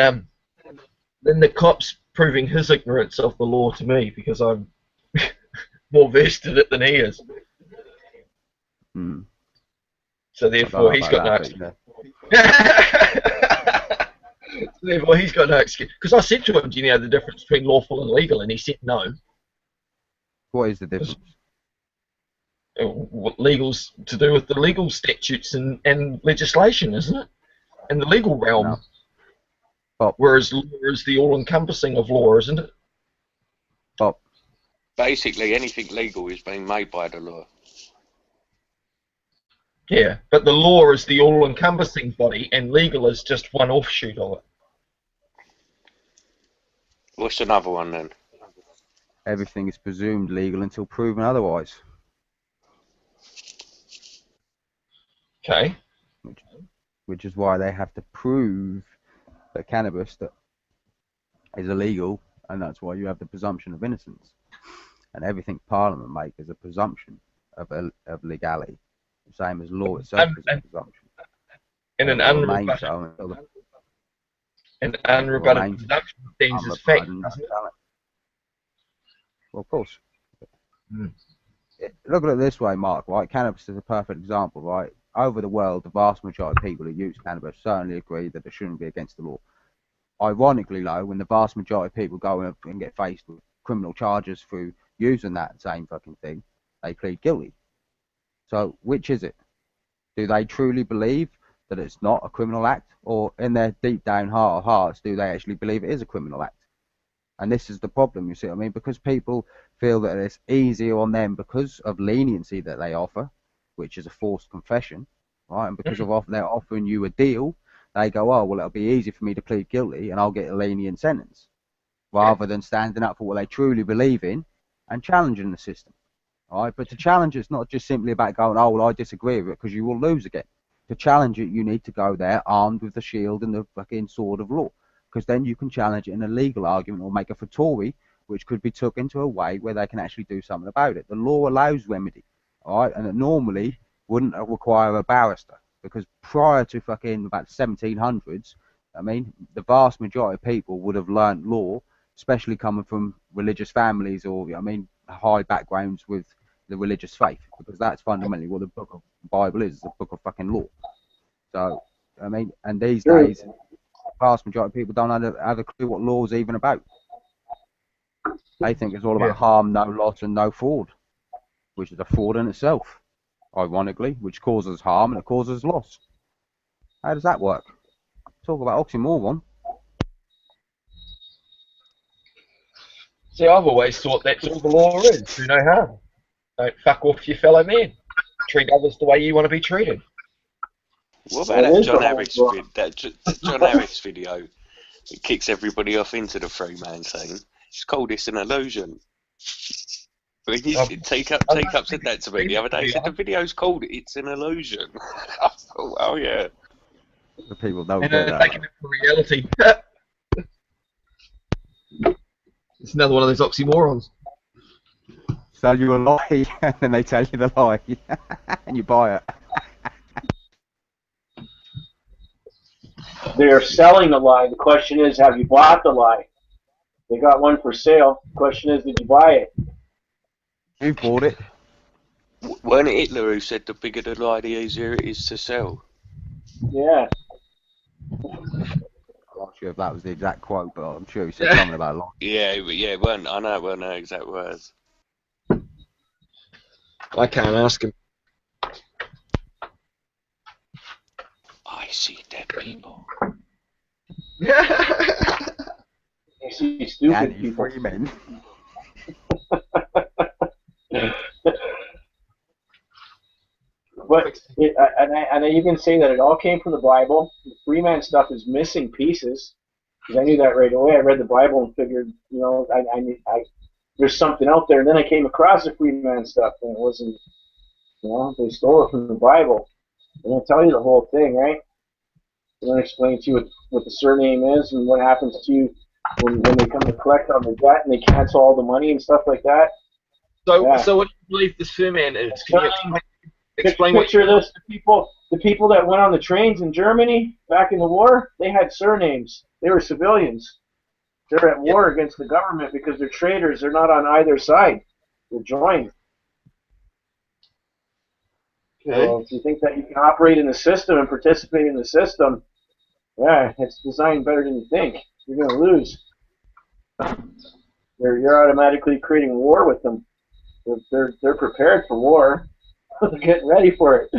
the cop's proving his ignorance of the law to me because I'm more versed in it than he is. Hmm. So I don't therefore, know he's about got that, no but yeah. excuse. Therefore, he's got no excuse. Because I said to him, "Do you know the difference between lawful and legal?" And he said, "No." What is the difference? What legal's to do with the legal statutes and legislation, isn't it? And the legal realm. No. Bob, Whereas law is the all-encompassing of law, isn't it? Bob, Basically, anything legal is being made by the law. Yeah, but the law is the all-encompassing body, and legal is just one offshoot of it. What's another one then? everything is presumed legal until proven otherwise. Okay. Which is why they have to prove that cannabis that is illegal, and that's why you have the presumption of innocence. And everything Parliament make is a presumption of legality, the same as law itself is a presumption. And an unrebutted, so presumption stands as fact, doesn't it? Well, of course. Mm. Look at it this way, Mark, right? Cannabis is a perfect example, right? Over the world, the vast majority of people who use cannabis certainly agree that it shouldn't be against the law. Ironically, though, when the vast majority of people go and get faced with criminal charges through using that same fucking thing, they plead guilty. So, which is it? Do they truly believe that it's not a criminal act, or in their deep down heart of hearts, do they actually believe it is a criminal act? And this is the problem, you see what I mean? Because people feel that it's easier on them because of leniency that they offer, which is a forced confession, right? And because they're offering you a deal, they go, oh, well, it'll be easy for me to plead guilty and I'll get a lenient sentence, rather than standing up for what they truly believe in and challenging the system, right? But to challenge it's not just simply about going, oh, well, I disagree with it, because you will lose again. To challenge it, you need to go there armed with the shield and the fucking sword of law, because then you can challenge it in a legal argument or make a fortori, which could be took into a way where they can actually do something about it. The law allows remedy, all right, and it normally wouldn't require a barrister, because prior to fucking about 1700s, I mean, the vast majority of people would have learnt law, especially coming from religious families or, I mean, high backgrounds with the religious faith, because that's fundamentally what the book of the Bible is a book of fucking law. So, I mean, and these days, the vast majority of people don't have a clue what law is even about. They think it's all about harm, no loss, and no fraud, which is a fraud in itself, ironically, which causes harm and it causes loss. How does that work? Talk about oxymoron. See, I've always thought that's all the law is. Do no harm. Don't fuck off your fellow man. Treat others the way you want to be treated. What about that John Harris video? It kicks everybody off into the free man saying, it's called It's an Illusion. When you take up said that to me the other day. He said the video's called It's an Illusion. I thought, oh yeah. The people don't And get they're that. taking it for reality. It's another one of those oxymorons. Sell you a lie, and then they tell you the lie, and you buy it. They're selling the lie. The question is, have you bought the lie? They got one for sale. The question is, did you buy it? You bought it. Weren't it Hitler who said the bigger the lie, the easier it is to sell? Yeah. I'm not sure if that was the exact quote, but I'm sure he said something about lie. Yeah, it weren't. I know it weren't her exact words. I can't ask him. I see dead people. You see stupid people. Free men. But and you can say that it all came from the Bible. The free man stuff is missing pieces, because I knew that right away. I read the Bible and figured, you know, there's something out there. And then I came across the free man stuff, and it wasn't, they stole it from the Bible. They don't tell you the whole thing, right? They don't explain to you what the surname is and what happens to you when they come to collect on the debt and they cancel all the money and stuff like that. So, so what do you believe the surname is? Can you explain what? Picture this: the people that went on the trains in Germany back in the war, they had surnames. They were civilians. They're at war against the government because they're traitors. They're not on either side. They're joined. Okay. So if you think that you can operate in the system and participate in the system, yeah, it's designed better than you think. You're going to lose. You're automatically creating war with them. They're prepared for war. They're getting ready for it.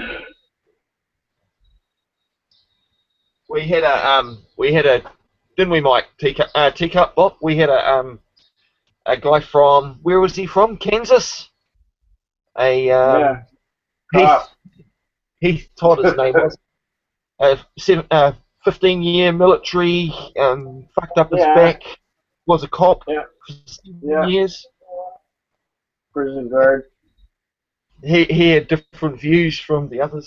We had a, didn't we, Mike? Teacup Bob. We had a guy from, where was he from? Kansas. Heath Todd, his name was. 15-year military, fucked up his back, was a cop for 7 years. Prison guard. He had different views from the others.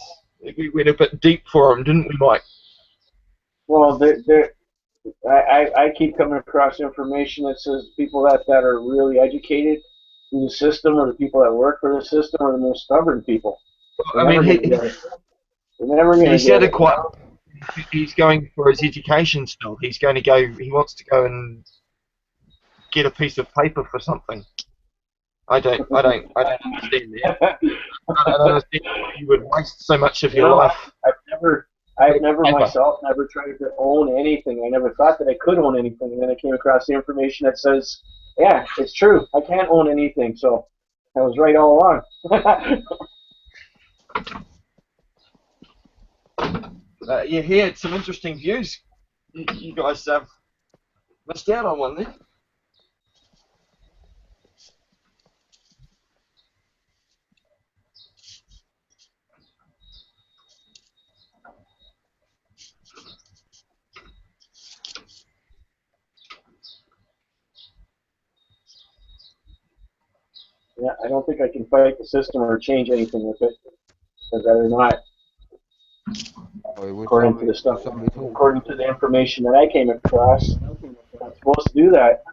We went a bit deep for him, didn't we, Mike? Well, I keep coming across information that says people that are really educated in the system, or the people that work for the system, are the most stubborn people. I mean, he sounded quite. He's going for his education still. He's going to go. He wants to go and get a piece of paper for something. I don't understand that. I don't understand why you would waste so much of your life. I've never myself tried to own anything. I never thought that I could own anything, and then I came across the information that says, yeah, it's true. I can't own anything. So I was right all along. Yeah, he had some interesting views. You guys missed out on one there. Yeah, I don't think I can fight the system or change anything with it, because they're not. According to the stuff, according to the information that I came across, I'm not supposed to do that.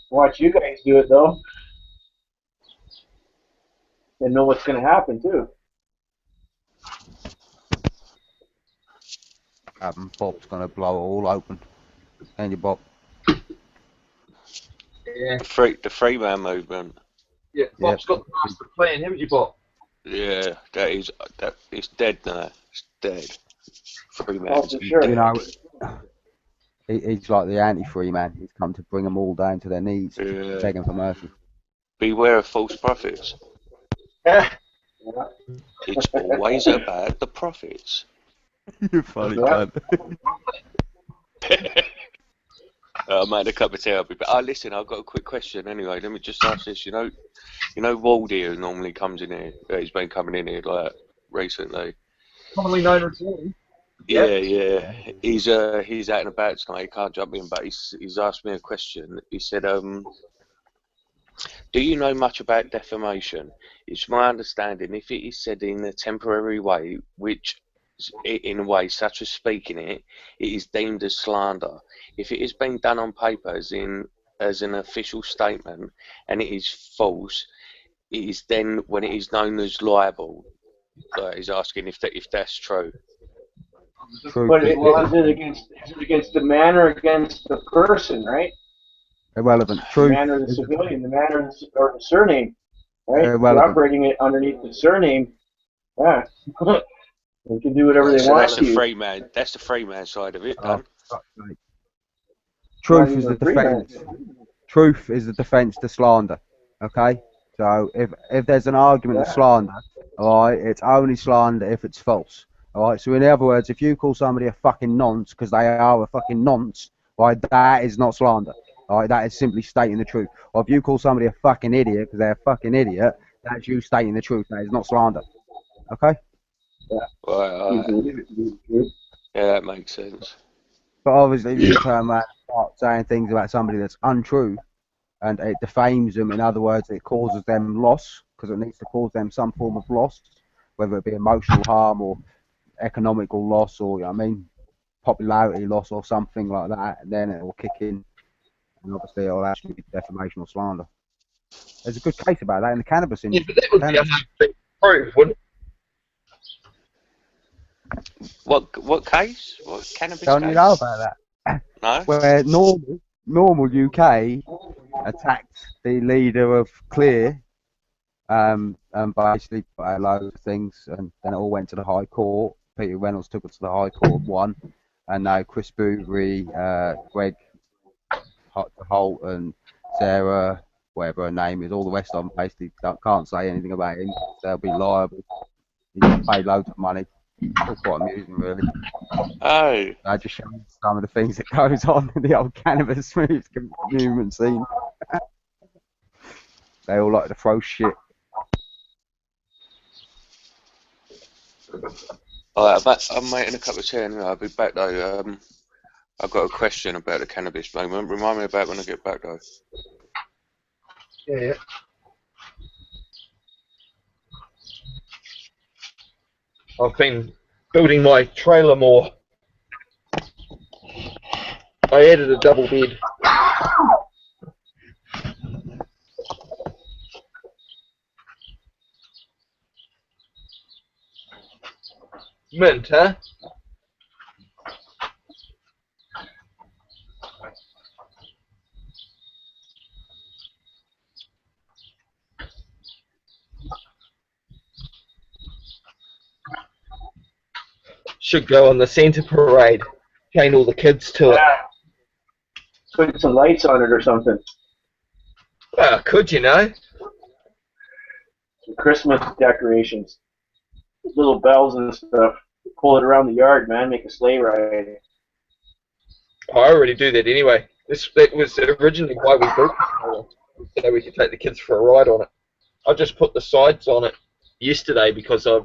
Watch you guys do it though, and know what's going to happen too. Bob's going to blow it all open. And you, Bob. Yeah. The free man movement. Yeah, Bob's got the master plan, haven't you, Bob? Yeah, it's dead now. It's dead. Free man. Oh, for sure. You know, he's like the anti-free man. He's come to bring them all down to their knees, begging for mercy. Beware of false prophets. Yeah. It's always about the prophets. You're funny, cunt. I made a cup of tea. But listen, I've got a quick question anyway. Let me just ask this. You know Waldy, who normally comes in here. He's been coming in here like recently. Commonly known as Waldy. Yeah. He's out and about tonight. He can't jump in, but he's asked me a question. He said, do you know much about defamation? It's my understanding if it is said in a temporary way, which in a way such as speaking it is deemed as slander. If it is being done on paper as an official statement and it is false, it is then when it is known as libel. He's asking if that's true. But is it against the man or against the person, right? Irrelevant. The man or the civilian, the man or the surname, right? You're operating it underneath the surname. Yeah. They can do whatever they want. That's the free man. That's the free man side of it, done. Truth is the defense. Truth is the defense to slander. Okay. So if there's an argument of slander, all right, it's only slander if it's false. All right. So in other words, if you call somebody a fucking nonce because they are a fucking nonce, right, that is not slander. All right. That is simply stating the truth. Or if you call somebody a fucking idiot because they're a fucking idiot, that's you stating the truth. That is not slander. Okay. Yeah. Right. Yeah, that makes sense. But obviously, if you turn around and start saying things about somebody that's untrue, and it defames them. In other words, it causes them loss because it needs to cause them some form of loss, whether it be emotional harm or economical loss or, you know what I mean, popularity loss or something like that, and then it will kick in, and obviously it will actually be defamation or slander. There's a good case about that in the cannabis Yeah, industry. but that would be a hard thing to prove, wouldn't it? What case? What cannabis Don't case? you know about that? No. Where normal UK attacked the leader of Clear, and basically put out loads of things, and then it all went to the High Court. Peter Reynolds took it to the High Court, won, and now Chris Boothby, Greg Holt, and Sarah, whatever her name is, all the rest of them basically can't say anything about him. They'll be liable. He gets paid loads of money. It's all quite amusing, really. Oh. I just showing some of the things that goes on in the old cannabis movement scene. They all like to throw shit. Alright, I'm making a cup of tea anyway. I'll be back though. I've got a question about the cannabis movement. Remind me about when I get back though. Yeah. I've been building my trailer more. I added a double bed. Mint, huh? Should go on the centre parade. Chain all the kids to it. Put some lights on it or something. Well, could you know? Some Christmas decorations. Little bells and stuff. Pull it around the yard, man. Make a sleigh ride. I already do that anyway. That was originally why we built it, so we could take the kids for a ride on it. I just put the sides on it yesterday because I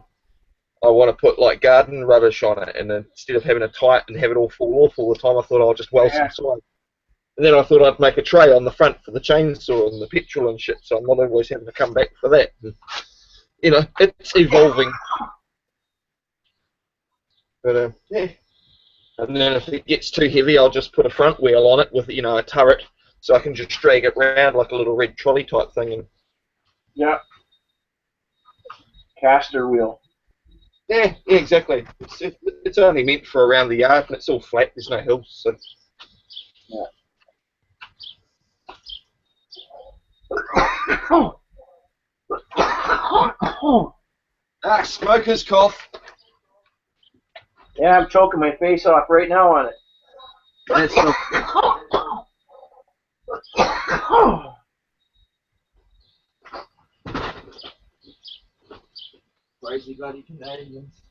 want to put like garden rubbish on it, and then instead of having it tight and have it all fall off all the time, I thought I'll just weld some sides. And then I thought I'd make a tray on the front for the chainsaw and the petrol and shit, so I'm not always having to come back for that. And, you know, it's evolving. But yeah. And then if it gets too heavy, I'll just put a front wheel on it with, you know, a turret, so I can just drag it around like a little red trolley type thing. And yeah. Caster wheel. yeah, exactly. It's only meant for around the yard, and it's all flat. There's no hills. So. Yeah. Smoker's cough. Yeah, I'm choking my face off right now on it. That's crazy bloody Canadians.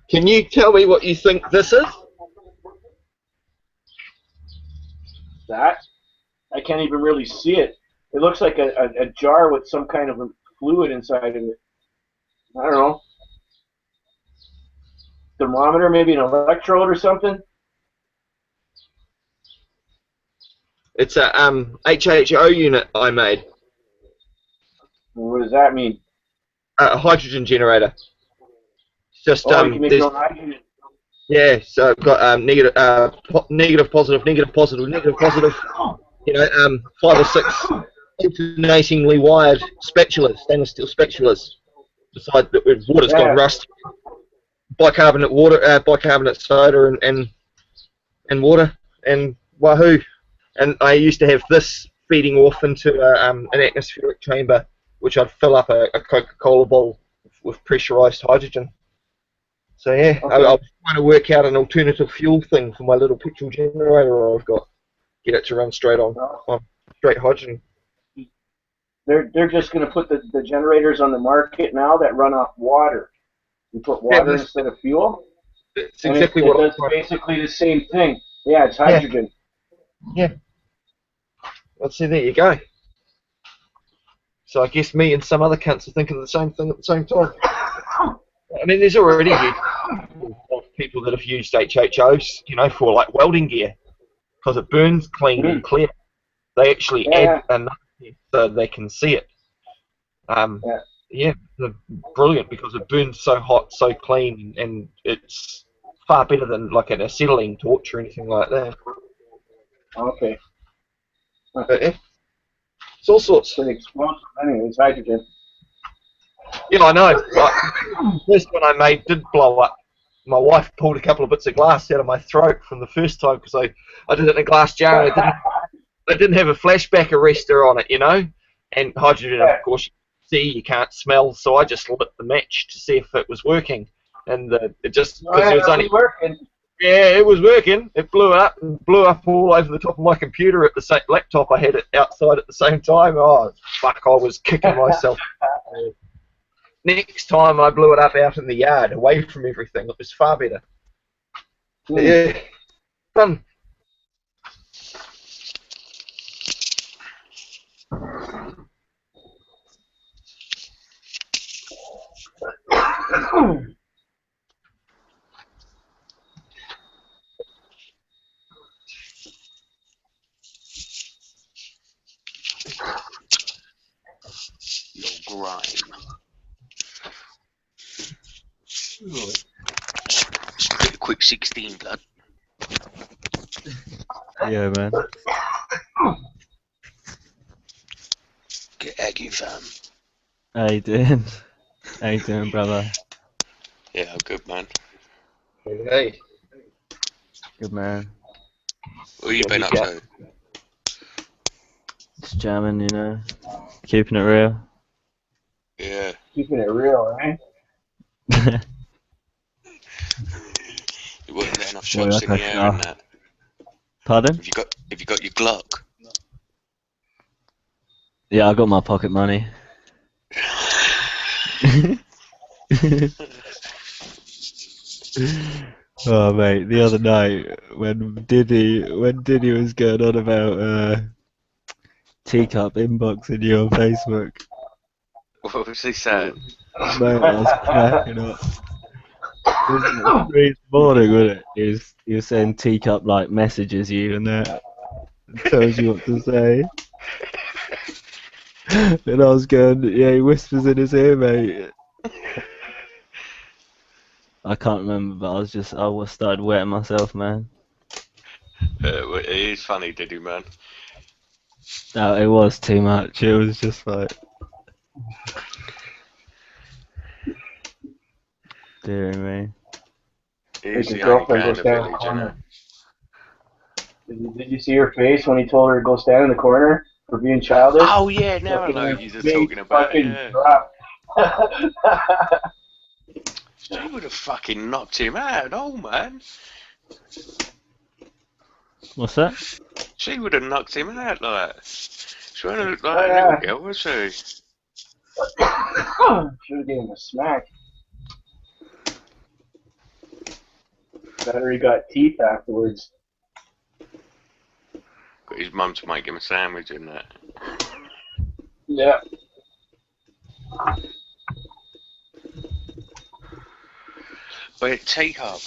Can you tell me what you think this is? That? I can't even really see it. It looks like a jar with some kind of a fluid inside of it. I don't know. Thermometer, maybe an electrode or something? It's a HHO unit I made. What does that mean? A hydrogen generator. It's just you can make your own hydrogen. yeah, so I've got negative, positive, negative, positive, negative, positive. You know, 5 or 6 alternatingly wired spatulas, stainless steel spatulas. Besides that, water's gone rusty. Bicarbonate water, bicarbonate soda, and water, and wahoo. And I used to have this feeding off into an atmospheric chamber, which I'd fill up a Coca-Cola bottle with pressurized hydrogen. So yeah, Okay. I was trying to work out an alternative fuel thing for my little petrol generator I've got. Get it to run straight on straight hydrogen. They're just going to put the generators on the market now that run off water. You put water instead of fuel. It's exactly it what does basically the same thing. Yeah, it's hydrogen. Yeah. Well, see, there you go. So I guess me and some other cunts are thinking the same thing at the same time. I mean, there's already people that have used HHOs, you know, for like welding gear, because it burns clean and clear. They actually add enough so they can see it. Yeah, they're brilliant because it burns so hot, so clean, and it's far better than like an acetylene torch or anything like that. Okay. But, yeah, it's all sorts. Pretty explosive. Anyways, hydrogen. Yeah, I know. The first one I made did blow up. My wife pulled a couple of bits of glass out of my throat from the first time because I did it in a glass jar and it didn't have a flashback arrestor on it, you know. And hydrogen, of course, you can't see, you can't smell, so I just lit the match to see if it was working. And it just, because it was only working. Yeah, it was working. It blew up and blew up all over the top of my computer at the same laptop. I had it outside at the same time. Oh, fuck, I was kicking myself. Next time I blew it up out in the yard, away from everything. It was far better. Yeah, fun. Your grime. Just get a quick 16, blood. Yeah, man. Get Aggie, fam. How you doing? How you doing, brother? Yeah, good, man. Hey. Good, man. What have you been up to? Just jamming, you know. Keeping it real. Yeah. Keeping it real, right? You weren't letting off shots in the air and that. Pardon? Have you got your Glock? Yeah, I got my pocket money. Oh mate, the other night when Diddy was going on about teacup inboxing you on Facebook, What was he saying? mate, I was cracking up. It was like 3 in the morning, wasn't it? He was saying teacup like messages you and that, and tells you what to say. And I was going, yeah, he whispers in his ear, mate. I can't remember, but I was started wetting myself, man. It is funny, Diddy, man. No, it was too much. It was just like, dear me. He's the your only girlfriend guy in goes the down the village, corner. innit? Did you see her face when he told her to go stand in the corner for being childish? Oh yeah, now I know you're talking about it, yeah. Drop. She would have fucking knocked him out, oh man. What's that? She would have knocked him out like. She wouldn't look like a little girl, was she? Should have given him a smack. Better he got teeth afterwards. Got his mum to make him a sandwich and that. Yeah. But teacup.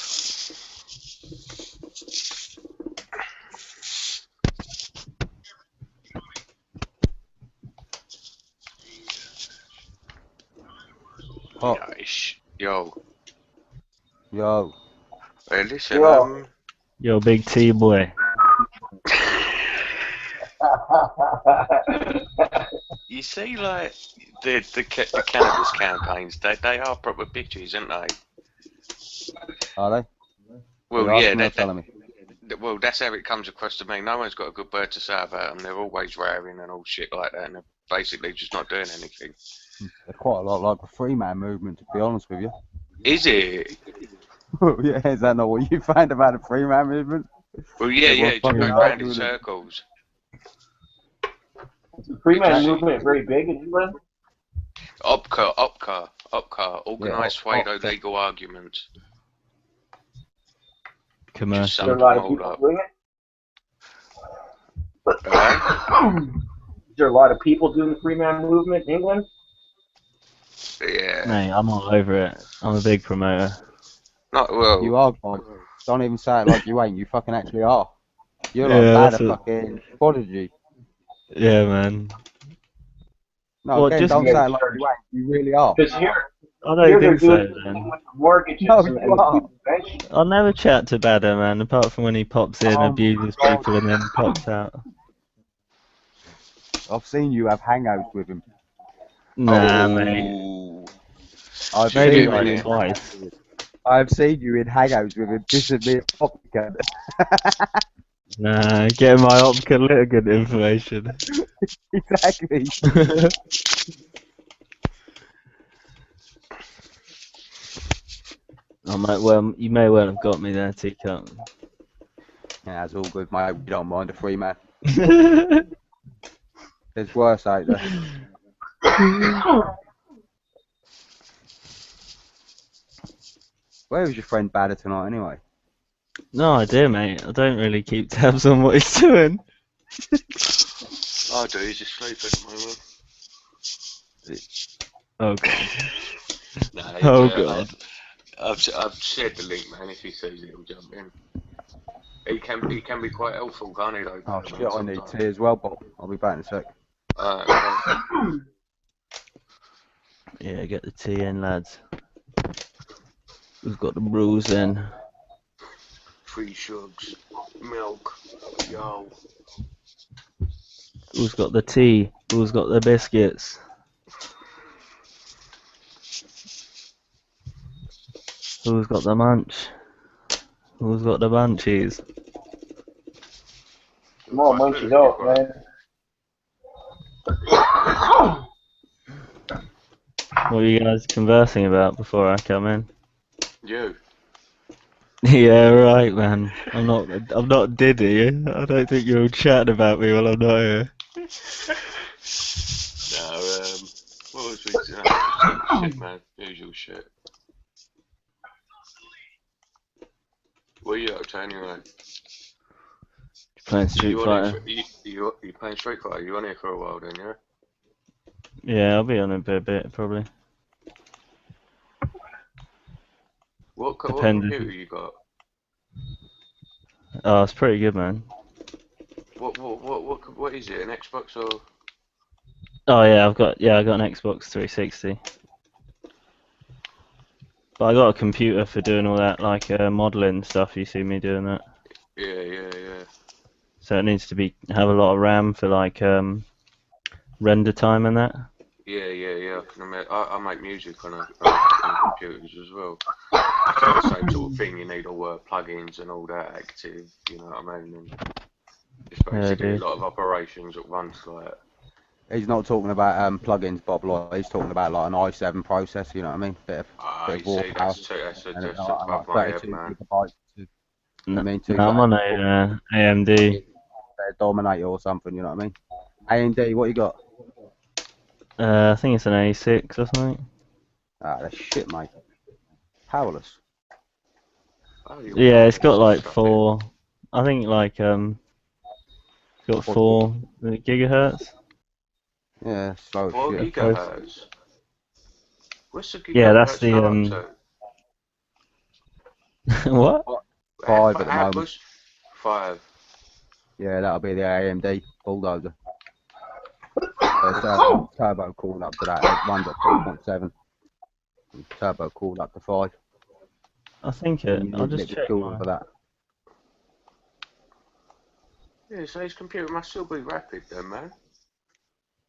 Oh. Nice. Yo. Yo. Hey, listen, Yo. Yo, big T boy. you see, like the cannabis campaigns, they are proper bitches, aren't they? Are they? Well, You're yeah, asking or telling me? well, that's how it comes across to me. No one's got a good word to say about them. They're always raring and all shit like that, and they're basically just not doing anything. They're quite a lot like the free man movement, to be honest with you. Is it? Yeah, is that not what you find about the free man movement? Well, yeah, Everyone's it just fucking goes round in arguing it. circles. Is the Freeman movement very big in England? Opcar, organised Yeah, trade Opcar. legal arguments. Commercial. Is there a lot of people doing it? Is there a lot of people doing the Freeman movement in England? Yeah. Mate, I'm all over it. I'm a big promoter. Not well. You are God. Don't even say it like you ain't. You fucking actually are. You're like Yeah, bad that's at what. fucking prodigy. Yeah, man. No, What? again, Just don't Yeah, say it like you ain't. You really are. because here, I don't here they're think doing so, the thing then. with the mortgages No, and, you and the are. people's pension. I'll never chat to Badder, man. Apart from when he pops in, Oh my abuses God. people, and then pops out. I've seen you have hangouts with him. Nah, mate. Oh, I've just Maybe seen give you like in it. twice. I've seen you in hangouts with him. This is me Optica. Nah, getting my Optica Litigant information. Exactly. You may well have got me there, Teacup. Yeah, that's all good, mate. We don't mind a free man. There's worse out there. Where was your friend Badder tonight, anyway? No idea, mate. I don't really keep tabs on what he's doing. I do. He's asleep at the moment. Oh god. Nah, Oh god. I've shared the link, man. If he sees it, he'll jump in. He can be quite helpful, can't he? Though, Oh man, shit, I need sometimes. tea as well, Bob. I'll be back in a sec. Yeah, get the tea in, lads. We've got the brews in. 3 shugs, milk, yo. Who's got the tea? Who's got the biscuits? Who's got the munch? Who's got the munchies? Come on, munch it up, man. What were you guys conversing about before I come in? You. Yeah, right, man. I'm not Diddy. I don't think you're all chatting about me while I'm not here. No, what was we saying? Shit, man. Usual shit. What are you up to anyway? Playing Street You on Fighter. here you playing Street Fighter? You on here for a while then, yeah? Yeah, I'll be on it a bit probably. What Depending. computer you got? Oh, it's pretty good, man. What is it? An Xbox or? Oh yeah, I got an Xbox 360. But I got a computer for doing all that, like modeling stuff. You see me doing that. Yeah. So it needs to have a lot of RAM for like render time and that. Yeah. I can imagine. I make music on computers as well. So the same sort of thing. You need all plugins and all that active. You know what I mean? And it's basically a lot of operations at once, like. He's not talking about plugins, Bob. Like, he's talking about like an i7 processor. You know what I mean? Bit of You raw see, power. that's And above like my head, 32 man. gigabytes. I mean, No, I'm on a AMD. Dominator or something. You know what I mean? AMD, what you got? I think it's an A6 or something. Ah, that's shit, mate. Powerless. Yeah, it's got like 4. I think like it's got 4 gigahertz. Yeah, slow 4 shit. gigahertz. What's the gigahertz Yeah, that's the go up to? What? 5 at the moment. Apples? 5. Yeah, that'll be the AMD bulldozer. Turbo cooled up to that. It runs at 3.7. Turbo cooled up to 5. I think I'll just check for that. Yeah, so his computer must still be rapid then, man.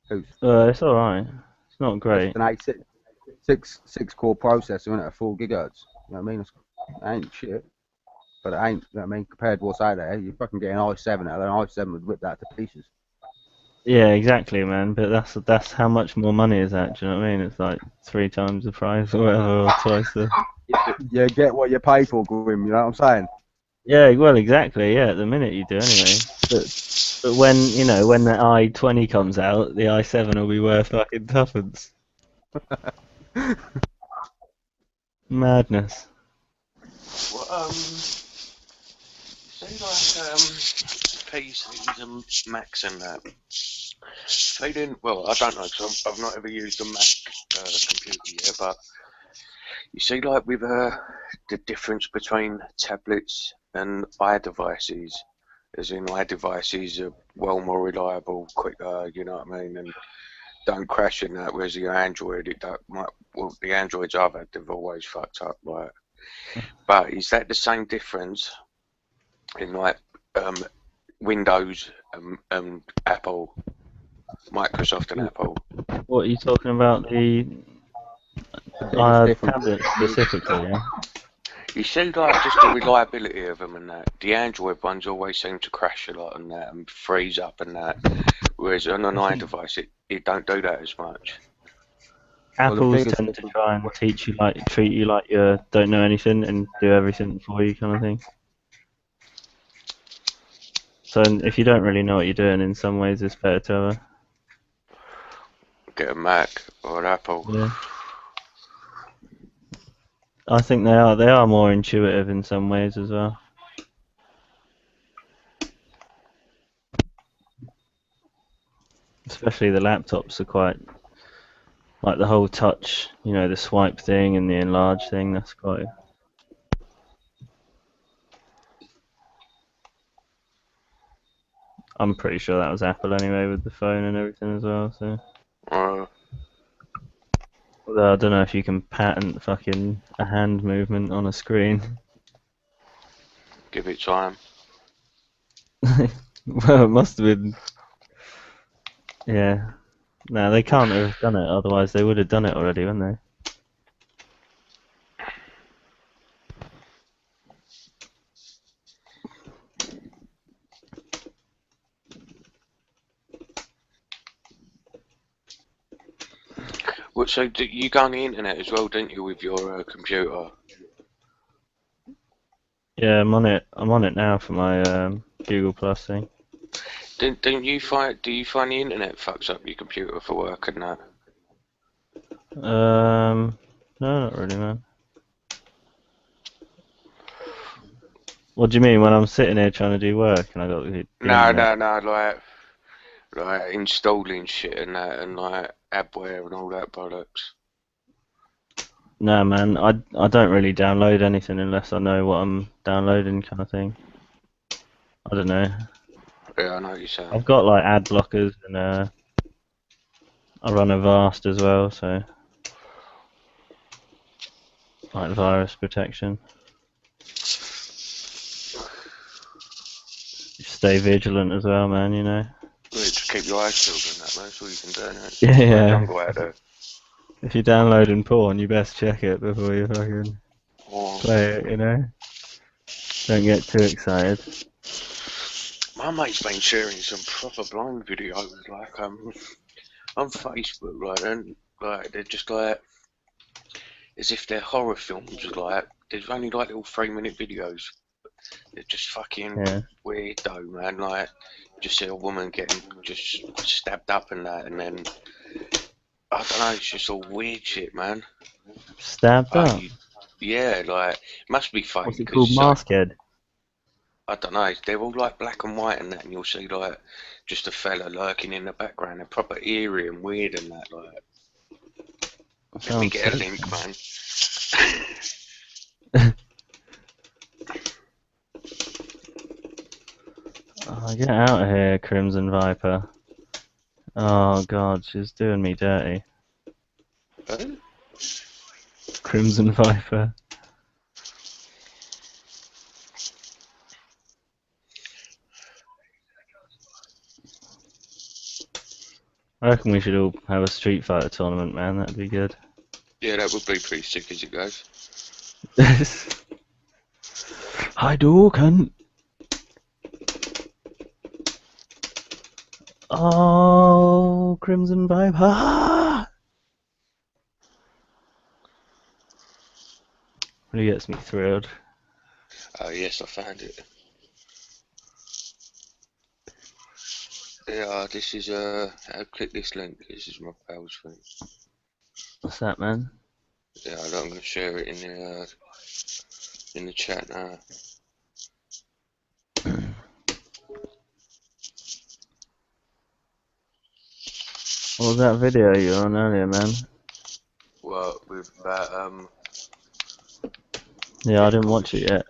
Who's? It's alright. It's not great. It's an A6 6-core processor, isn't it? At 4 gigahertz. You know what I mean? It ain't shit. But it ain't, you know what I mean? Compared to what's out there, you fucking get an i7 out there, an i7 would rip that to pieces. Yeah, exactly, man. But that's how much more money is that? Do you know what I mean? It's like 3 times the price or whatever, or twice the. You get what you pay for, Grim. You know what I'm saying? Yeah, well, exactly. Yeah, at the minute you do anyway. But when when the i20 comes out, the i7 will be worth fucking tuppence. Madness. Well, say like PCs and Macs and that. They didn't. Well, I don't know because I've not ever used a Mac computer yet. But You see, like with the difference between tablets and iDevices, as in iDevices are well more reliable, quicker, you know what I mean, and don't crash in that. Whereas the Android, well, the Androids I've had, they've always fucked up. Like, but is that the same difference in like Windows and Apple, Microsoft and Apple? What are you talking about? The Biggest difference. tablet specifically, yeah? You see, like, just the reliability of them and that. The Android ones always seem to crash a lot and that, and freeze up and that. Whereas on an iDevice, it don't do that as much. Well, the Apples biggest tend to difference. try and treat you like you don't know anything and do everything for you, kind of thing. So if you don't really know what you're doing, in some ways it's better to have Get a Mac or an Apple. yeah. I think they are more intuitive in some ways as well. Especially the laptops are quite, like the whole touch, you know, the swipe thing and the enlarge thing, that's quite... I'm pretty sure that was Apple anyway with the phone and everything as well, so... Although I don't know if you can patent fucking a hand movement on a screen. Give it time. Well, it must have been... Yeah. No, they can't have done it, otherwise they would have done it already, wouldn't they? Well, so you go on the internet as well, don't you, with your computer? Yeah, I'm on it now for my Google Plus thing. Do you find the internet fucks up your computer for work and that? No, not really, man. What do you mean when I'm sitting here trying to do work and I got the internet? No, like installing shit and that, and like adware and all that bollocks. No, man, I don't really download anything unless I know what I'm downloading, kind of thing. I don't know. Yeah, I know what you're saying. I've got like ad blockers and I run a Vast as well, so like virus protection. Stay vigilant as well, man. You know. Yeah, just keep your eyes peeled and that, man. That's all you can do, innit? Yeah. Jungle out there. If you're downloading porn, you best check it before you fucking play it. You know. Don't get too excited. My mate's been sharing some proper blind videos, like on Facebook, like, and like they're just like as if they're horror films, like there's only like little 3-minute videos. They're just fucking weird though, man. Like, just see a woman getting just stabbed up and that, and then I don't know, it's just all weird shit, man. Stabbed up? Yeah, like it must be fake. What's it called? Maskhead? I don't know. They're all like black and white and that, and you'll see like just a fella lurking in the background. They're proper eerie and weird and that. Like, let me get a link, man. Oh, get out of here, Crimson Viper. Oh god, she's doing me dirty. Huh? Crimson Viper. I reckon we should all have a Street Fighter tournament, man. That'd be good. Yeah, that would be pretty sick as it goes. Hadouken! Oh, Crimson Viper! Ah! Really gets me thrilled. Oh yes, I found it. Yeah, this is I'll click this link. This is my pal's thing. What's that, man? Yeah, I'm gonna share it in the chat now. What was that video you were on earlier, man? Well, with that Yeah, I didn't watch it yet.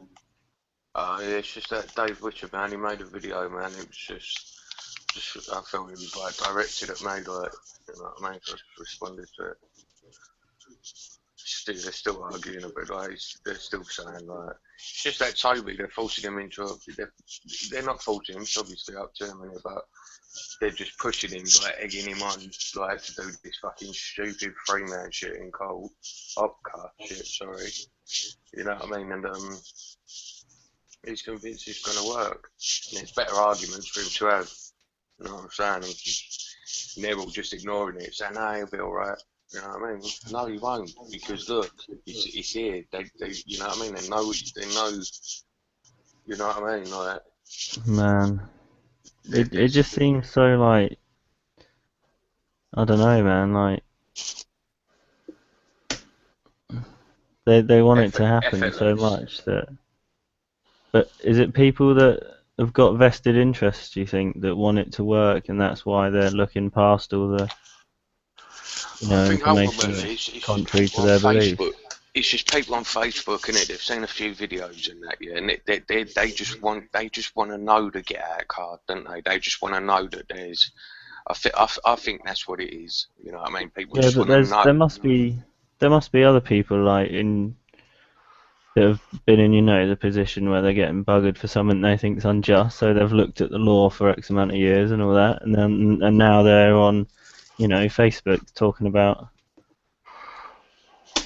Yeah, it's just that Dave Witcher, man, he made a video, man. It was just I felt it was like directed at me, like, you know what I mean? So I just responded to it. They're still arguing a bit, like, they're still saying, like, it's just that Toby, they're forcing him into a, they're not forcing him, it's obviously up to him, but they're just pushing him, like, egging him on, like, to do this fucking stupid three-man shit in cold, opcar shit, sorry. You know what I mean? And, he's convinced it's going to work. And there's better arguments for him to have. You know what I'm saying? And they're all just ignoring it, saying, no, he'll be alright. You know what I mean? No, he won't, because look, it's here. They, you know what I mean? They know, you know what I mean? Like, Man, it just seems so like, I don't know, man. Like they want it to happen so much that. But is it people that have got vested interests, do you think, that want it to work, and that's why they're looking past all the, I think information ultimately that's contrary to their beliefs? It's just people on Facebook, innit? They've seen a few videos and that, yeah, and they just want to know the get out card, don't they? They just want to know that there's. I think that's what it is. You know what I mean? People Yeah, just but want to know. there must be other people like that have been in, the position where they're getting buggered for something they think's unjust, so they've looked at the law for X amount of years and all that, and now they're on, Facebook talking about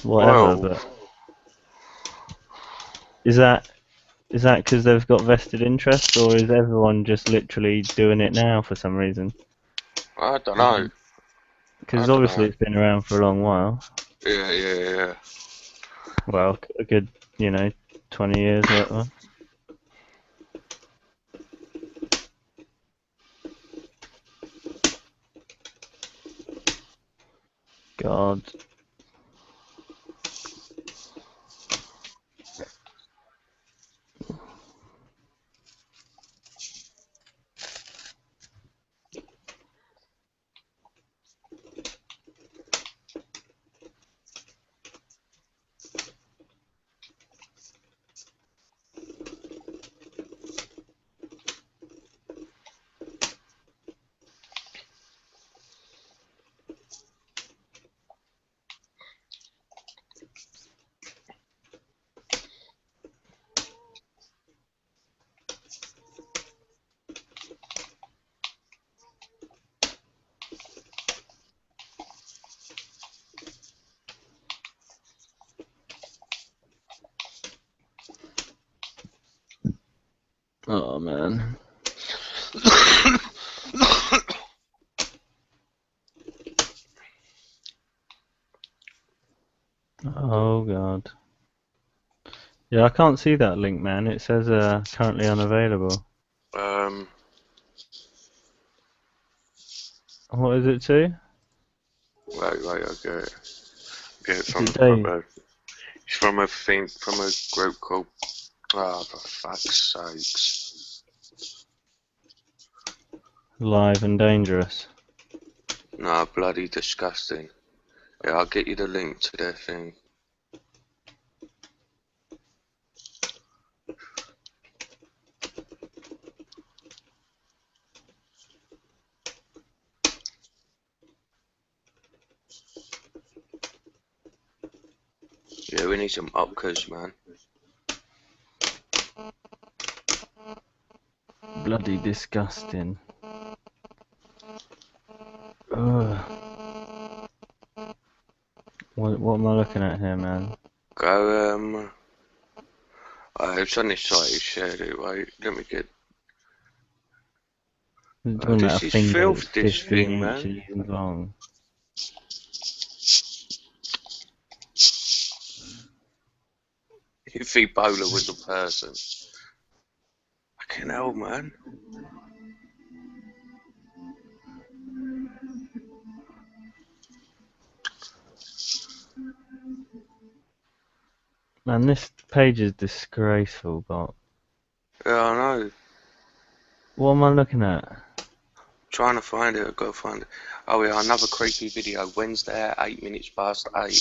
whatever. Well, But is that because they've got vested interest, or is everyone just literally doing it now for some reason? I don't know. Because obviously it's been around for a long while. Yeah. Well, a good, 20 years or whatever. God. Oh, man. Oh, God. Yeah, I can't see that link, man. It says currently unavailable. What is it to? Wait, I get it from Is it Dave? It's from a thing, from a group called, for fuck's sakes. Live and Dangerous. No, bloody disgusting. Yeah, I'll get you the link to their thing. Yeah, we need some opcas, man. Bloody disgusting. Ugh. What am I looking at here, man? Go, it's on this site, he shared it, wait, let me get... Talking about this a is finger filth, that's this 15 thing, man. inches long. If Ebola was a person. Fucking hell, man. Man, this page is disgraceful, but... Yeah, I know. What am I looking at? Trying to find it, I've got to find it. Oh yeah, another creepy video. Wednesday at 8 minutes past 8.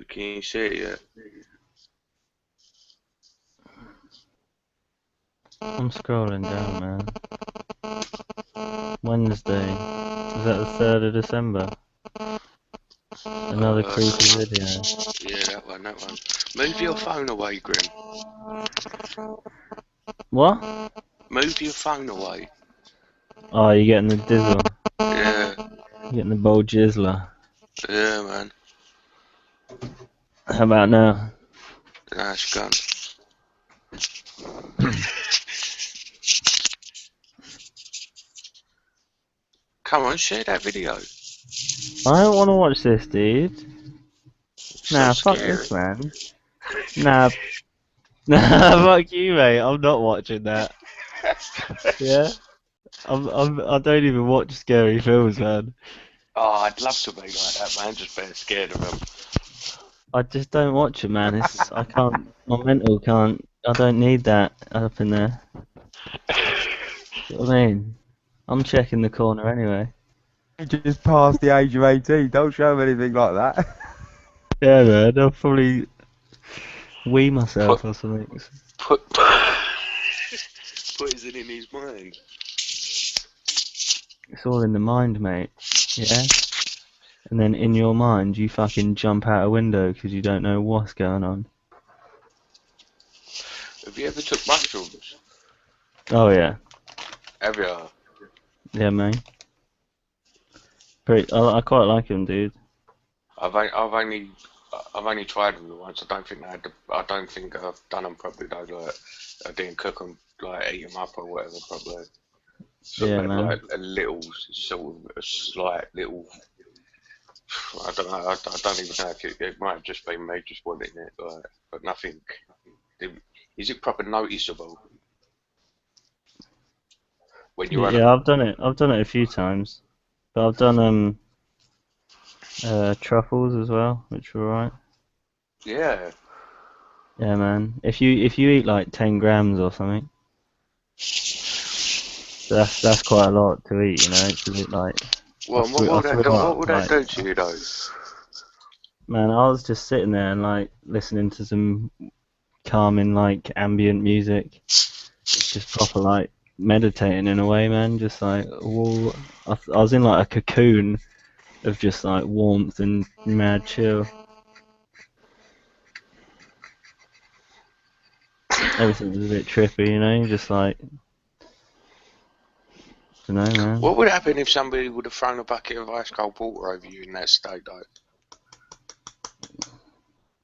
Can you see it yet? I'm scrolling down, man. Wednesday. Is that the 3rd of December? Another creepy video. Yeah, that one. Move your phone away, Grim. What? Move your phone away. Oh, you're getting the dizzle. Yeah, You're getting the bold jizzler. yeah, man. How about now? Nah, it's gone. Come on, share that video. I don't want to watch this, dude. So Nah, fuck scary. this, man. Nah, fuck you, mate. I'm not watching that. Yeah? I don't even watch scary films, man. Oh, I'd love to be like that, man. Just being scared of them. I just don't watch it, man. I can't, my mental can't, I don't need that up in there. You know what I mean? I'm checking the corner anyway. You just past the age of 18. Don't show them anything like that. Yeah, man. I'll probably wee myself Put- or something. Poison in his mind. It's all in the mind, mate. Yeah? And then in your mind, you fucking jump out a window because you don't know what's going on. Have you ever took mushrooms? Oh, yeah. Have you? Yeah, mate. I quite like them, dude. I've only tried them once. I don't think I've done them properly though. Like I didn't cook them, like eat them up or whatever properly. So Yeah, maybe man. like a little, sort of a slight little. I don't know. I don't even know if it might have just been me just wanting it, like, but nothing. Is it proper noticeable when you're on Yeah, I've done it. I've done it a few times. But I've done truffles as well, which were alright. Yeah. Yeah, man. If you eat like 10 grams or something, that's quite a lot to eat, you know. To eat like Well, what I would that threw do? What up, would that like, do to you though? man. I was just sitting there and like listening to some calming like ambient music, just proper like meditating in a way, man. Just like, whoa. I was in like a cocoon of just like warmth and mad chill. Everything was a bit trippy, you know, just like, don't know, man. What would happen if somebody would have thrown a bucket of ice cold water over you in that state though?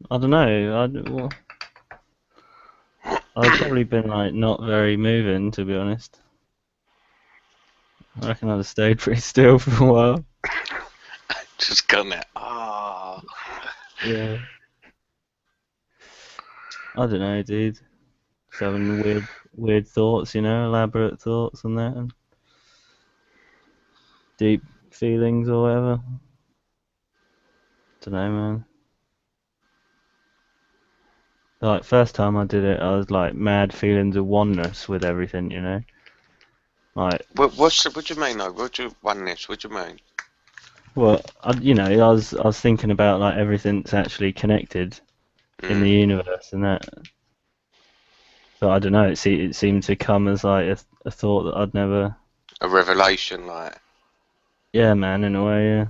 I don't know. I'd probably been like not very moving, to be honest. I reckon I'd have stayed pretty still for a while. Just gone there. Ah. Yeah. I don't know, dude. Just having weird thoughts, you know, elaborate thoughts and that, and deep feelings or whatever. Don't know, man. Like, first time I did it, I was like mad feelings of oneness with everything, you know? Like, What do you mean though? What do you oneness? What do you mean? well, you know, I was thinking about like everything's actually connected in the universe and that. But I don't know, it seemed to come as like a thought that I'd never. A revelation, like. Yeah, man, in a way, yeah.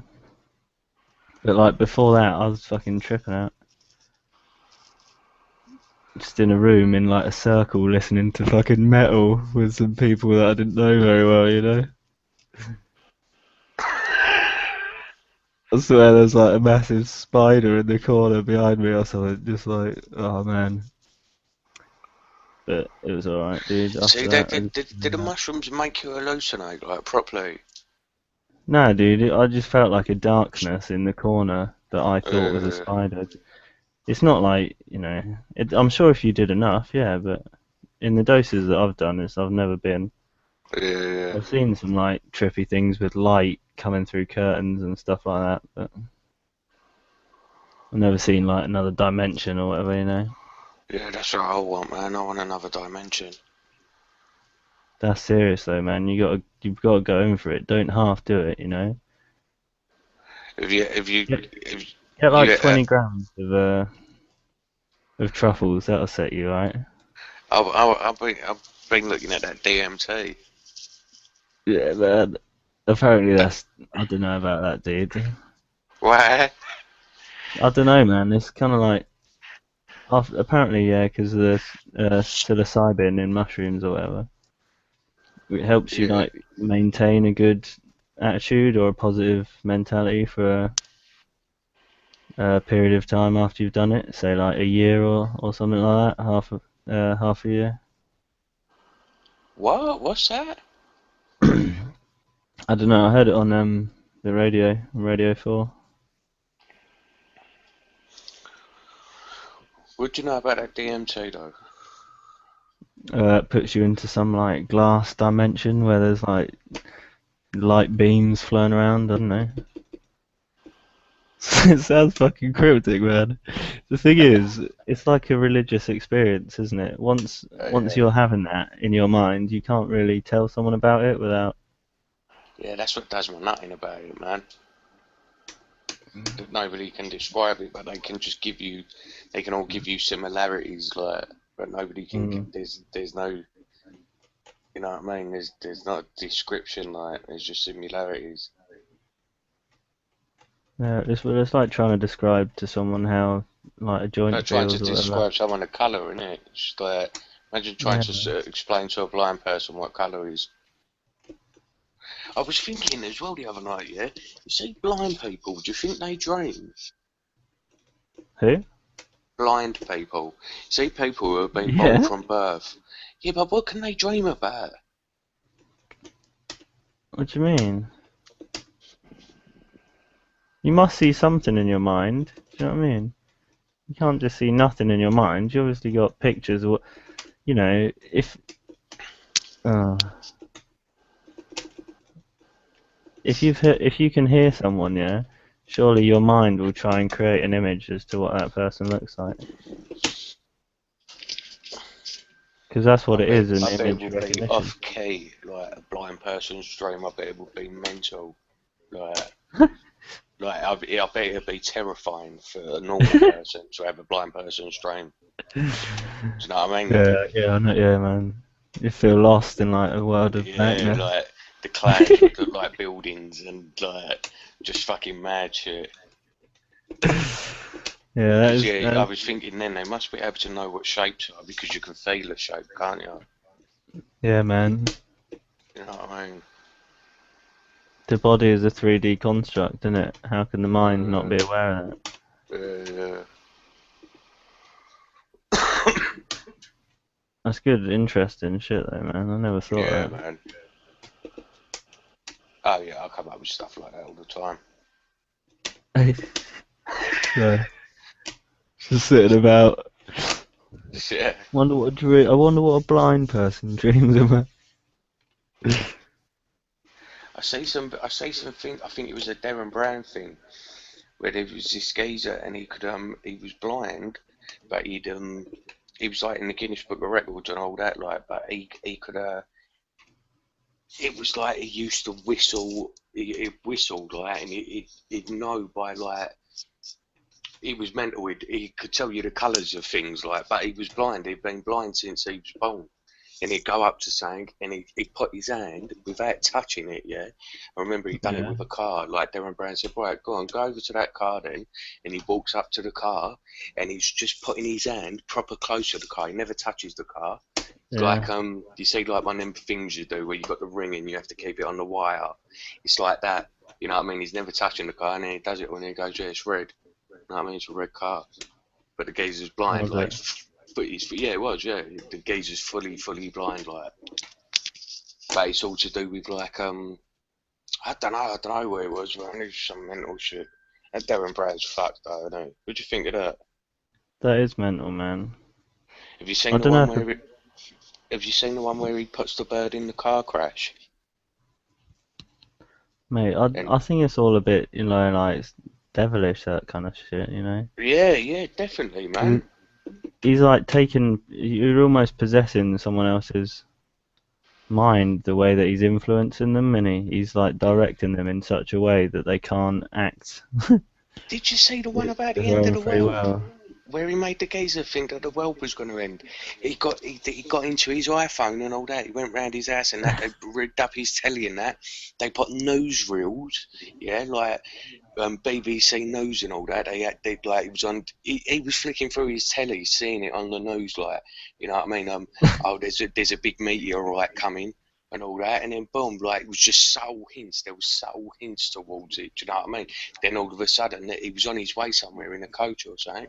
But like before that, I was fucking tripping out. Just in a room in like a circle listening to fucking metal with some people that I didn't know very well, you know? I swear there's like a massive spider in the corner behind me or something, just like, oh man. But it was alright, dude. See, After that, did the mushrooms make you hallucinate, like, properly? no, dude, I just felt like a darkness in the corner that I thought was a Uh, spider. It's not like, you know, I'm sure if you did enough, yeah, but in the doses that I've done, I've never been. yeah. I've seen some like trippy things with light coming through curtains and stuff like that, but I've never seen like another dimension or whatever, you know. Yeah, that's what I want, man. I want another dimension. That's serious though, man. You've got to go in for it. Don't half do it, you know. If you, Get, Get like Yeah, 20 grams of truffles. That'll set you right. I've been looking at that DMT. Yeah, man. Apparently that's. I don't know about that, dude. Why? I don't know, man. It's kind of like. Apparently, yeah, because of the psilocybin in mushrooms or whatever. It helps you Yeah. like maintain a good attitude or a positive mentality for a period of time after you've done it. Say like a year or something like that. Half a year. What? What's that? I don't know. I heard it on the radio, on Radio 4. What do you know about that DMT though? It puts you into some like glass dimension where there's like light beams flowing around. I don't know. It sounds fucking cryptic, man. The thing is, it's like a religious experience, isn't it? Once Yeah. you're having that in your mind, you can't really tell someone about it without. Yeah, that's what does my nutting about it, man. That nobody can describe it, but they can just give you. They can all give you similarities, like, but nobody can. Mm. There's no. You know what I mean? There's not a description, like, there's just similarities. Yeah, it's like trying to describe to someone how like a Like joint trying to feels or whatever. describe someone a colour, innit? It's just like, imagine trying Yeah. to explain to a blind person what colour is. I was thinking as well the other night, yeah? You see blind people, do you think they dream? Who? Blind people. See people who have been born Yeah. from birth. Yeah, but what can they dream about? What do you mean? You must see something in your mind. Do you know what I mean? You can't just see nothing in your mind. You obviously got pictures of what, you know, if you can hear someone, yeah, surely your mind will try and create an image as to what that person looks like. Because that's what it is, an I bet it image would be recognition. off key, like a blind person's dream. I bet it would be mental. Like, I bet it'd be terrifying for a normal person to have a blind person's dream. Do you know what I mean? Yeah, I know, yeah, man. You feel lost in like a world of Yeah, blackness. like the clouds would look like buildings and like just fucking mad shit. Yeah, that 'Cause, is. yeah, I was thinking then they must be able to know what shapes are because you can feel a shape, can't you? Yeah, man. You know what I mean? The body is a 3D construct, isn't it? How can the mind not be aware of that? That's good, interesting shit, though, man. I never thought Yeah, of that. man. Oh yeah, I come up with stuff like that all the time. Yeah. Just sitting about. Yeah. I wonder what a blind person dreams about. I say something. I think it was a Darren Brown thing where there was this geezer and he was blind, but he was like in the Guinness Book of Records and all that, like, but he could it was like he used to whistle. He whistled like, and he'd know by like. He was mental. He could tell you the colours of things, like, but he was blind. He'd been blind since he was born. And he'd go up to something and he'd put his hand without touching it, yeah? I remember he'd done it with a car. Like, Darren Brown said, right, go on, go over to that car then. And he walks up to the car and he's just putting his hand proper close to the car. He never touches the car. Yeah. Like, you see, like, one of them things you do where you've got the ring and you have to keep it on the wire. It's like that. You know what I mean? He's never touching the car and then he does it when he goes, yeah, it's red. You know what I mean? It's a red car. But the geezer's blind, Was like, it? yeah, it was, yeah. The geezer's fully blind, like. But it's all to do with, like, I don't know where it was, man. It was some mental shit. That Darren Brown's fucked, though, isn't he? What do you think of that? That is mental, man. Have you seen I the don't know one if where have you seen the one where he puts the bird in the car crash? Mate, I think it's all a bit, you know, like it's devilish, that kind of shit, you know. Yeah, definitely, man. He's like you're almost possessing someone else's mind the way that he's influencing them, and he's like directing them in such a way that they can't act Did you see the one about the His end of own the free world? will. Where he made the geezer think that the world was going to end. He got into his iPhone and all that. He went round his house and that. They rigged up his telly and that. They put newsreels, yeah, like BBC News and all that. They like he was on. He was flicking through his telly, seeing it on the news, like, you know what I mean. Oh, there's a big meteorite coming and all that, and then boom, like, it was just subtle hints. There was subtle hints towards it. Do you know what I mean? Then all of a sudden, he was on his way somewhere in a coach or something.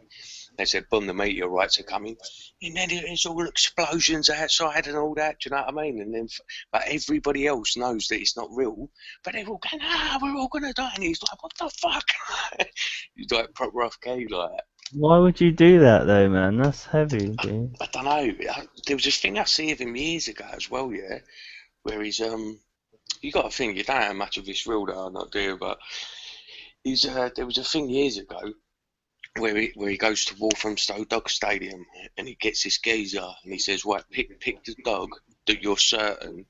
They said, boom, the meteorites are coming. And then there's all explosions outside and all that, do you know what I mean? And then, but everybody else knows that it's not real, but they're all going, we're all going to die. And he's like, what the fuck? He's like proper off key, like. Why would you do that though, man? That's heavy, dude. I don't know. There was a thing I see of him years ago as well, yeah, where he's, you got to think, you don't know how much of this real though, not do you? But he's, there was a thing years ago where he goes to Walthamstow Dog Stadium and he gets this geezer and he says, "Right, pick the dog that you're certain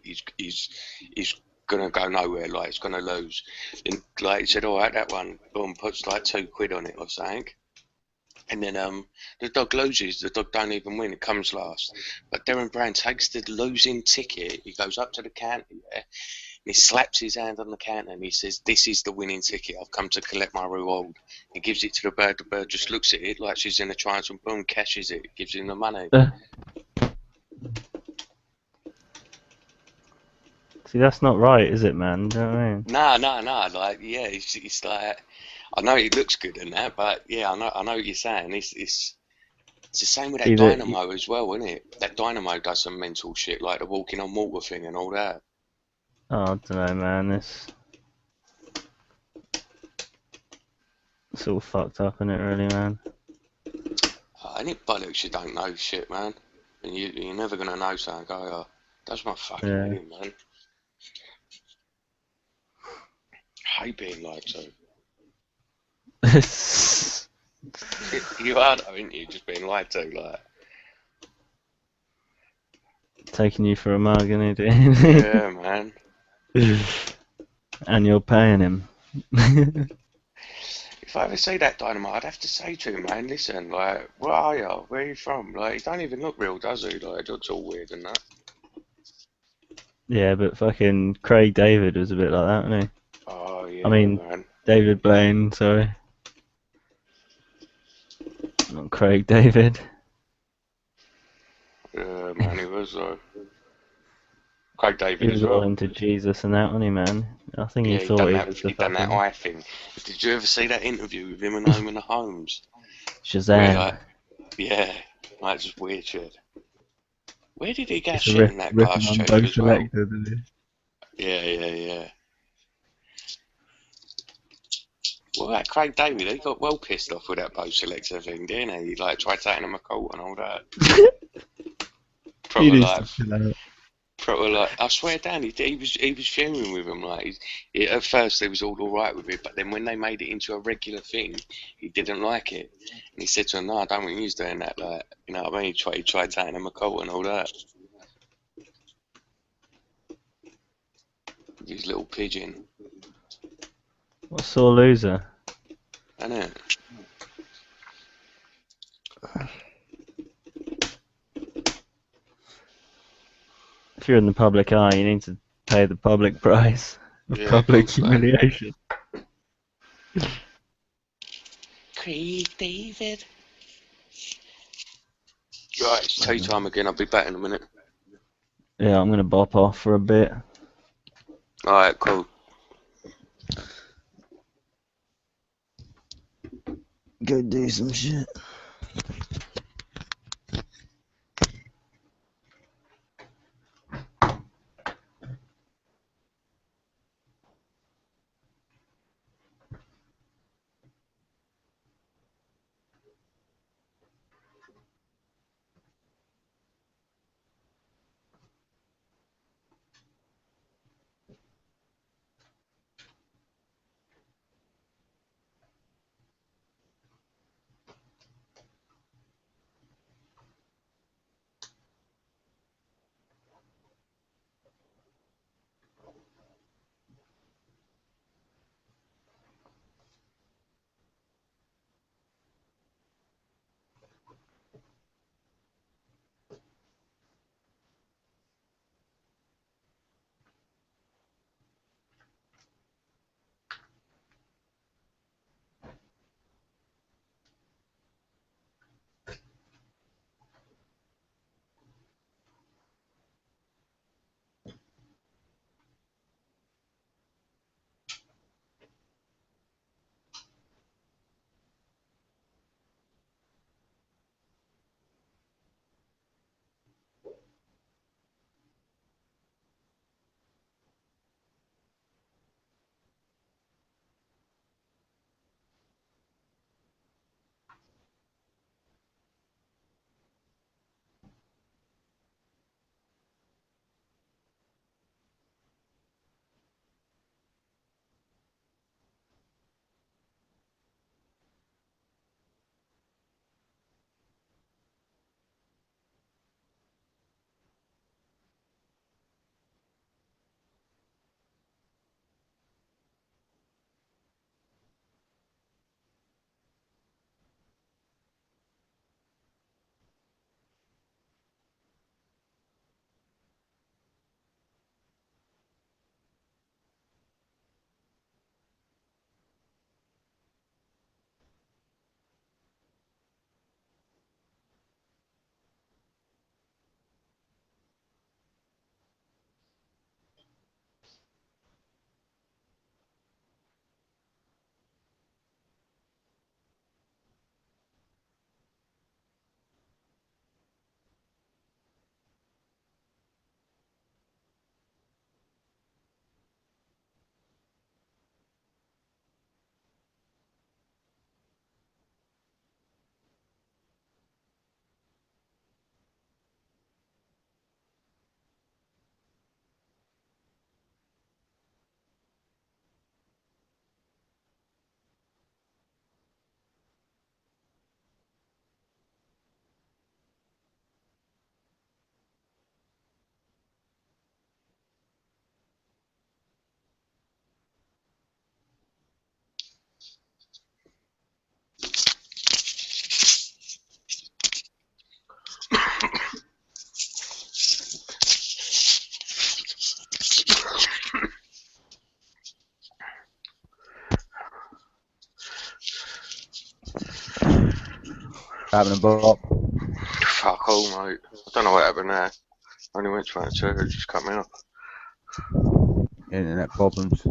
he's gonna go nowhere, like it's gonna lose." And like he said, "All right, that one." Boom, puts like £2 on it or something. And then the dog loses. The dog don't even win. It comes last. But Darren Brown takes the losing ticket. He goes up to the counter, yeah, and he slaps his hand on the counter and he says, "This is the winning ticket. I've come to collect my reward." He gives it to the bird. The bird just looks at it like she's in a trance and boom, cashes it. Gives him the money. See, that's not right, is it, man? Do you know what I mean? No. Like, yeah, it's like, I know it looks good and that, but yeah, I know what you're saying. It's the same with that Dynamo as well, isn't it? That Dynamo does some mental shit, like the walking on water thing and all that. Oh, I don't know, man. It's all fucked up, isn't it, really, man? Any bollocks you don't know shit, man. And you're never going to know something, go, oh, that's my fucking head in, man. I hate being lied to. You are, though, aren't you? Just being lied to, like. Taking you for a mug, isn't he? Yeah, man. And you're paying him. If I ever see that Dynamo, I'd have to say to him, man, listen, like, where are you? Where are you from? Like, he don't even look real, does he? Like, it looks all weird and that. Yeah, but fucking Craig David was a bit like that, wasn't he? Oh, yeah, I mean, man. David Blaine, sorry. Not Craig David. Yeah, man, he was, though. Craig He David as was all well. into Jesus and that, wasn't he, man? I think Yeah, he thought he was the he done that fucking eye thing. Did you ever see that interview with him and Eamon Holmes? Shazam. Like, yeah, like, just weird shit. Where did he get It's shit in that glass on tube both as well? selectors, isn't Yeah. Well, that Craig David, he got well pissed off with that Bo Selector thing, didn't he? He like tried taking him a court and all that. he? Proper like, I swear down, he was fuming with him. Like, at first he was all right with it, but then when they made it into a regular thing, he didn't like it. And he said to him, "No, I don't want you doing that." Like, you know what I mean? He tried taking him a court and all that. His little pigeon. What sore loser? Isn't it? If you're in the public eye, you need to pay the public price of public humiliation. Craig David. Right, it's tea time again. I'll be back in a minute. Yeah, I'm gonna bop off for a bit. Alright, cool. Go do some shit. Happening, Bob? Fuck all, mate. I don't know what happened there. Only went to answer, it just cut me off. Internet problems,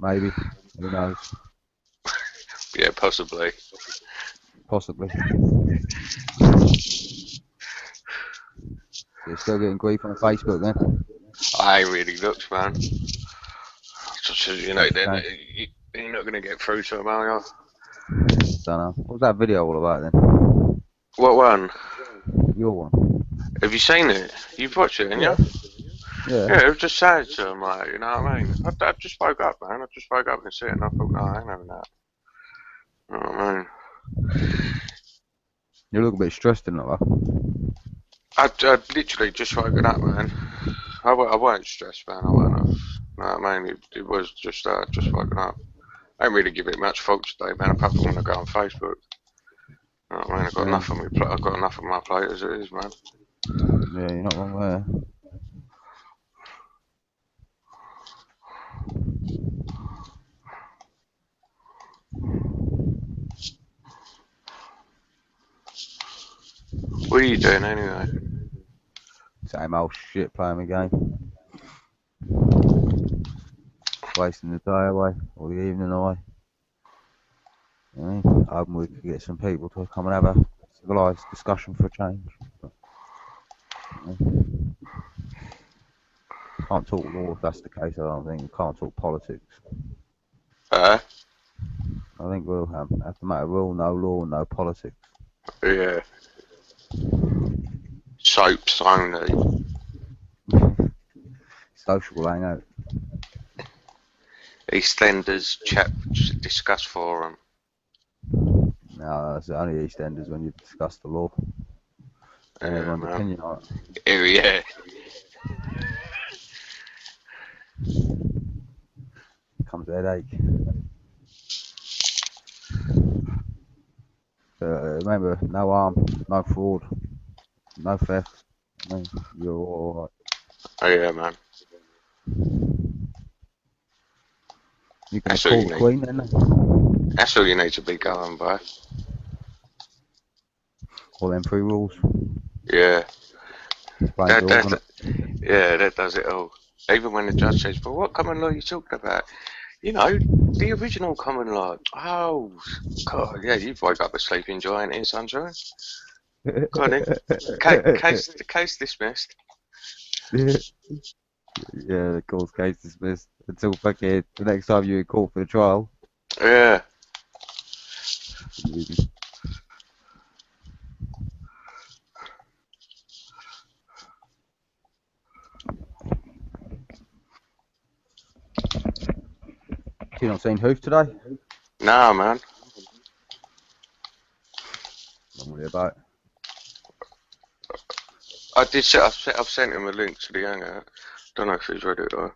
maybe. Who knows? Yeah, possibly. Possibly. You're still getting grief on Facebook then? I ain't really looked, man. Just, you know, That's then okay. you're not gonna get through to them, are you? Don't know. What was that video all about then? What one? Your one. Have you seen it? You've watched it, haven't Yeah. you? Yeah. Yeah, it was just sad to them, like, you know what I mean? I just spoke up, man. I just spoke up and said, and I thought, no, I ain't having that. You know what I mean? You look a bit stressed in that. I'd literally just woken up, man. I weren't stressed, man. I weren't. You know what I mean? It was just woken up. I don't really give it much thought today, man. Apart from when I go on Facebook. You know what I mean? I've got enough on my plate. I've got enough on my plate as it is, man. Yeah, you're not wrong there. What are you doing anyway? Same old shit playing the game. Wasting the day away, or the evening away. You know what I mean? Hoping we could get some people to come and have a civilised discussion for a change. But, you know, can't talk law if that's the case, I don't think. Can't talk politics. Uh, I think we'll have to make a rule, no law, no politics. yeah. Soaps only. Social hangout. EastEnders chat discuss forum. No, it's only EastEnders when you discuss the law. And Yeah, everyone's man. opinion on it. Yeah. Comes a headache. Remember, no harm, no fraud, no theft. I mean, you're all right. Oh, yeah, man. You can That's all call you the need. Queen then? That's all you need to be going by. All them three rules. Yeah. Explains all, doesn't it? Yeah, that does it all. Even when the judge says, "Well, what common law are you talking about?" You know, the original common law. Oh, God, yeah, you've woke up a sleeping giant in sunshine. Go on then. Case dismissed. Yeah, the court case dismissed until fucking the next time you're in court for the trial. Yeah. You not seen Hoof today? Nah, man. Don't worry about it. I did. I've sent him a link to the hangout. Don't know if he's read it though.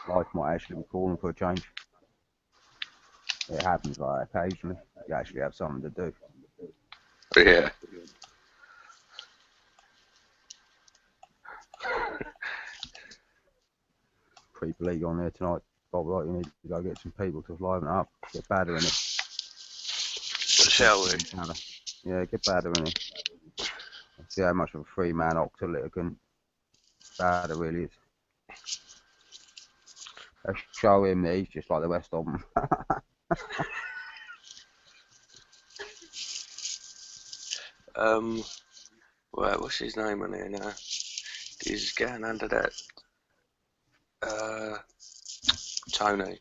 Life might actually be calling for a change. It happens like occasionally. You actually have something to do. But yeah. Pre-league on there tonight. Bob, right, you need to go get some people to liven it up. Get badder in it. Shall we? Yeah, get badder in it. See how much of a free-man octoliter badder really is. Let's show him that he's just like the rest of them. Right, what's his name on here now? He's getting under that. Tony.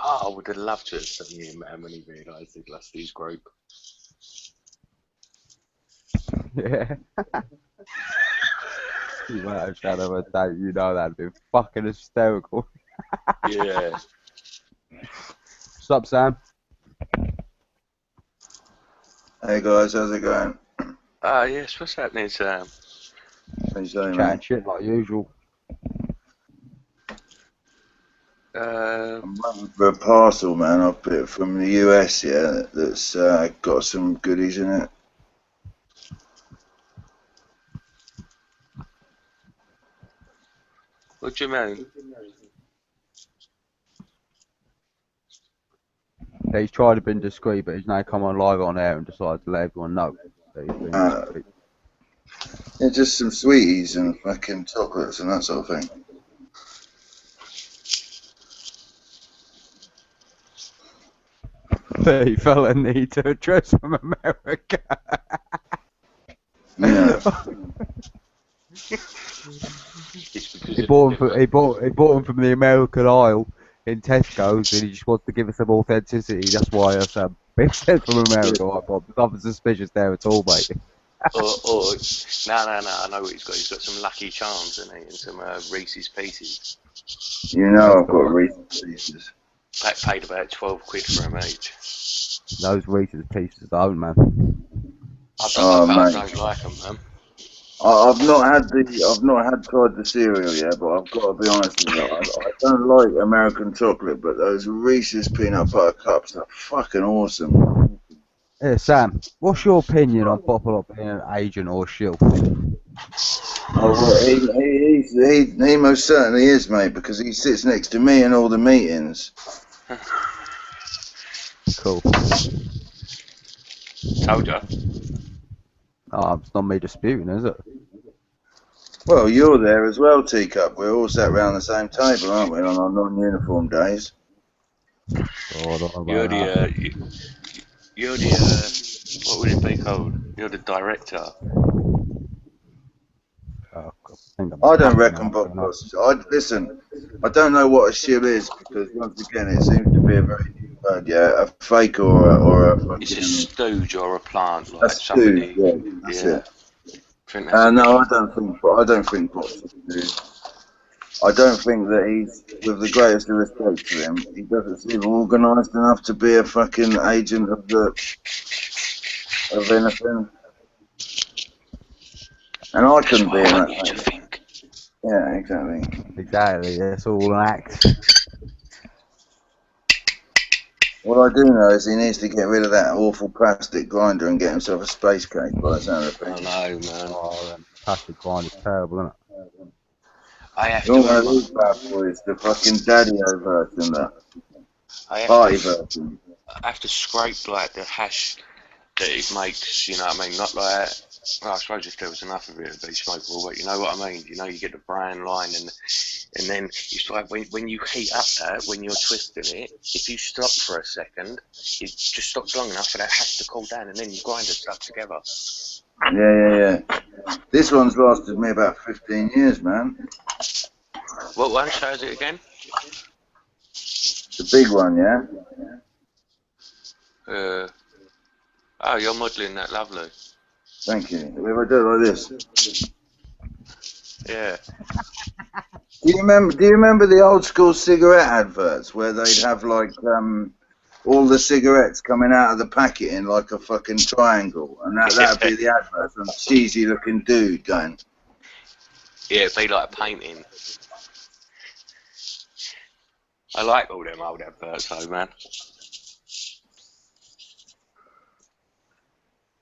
I would have loved to have seen him, man, when he realised he'd lost his group. Yeah. You went out shadow of a doubt, you know that'd be fucking hysterical. Yeah. What's up, Sam? Hey guys, how's it going? Ah, yes, what's happening, Sam? How you doing, Chatting mate? shit like usual. I'm waiting for a parcel, man. I've put it from the US, yeah, that's got some goodies in it. What do you mean? Yeah, he's tried to be discreet, but he's now come on live on air and decided to let everyone know that he's been discreet. Yeah, just some sweeties and fucking chocolates and that sort of thing. He felt a need to address from America. Yeah. He bought them from the American aisle in Tesco's, and he just wants to give us some authenticity. That's why I said being sent from America. I thought there's nothing suspicious there at all, mate. No, I know what he's got. He's got some Lucky Charms in it and some Reese's Pieces. You know I've got Reese's Pieces. Paid about 12 quid for them each. Those Reese's Pieces don't, man. I don't like them, man. I've not tried the cereal yet, but I've got to be honest with you. I don't like American chocolate, but those Reese's peanut butter cups are fucking awesome. Hey, Sam, what's your opinion on Popple up being an agent or shill? Oh, well, he most certainly is, mate, because he sits next to me in all the meetings. Cool. Told ya. Oh, it's not me disputing, is it? Well, you're there as well, Teacup. We're all sat round the same table, aren't we, on our non-uniform days? Oh, You're the what would it be called? You're the director. I don't reckon Bob Ross. Listen, I don't know what a shill is, because once again it seems to be a very new word, yeah, a fake or a fucking... It's a stooge or a plant, like a stooge, somebody. yeah, that's it. I think No, I don't think Bob's a stooge. I don't think that he's, with the greatest of respect to him, he doesn't seem organised enough to be a fucking agent of anything. And I couldn't be in that. Yeah, exactly. Exactly, it's all an act. What I do know is he needs to get rid of that awful plastic grinder and get himself a space cake, by the sound of things. I know, man. Oh, that plastic grind is terrible, isn't it? I have You're one of these bad boys, the fucking daddy-o version, the party version. I have to scrape like the hash that it makes, you know what I mean? Not like, well, I suppose if there was enough of it, it'd be smokable, but you know what I mean? You know, you get the brown line and then it's like when you heat up that, when you're twisting it, if you stop for a second, it just stops long enough for that hash to cool down and then you grind it stuff together. Yeah. This one's lasted me about 15 years, man. What one shows it again? The big one, yeah? Oh, you're modelling that lovely. Thank you. If I do it like this. Yeah. Do you remember the old school cigarette adverts where they'd have like all the cigarettes coming out of the packet in like a fucking triangle, and that'd be the advert, some cheesy looking dude going. Yeah, it'd be like a painting. I like all them old adverts though, man.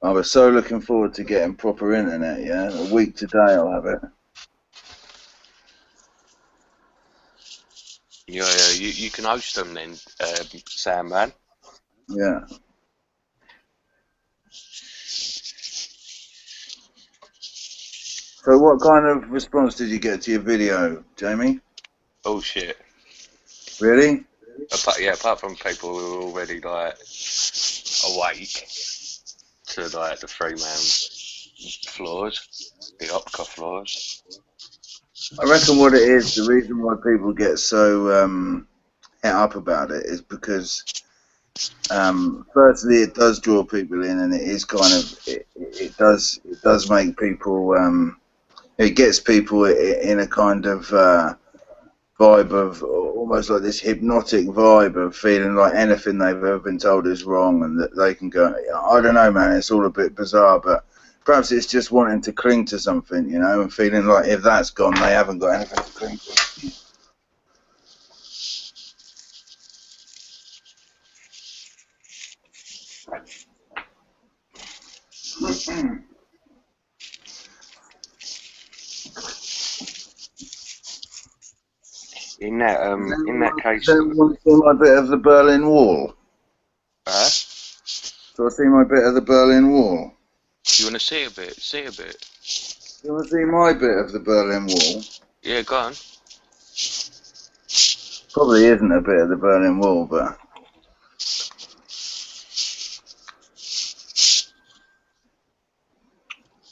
I was so looking forward to getting proper internet, yeah? A week today I'll have it. Yeah, you can host them then, Sam, man. Yeah. So what kind of response did you get to your video, Jamie? Oh shit. Really? Apart from people who were already like awake to like the 3-man floors, the Opca floors. I reckon what it is, the reason why people get so het up about it is because, firstly, it does draw people in, and it is kind of it does make people it gets people in a kind of vibe of almost like this hypnotic vibe of feeling like anything they've ever been told is wrong, and that they can go. I don't know, man. It's all a bit bizarre, but perhaps it's just wanting to cling to something, you know, and feeling like if that's gone, they haven't got anything to cling to. In that case, Does anyone see my bit of the Berlin Wall? huh? So I see my bit of the Berlin Wall. You want to see a bit? See a bit? You want to see my bit of the Berlin Wall? Yeah, go on. Probably isn't a bit of the Berlin Wall, but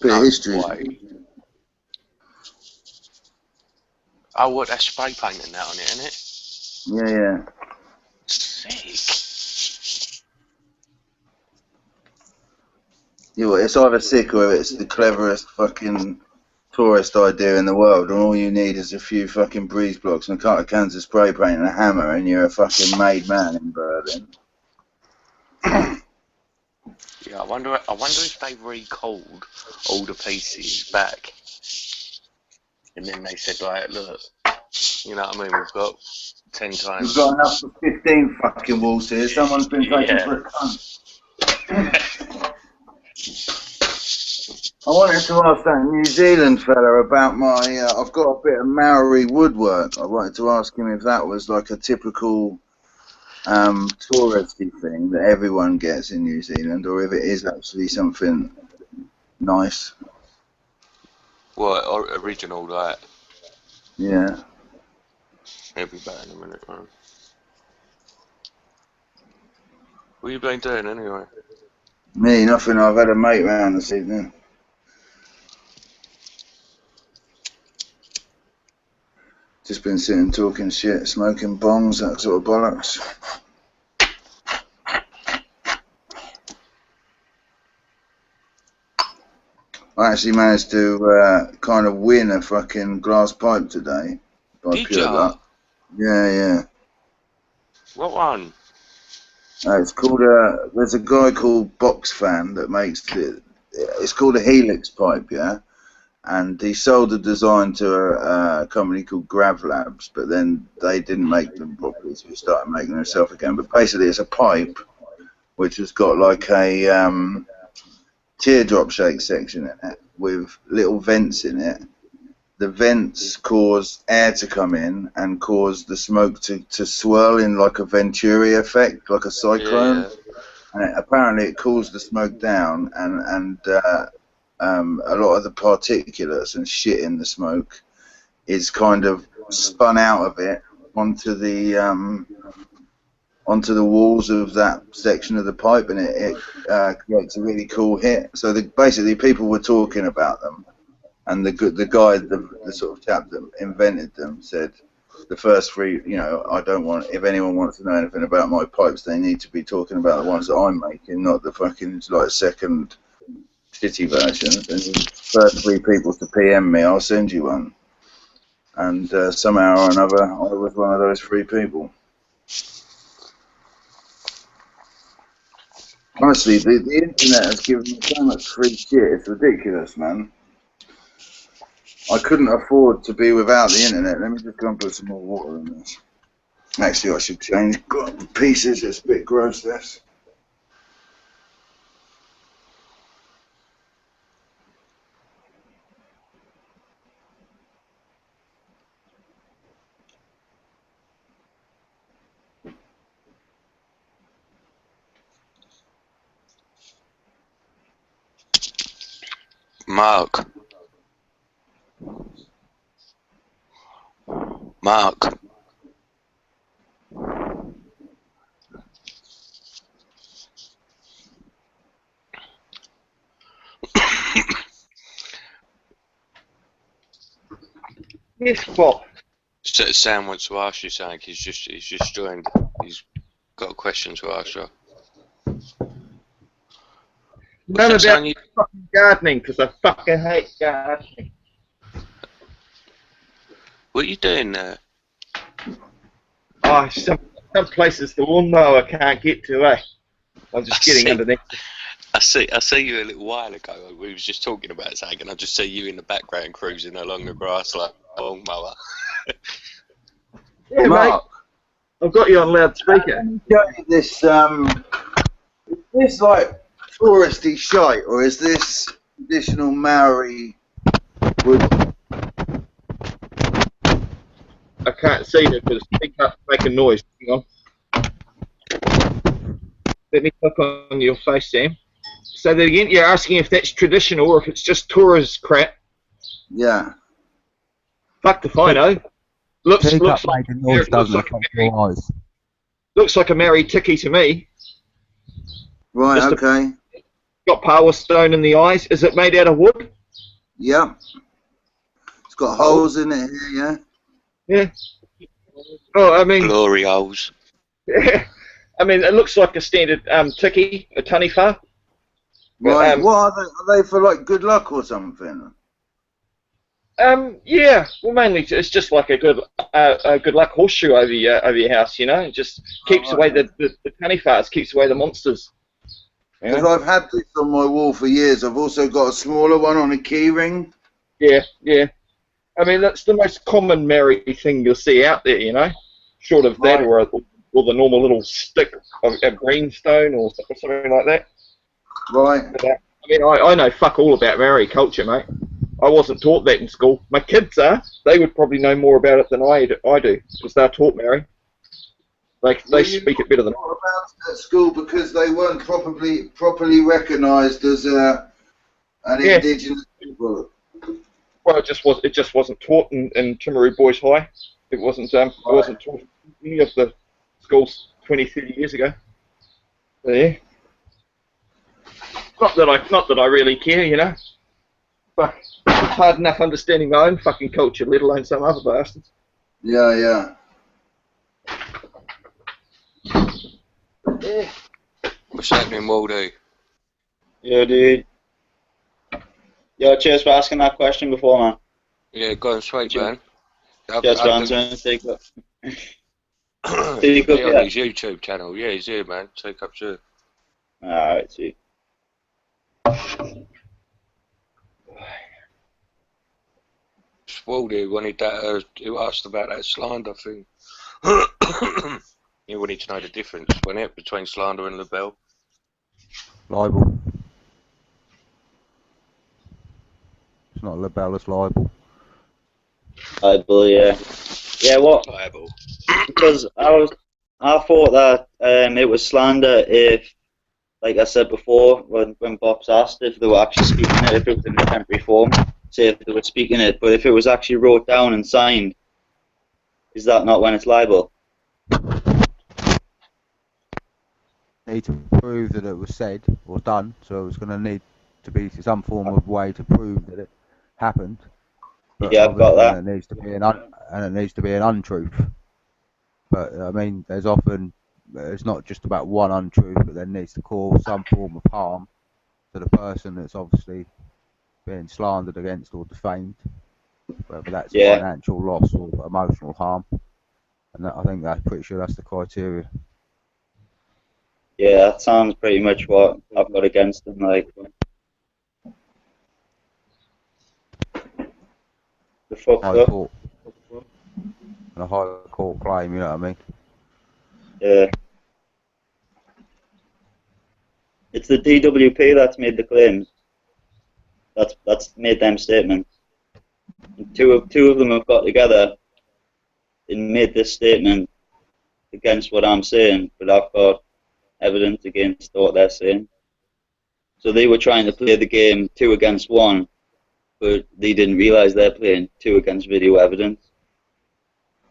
bit of history. Way. Oh, what? That's spray painting that on it, isn't it? Yeah. Sick. Yeah, it's either sick or it's the cleverest fucking tourist idea in the world, and all you need is a few fucking breeze blocks and a couple of cans of spray paint and a hammer, and you're a fucking made man in Berlin. Yeah, I wonder if they recalled all the pieces back, and then they said, like, look, you know what I mean? We've got 10 times. We've got enough for 15 fucking walls here. Someone's been taken for a cunt. I wanted to ask that New Zealand fella about my. I've got a bit of Maori woodwork. I wanted to ask him if that was like a typical touristy thing that everyone gets in New Zealand, or if it is actually something nice. What, original, like? Yeah. He'll be back in a minute, man. What you been doing anyway? Me, nothing. I've had a mate round this evening. Just been sitting talking shit, smoking bongs, that sort of bollocks. I actually managed to kind of win a fucking glass pipe today. By Did pure ya? luck. Yeah. What one? It's called there's a guy called Box Fan that makes it. It's called a Helix pipe, yeah. And he sold the design to a company called Grav Labs, but then they didn't make them properly, so he started making them himself again. But basically, it's a pipe which has got like a teardrop shaped section in it with little vents in it. The vents cause air to come in and cause the smoke to swirl in like a Venturi effect, like a cyclone. Yeah. And apparently it cools the smoke down, and a lot of the particulates and shit in the smoke is kind of spun out of it onto the walls of that section of the pipe, and it creates a really cool hit. So basically people were talking about them, and the guy, the sort of chap that invented them, said the first three, you know, I don't want, if anyone wants to know anything about my pipes, they need to be talking about the ones that I'm making, not the fucking like second shitty versions. And the first three people to PM me, I'll send you one. And somehow or another, I was one of those three people. Honestly, the internet has given me so much free shit, it's ridiculous, man. I couldn't afford to be without the internet. Let me just go and put some more water in this. Actually, I should change pieces, it's a bit gross, this. Mark. Yes, what? So Sam wants to ask you something. He's just joined. He's got a question to ask you. None What's that about saying? fucking gardening, because I fucking hate gardening. What are you doing there? Oh, some places the lawnmower can't get to, eh? I'm just getting underneath. I see you a little while ago. We was just talking about something, and I just see you in the background cruising along the grass like a lawnmower. Yeah, Mark, mate. I've got you on loudspeaker. let me show you this. Is this like touristy shite, or is this traditional Maori wood? I can't see it because speak up, making noise. Hang on. Let me click on your face, Sam. So that again, you're asking if that's traditional or if it's just tourist crap. Yeah. Fuck if I know. Looks like making noise doesn't affect your eyes. looks like a Maori tiki to me. Right. Just Okay. Got power stone in the eyes. Is it made out of wood? Yeah. It's got holes in it here. Yeah. Yeah. Oh, I mean, Glory holes. yeah. I mean, it looks like a standard tiki, a taniwha. Right. What are they? Are they for like good luck or something? Yeah. Well, mainly it's just like a good luck horseshoe over your house. You know, it just keeps away the taniwhas, keeps away the monsters. Because I've had this on my wall for years. I've also got a smaller one on a key ring. Yeah, yeah. I mean, that's the most common Maori thing you'll see out there. You know, short of that or the normal little stick of a greenstone or something like that. Right. But, I mean, I know fuck all about Maori culture, mate. I wasn't taught that in school. My kids are. They would probably know more about it than I do, because they're taught Maori. They speak it better than I. What about at school because they weren't properly recognised as an indigenous people? Well, it just wasn't taught in Timaru Boys High. It wasn't taught in any of the schools 20, 30 years ago. So, yeah. Not that I really care, you know. But it's hard enough understanding my own fucking culture, let alone some other bastards. Yeah, yeah. Yeah. What's happening, Waldo? Yeah, dude. Yo, cheers for asking that question before, man. Yeah, go on, sweet, man. Cheers for answering. Take up. He'll be on his YouTube channel. Yeah, he's here, man. Take up too. Alright, see. Waldo wanted that. Who asked about that slander thing? You wanted to know the difference, wasn't it, between slander and libel? Libel. It's not libel, it's libel. Libel, yeah. Yeah, what? Libel. Because I thought that it was slander if, like I said before, when Bob's asked if they were actually speaking it, if it was in a temporary form, say if they were speaking it, but if it was actually wrote down and signed, is that not when it's libel? Need to prove that it was said or done, so it's going to need to be some form of way to prove that it happened. But yeah, I've got that. It needs to be an untruth. But I mean, it's not just about one untruth, but there needs to cause some form of harm to the person that's obviously being slandered against or defamed, whether that's financial loss or emotional harm. And I think that's pretty sure that's the criteria. Yeah, that sounds pretty much what I've got against them, like. The fuck's High up. court. And a high court claim, you know what I mean? Yeah. It's the DWP that's made the claims. That's made them statements. And two of them have got together and made this statement against what I'm saying, but I've got evidence against what they're saying. So they were trying to play the game 2 against 1, but they didn't realise they're playing 2 against video evidence.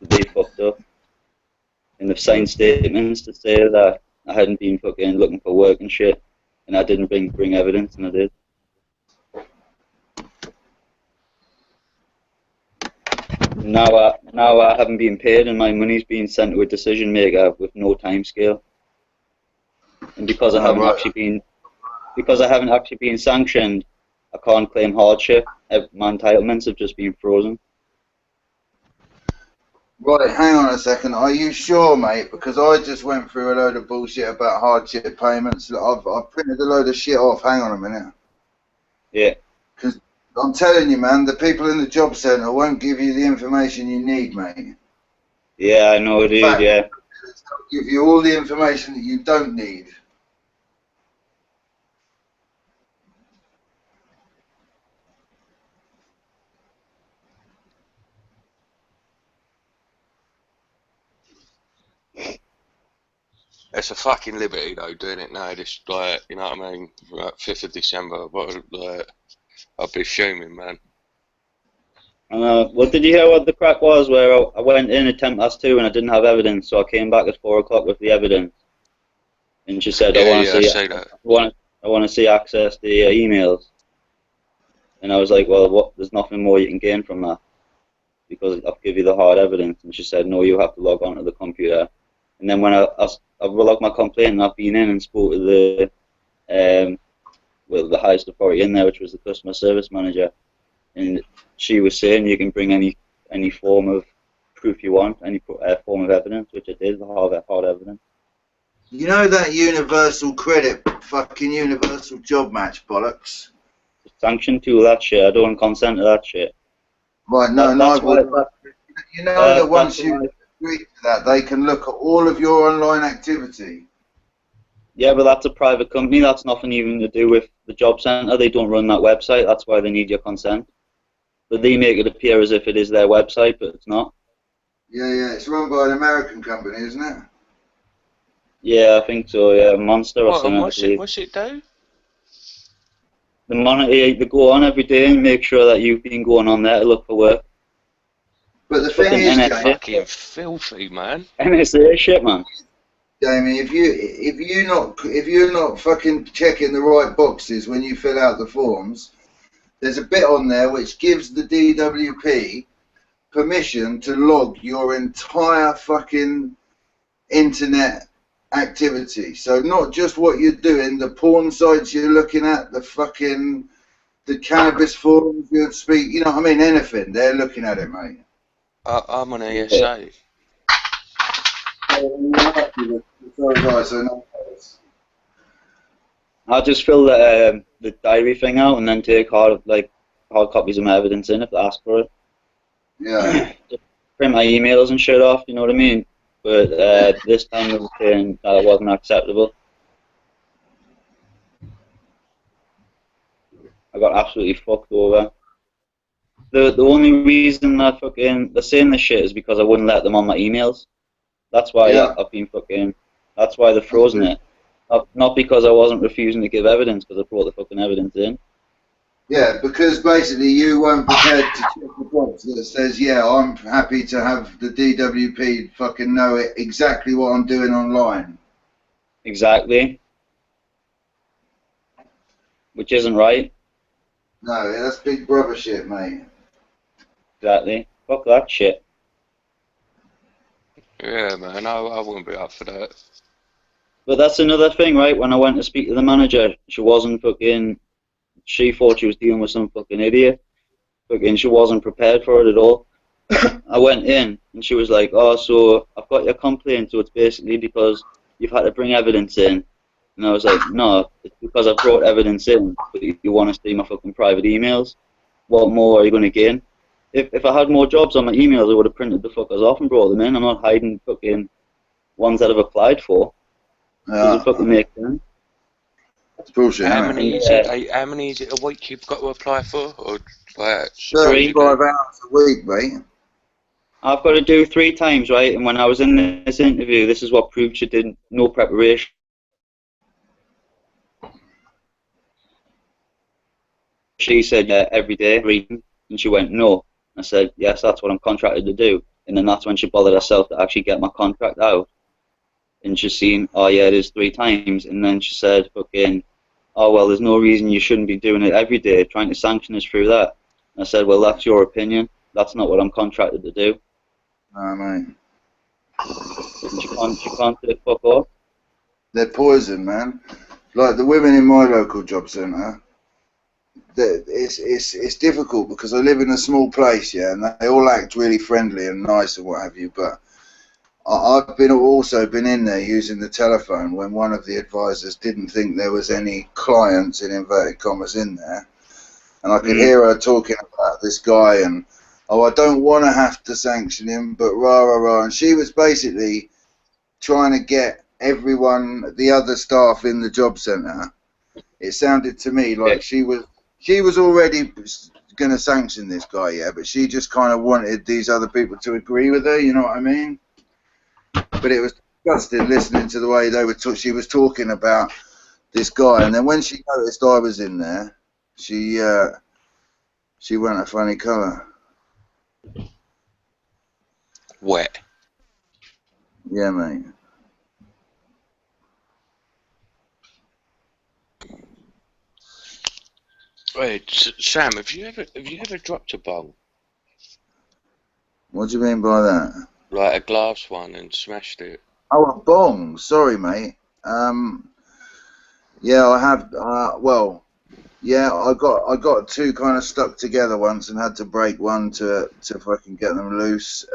So they fucked up. And they've signed statements to say that I hadn't been fucking looking for work and shit, and I didn't bring evidence, and I did. Now I haven't been paid, and my money's being sent to a decision maker with no time scale. And because I haven't actually been sanctioned, I can't claim hardship. My entitlements have just been frozen. Right, hang on a second. Are you sure, mate? Because I just went through a load of bullshit about hardship payments. I've printed a load of shit off. Hang on a minute. Yeah. Because I'm telling you, man, the people in the job centre won't give you the information you need, mate. Yeah, I know, dude. In fact, Yeah. they'll give you all the information that you don't need. It's a fucking liberty though, doing it now. This, like, you know what I mean? Like 5th of December, but like, I'll be fuming, man. Well, did you hear what the crack was? Where I went in at 2:10 and I didn't have evidence, so I came back at 4 o'clock with the evidence. And she said, Yeah, I see that. I want to see access to your emails. And I was like, well, there's nothing more you can gain from that, because I'll give you the hard evidence. And she said, no, you have to log on to the computer. And then when I logged my complaint, and I've been in and spoke to the highest authority in there, which was the customer service manager, and she was saying you can bring any form of proof you want, any form of evidence, which it is, the hard evidence. You know that universal credit, fucking universal job match bollocks? Sanction to that shit. I don't consent to that shit. Right, no, That's no. why, You know that once you agree to that, they can look at all of your online activity. Yeah, but that's a private company. That's nothing even to do with the job centre. They don't run that website. That's why they need your consent. But they make it appear as if it is their website, but it's not. Yeah, it's run by an American company, isn't it? Yeah, I think so. Yeah, Monster or something. What's it do? The monitor, they go on every day and make sure that you've been going on there to look for work. But the thing is, NSA, fucking filthy, man. NSA shit, man. Jamie, if you're not fucking checking the right boxes when you fill out the forms, there's a bit on there which gives the DWP permission to log your entire fucking internet activity. So not just what you're doing, the porn sites you're looking at, the cannabis forums you'd speak, you know what I mean, anything, they're looking at it, mate. I'm on ESA. I'll just fill the diary thing out and then take hard copies of my evidence in if they ask for it. Yeah. Just print my emails and shit off, you know what I mean? But this time they were saying that it wasn't acceptable. I got absolutely fucked over. The only reason that they're saying this shit is because I wouldn't let them on my emails. That's why I've been that's why they're frozen it. Not because I wasn't refusing to give evidence, because I brought the fucking evidence in. Yeah, because basically you weren't prepared to check the box that says, yeah, I'm happy to have the DWP fucking know exactly what I'm doing online. Exactly. Which isn't right. No, that's big brother shit, mate. Exactly. Fuck that shit. Yeah, man, I wouldn't be up for that. But that's another thing, right? When I went to speak to the manager, she wasn't fucking... She thought she was dealing with some fucking idiot. Fucking, she wasn't prepared for it at all. I went in, and she was like, oh, so I've got your complaint, so it's basically because you've had to bring evidence in. And I was like, no, it's because I brought evidence in, but you want to see my fucking private emails? What more are you going to gain? If I had more jobs on my emails, I would have printed the fuckers off and brought them in. I'm not hiding fucking ones that I've applied for. Does it fucking make sense? That's bullshit. How many is it a week you've got to apply for? Or like 35 hours a week, mate. I've got to do 3 times, right? And when I was in this interview, this is what proved she did no preparation. She said, yeah, every day, reading. And she went, no. I said, yes, that's what I'm contracted to do. And then that's when she bothered herself to actually get my contract out. And she's seen, oh yeah, it is 3 times. And then she said, fucking, oh well, there's no reason you shouldn't be doing it every day, trying to sanction us through that. And I said, well, that's your opinion. That's not what I'm contracted to do. Nah, mate. You can't say fuck off. They're poison, man. Like the women in my local job centre, it's difficult because I live in a small place, yeah, and they all act really friendly and nice and what have you. But I've also been in there using the telephone when one of the advisors didn't think there was any clients in inverted commas in there, and I could hear her talking about this guy and I don't want to have to sanction him, but rah rah rah, and she was basically trying to get everyone, the other staff in the job centre. It sounded to me like she was already going to sanction this guy, yeah, but she just kind of wanted these other people to agree with her, you know what I mean? But it was disgusting listening to the way she was talking about this guy, and then when she noticed I was in there, she went a funny colour. Wet. Yeah, mate. Wait, Sam, have you ever dropped a bowl? What do you mean by that? Like a glass one and smashed it? Oh, a bong. Sorry, mate. Yeah, I have. Well, yeah, I got two kind of stuck together once and had to break one to fucking get them loose.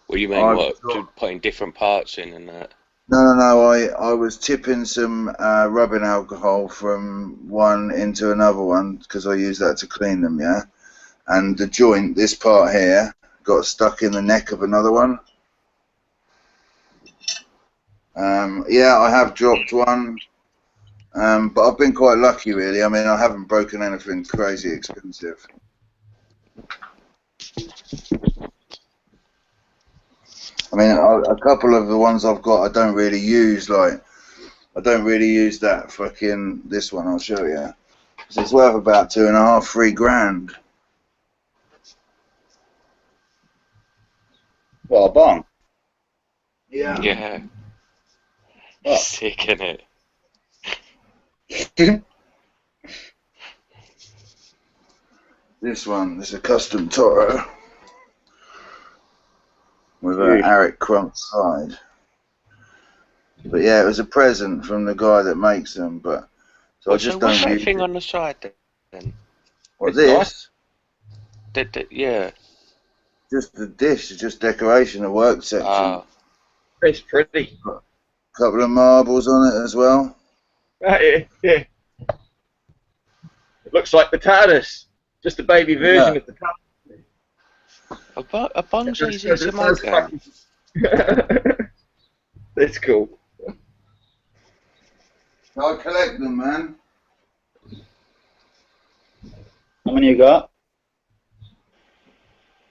What do you mean? Putting different parts in and that? No. I was tipping some rubbing alcohol from one into another one because I use that to clean them. Yeah, and the joint, this part here, got stuck in the neck of another one. Yeah, I have dropped one, but I've been quite lucky, really. I mean, I haven't broken anything crazy expensive. I mean, a couple of the ones I've got, I don't really use. Like, I don't really use that fucking this one. I'll show you. It's worth about $2.5, $3 grand. What, a bong? Yeah. Yeah. Oh. Sick, innit? This is a custom Toro with an Arik crump side. But yeah, it was a present from the guy that makes them. But so I just don't what's that use thing it. on the side then? What, this? Yeah. Just the dish, it's just decoration, the work section. It's pretty. Couple of marbles on it as well. Yeah. It looks like the TARDIS, just a baby version of the TARDIS. A bong's easy to make then. That's cool. I collect them, man. How many you got?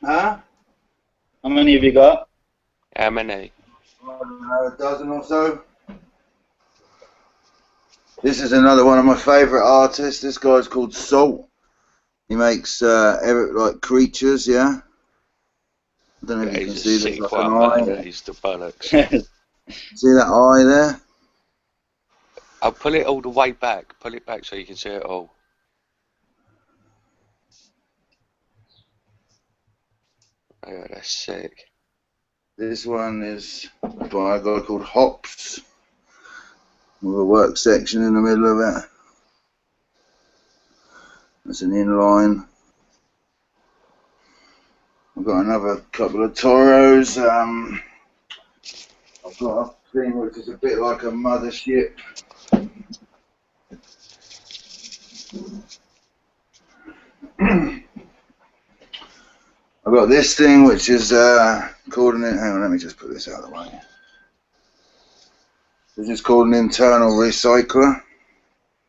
Huh? How many have you got? How many? I don't know, a dozen or so. This is another one of my favourite artists. This guy's called Salt. He makes like creatures, yeah. I don't know if you can see this, like an eye. He's the bollocks. See that eye there? I'll pull it all the way back. Pull it back so you can see it all. Oh, that's sick. This one is by a guy called Hops, with a work section in the middle of it. That's an inline. I've got another couple of Toros. I've got a thing which is a bit like a mothership. I've got this thing which is called hang on, let me just put this out of the way. This is called an internal recycler.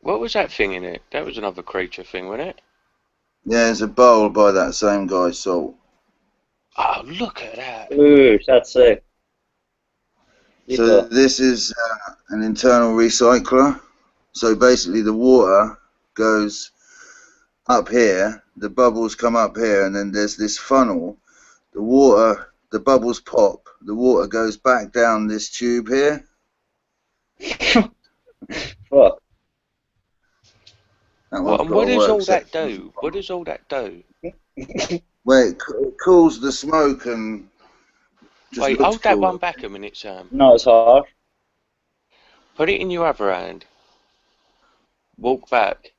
What was that thing in it? That was another creature thing, wasn't it? Yeah, it's a bowl by that same guy, Salt. Oh, look at that. Ooh, that's sick. So this is an internal recycler. So basically the water goes up here, the bubbles come up here, and then there's this funnel. The bubbles pop, the water goes back down this tube here. Fuck. What does all that do? What does all that do? Where it cools the smoke and just Wait, looks hold that cool. one back a minute, Sam. No, it's hard. Put it in your other hand. Walk back.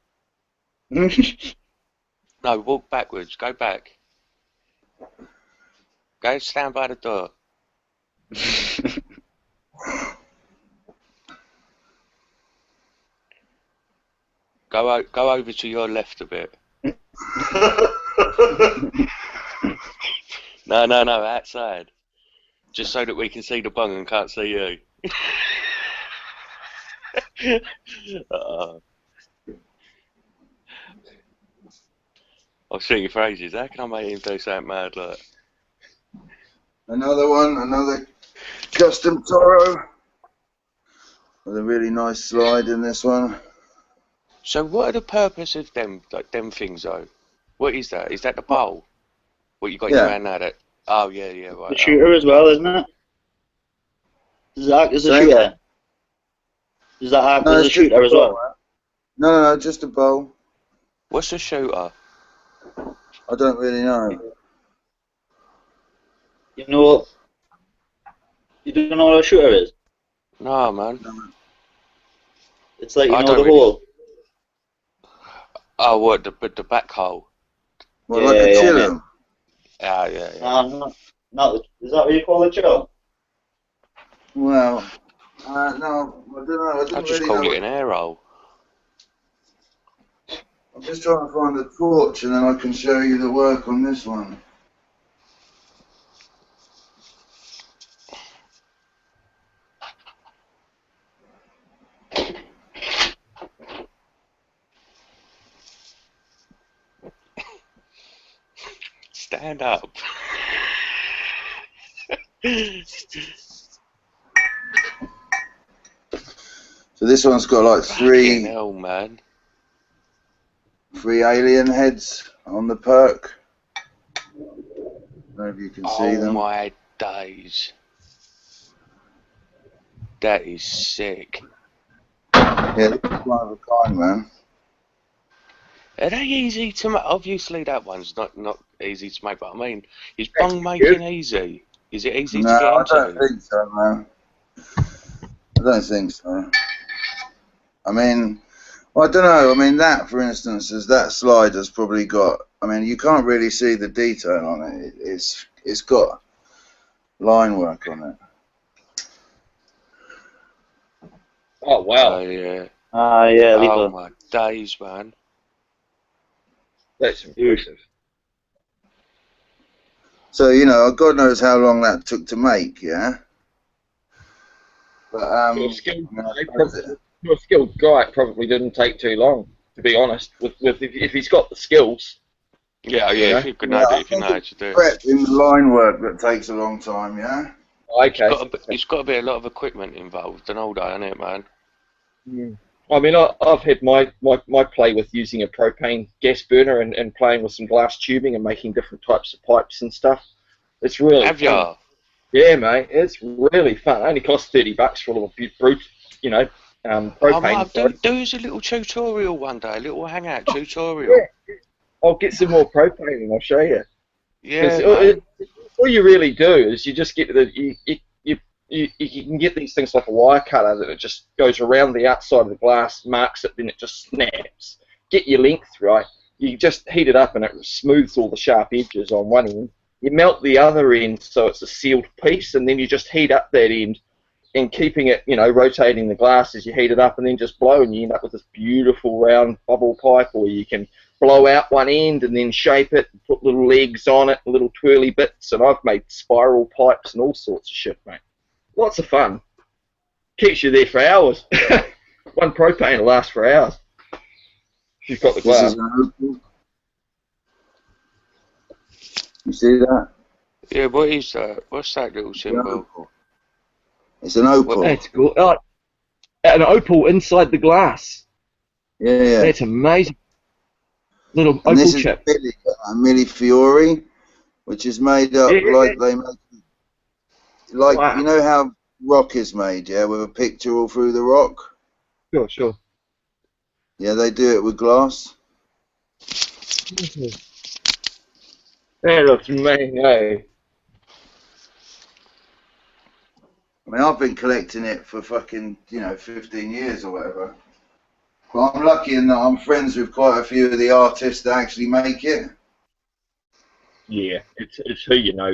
No, walk backwards. Go back. Go stand by the door. Go over to your left a bit. No, outside. Just so that we can see the bung and can't see you. I'll shoot your phrases. How can I make him do something mad like that? Another one, another custom Toro with a really nice slide in this one. So what are the purpose of them things though? What is that? Is that the bowl? What you got in your hand now? That? Oh yeah, right. The shooter as well, isn't it? Does that act as a shooter? Does that act as a shooter as well? No, just a bowl. What's a shooter? I don't really know. You know, you don't know what a shooter is? No, man. It's like, you know the hole. Oh, what, the back hole? Well, like a chiller. Yeah. Not, is that what you call a chill? Well, no, I don't know. I just call it an air hole. I'm just trying to find the torch and then I can show you the work on this one. Stand up. So this one's got like three alien heads on the perk. I don't know if you can see them. Oh my days. That is sick. Yeah, it's one of a kind, man. Are they easy to make? Obviously that one's not easy to make, but I mean, is bung making easy? Is it easy to get into? No, I don't think so, man. I don't think so. I mean, well, I don't know. I mean, that, for instance, that slide has probably got. I mean, you can't really see the detail on it. It's got line work on it. Oh wow! Yeah. Yeah. Oh my days, man. That's impressive. So, you know, God knows how long that took to make, yeah? But, your skilled guy probably didn't take too long, to be honest. If he's got the skills. Yeah, if you can know it, if you know how to do it. Prep in the line work that takes a long time, yeah? Okay. It's got to be a lot of equipment involved and all that, isn't it, man? Mm. I mean, I've had my play with using a propane gas burner and playing with some glass tubing and making different types of pipes and stuff. It's really fun. Ya? Yeah, mate, it's really fun. It only costs $30 for a little brute, you know, propane. Do us a little tutorial one day, a little hangout tutorial. Yeah. I'll get some more propane and I'll show you. Yeah. All you really do is you just get you can get these things like a wire cutter that it just goes around the outside of the glass, marks it, then it just snaps. Get your length right. You just heat it up and it smooths all the sharp edges on one end. You melt the other end so it's a sealed piece, and then you just heat up that end and keeping it, you know, rotating the glass as you heat it up, and then just blow, and you end up with this beautiful round bubble pipe, or you can blow out one end and then shape it, and put little legs on it, little twirly bits, and I've made spiral pipes and all sorts of shit, mate. Lots of fun. Keeps you there for hours. One propane will last for hours. If you've got the glass. You see that? Yeah, what is that? What's that little symbol? It's an opal. That's cool. Oh, an opal inside the glass. Yeah. That's amazing. Little and opal this chip. Is a Millifiore, which is made up like they make. Like, you know how rock is made, yeah, with a picture all through the rock? Sure. Yeah, they do it with glass. That looks mean, eh? I mean, I've been collecting it for fucking, 15 years or whatever. But I'm lucky in that I'm friends with quite a few of the artists that actually make it. Yeah, it's who you know.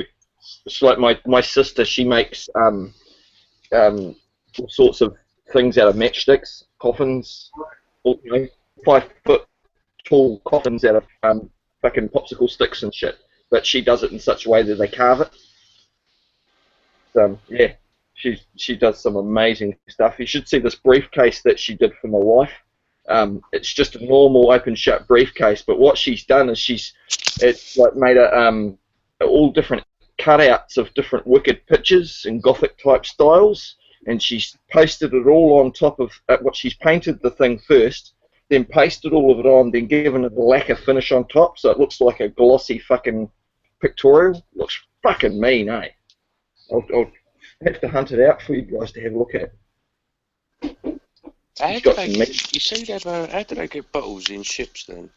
It's like my sister. She makes all sorts of things out of matchsticks, coffins, 5 foot tall coffins out of fucking popsicle sticks and shit. But she does it in such a way that they carve it. Yeah, she does some amazing stuff. You should see this briefcase that she did for my wife. It's just a normal open shut briefcase, but what she's done is it's like made all different cutouts of different wicked pictures and gothic type styles, and she's pasted it all on top of what she's painted the thing first, then pasted all of it on, then given it a lacquer finish on top, so it looks like a glossy fucking pictorial. Looks fucking mean, eh? I'll have to hunt it out for you guys to have a look at. How do they get bottles in ships then?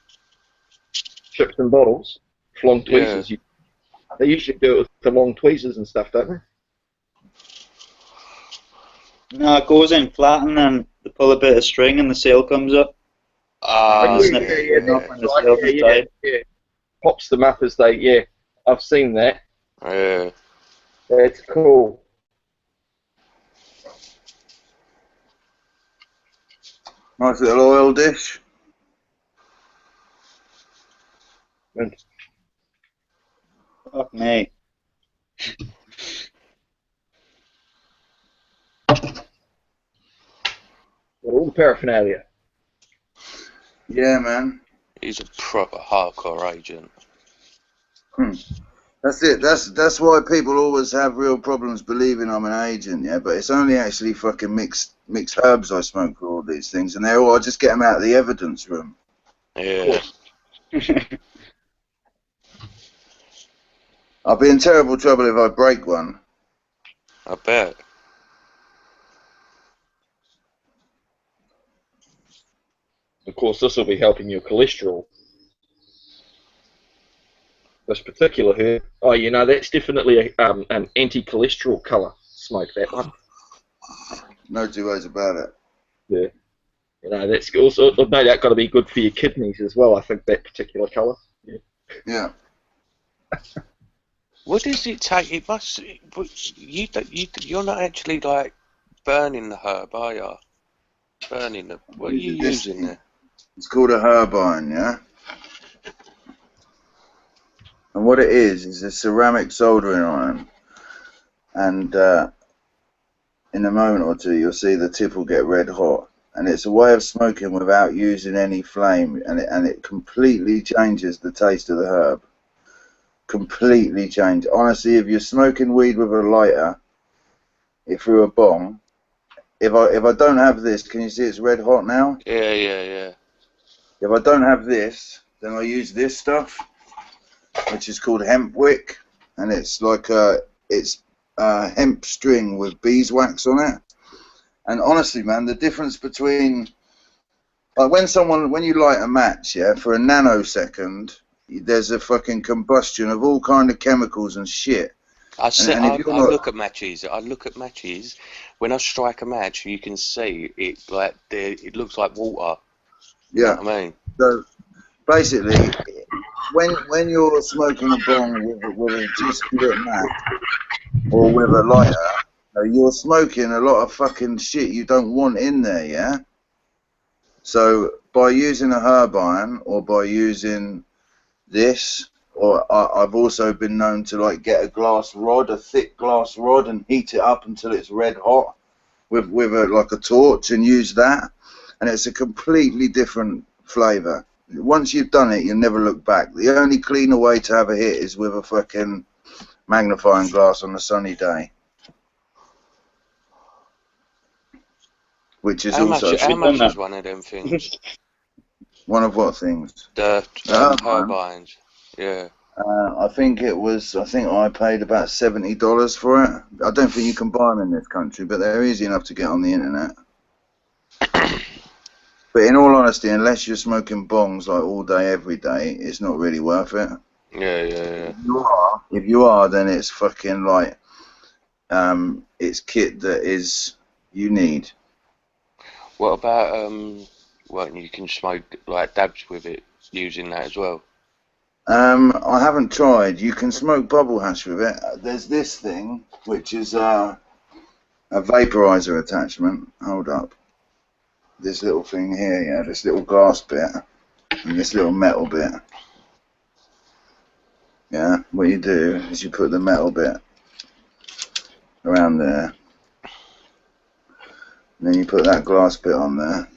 Ships and bottles, long tweezers. Yeah. They usually do it with the long tweezers and stuff, don't they? No, it goes in flat and then they pull a bit of string and the sail comes up. Yeah. Pops them up as they, yeah. I've seen that. Yeah. That's cool. Nice little oil dish. And fuck me. All the paraphernalia. Yeah, man. He's a proper hardcore agent. That's it. That's why people always have real problems believing I'm an agent, yeah. But it's only actually fucking mixed herbs I smoke for all these things, and I just get them out of the evidence room. Yeah. I'll be in terrible trouble if I break one. I bet. Of course, this will be helping your cholesterol. This particular herb. Oh, you know, that's definitely an anti-cholesterol colour. Smoke that one. No two ways about it. Yeah. You know, that's also no doubt got to be good for your kidneys as well. I think that particular colour. Yeah. Yeah. What does it take? It must. You're not actually like burning the herb, are you? Burning the. What are you using there? It's called a herbine, yeah. And what it is a ceramic soldering iron, and in a moment or two you'll see the tip will get red hot, and it's a way of smoking without using any flame, and it completely changes the taste of the herb. Completely changed. Honestly, if you're smoking weed with a lighter, through a bong, if I don't have this, can you see it's red hot now? Yeah. If I don't have this, then I use this stuff, which is called hemp wick, and it's like hemp string with beeswax on it. And honestly, man, the difference between like when you light a match, yeah, for a nanosecond, there's a fucking combustion of all kind of chemicals and shit. I look at matches. When I strike a match, you can see it like it looks like water. Yeah. You know what I mean? So basically, when you're smoking a bong with a just-lit match or with a lighter, you're smoking a lot of fucking shit you don't want in there, yeah? So by using a herb iron or by using this, or I've also been known to like get a thick glass rod and heat it up until it's red hot with a torch and use that, and it's a completely different flavour. Once you've done it, you never look back. The only cleaner way to have a hit is with a fucking magnifying glass on a sunny day. Which is how also... How much is one of them things? One of what things? The herb irons. Yeah. I think I paid about $70 for it. I don't think you can buy them in this country, but they're easy enough to get on the internet. But in all honesty, unless you're smoking bongs like all day, every day, it's not really worth it. Yeah, yeah, If you are, then it's fucking like, it's kit that is you need. What about well, you can smoke like dabs with it using that as well. I haven't tried. You can smoke bubble hash with it. There's this thing which is a vaporizer attachment. Hold up. This little thing here, yeah, this little glass bit and this little metal bit. Yeah, what you do is you put the metal bit around there, and then you put that glass bit on there,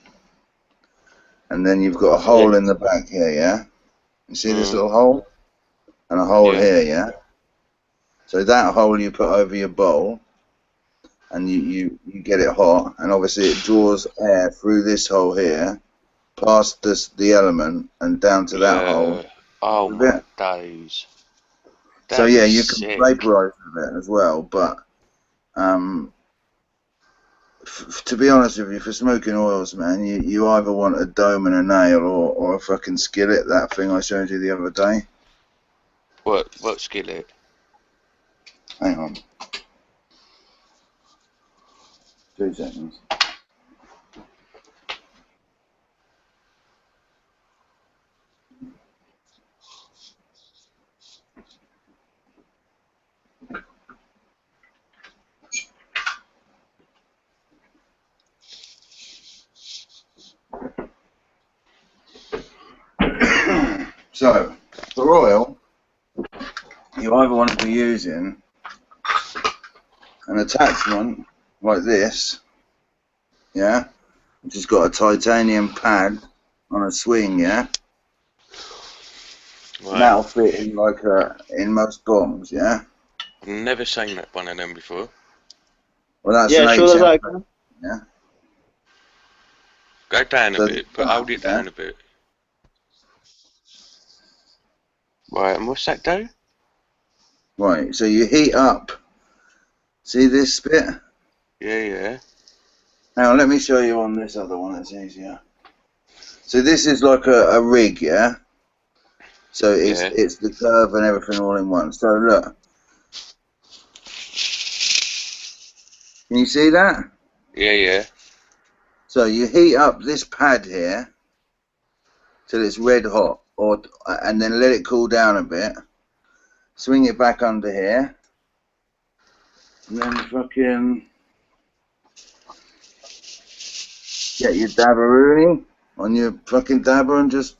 and then you've got a hole in the back here, yeah? You see this little hole? And a hole here, yeah? So that hole you put over your bowl, and you get it hot, and obviously it draws air through this hole here, past the element, and down to that hole. Oh my days. So That yeah, is you can sick. vaporize with it as well, but to be honest with you, for smoking oils, man, you either want a dome and a nail or a fucking skillet, that thing I showed you the other day. What skillet? Hang on. 2 seconds. So, for oil, you either want to be using an attachment like this, yeah, which has got a titanium pad on a swing, yeah. Right. That'll fit in like in most bombs, yeah. I've never seen that one of them before. Well, that's Yeah, an sure, HM, like, yeah. Go down a So bit, but hold it down a bit. Right, and what's that do? Right, so you heat up. See this bit? Yeah, yeah. Hang on, let me show you on this other one, it's easier. So this is like a rig, yeah? So it's the curve and everything all in one. So look. Can you see that? Yeah, yeah. So you heat up this pad here till it's red hot, and then let it cool down a bit. Swing it back under here. And then fucking get your dabberoonie on your fucking dabber and just,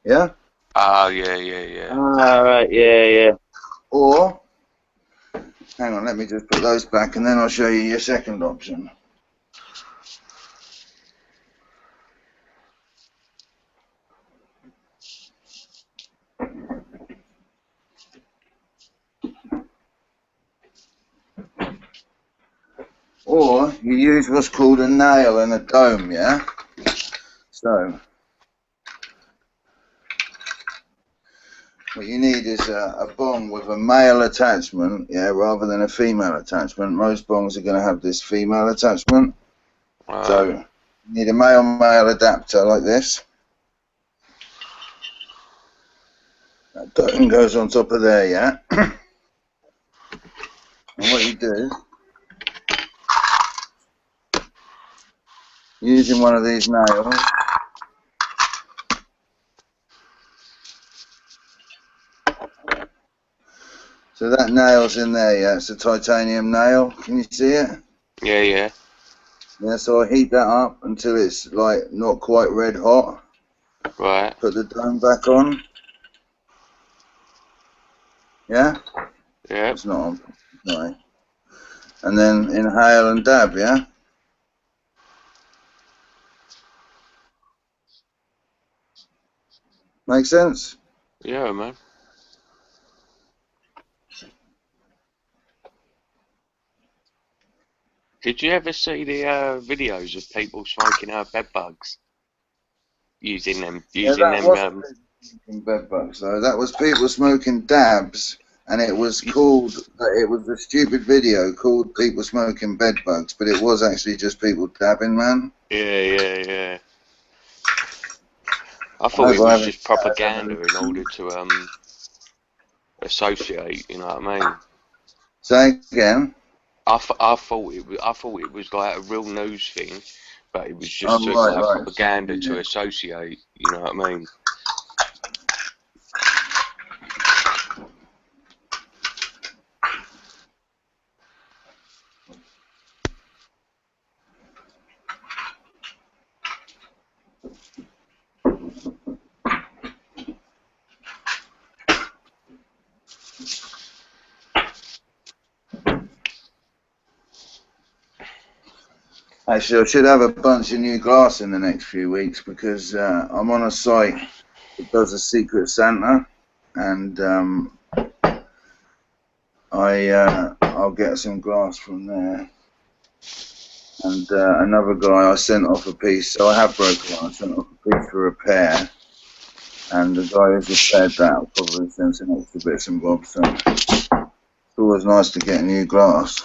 yeah? Oh, yeah, yeah, yeah. Alright, yeah. Or, hang on, let me just put those back and then I'll show you your second option. Or you use what's called a nail and a dome, yeah? So, what you need is a bong with a male attachment, yeah, rather than a female attachment. Most bongs are going to have this female attachment. So, you need a male-male adapter like this. That dome goes on top of there, yeah? And what you do, using one of these nails, so that nail's in there, yeah, it's a titanium nail, can you see it? Yeah, yeah. Yeah, so I heat that up until it's like not quite red hot. Right. Put the dome back on. Yeah? Yeah. It's not on. No. And then inhale and dab, yeah? Make sense? Yeah, man. Did you ever see the videos of people smoking out bed bugs? Using them, That wasn't smoking bed bugs though. That was people smoking dabs, and it was called. It was a stupid video called "People Smoking Bed Bugs," but it was actually just people dabbing, man. Yeah. I thought hope it I was haven't just sat there propaganda having in order to associate. You know what I mean? Say again. I thought it was like a real news thing, but it was Oh, just right, like right. propaganda to Yeah. associate. You know what I mean? Actually, I should have a bunch of new glass in the next few weeks because I'm on a site that does a Secret Santa, and I'll get some glass from there. And another guy, I sent off a piece, so I have broken one. I sent off a piece for repair, and the guy who's repaired that will probably send some extra bits and bobs. So it's always nice to get new glass.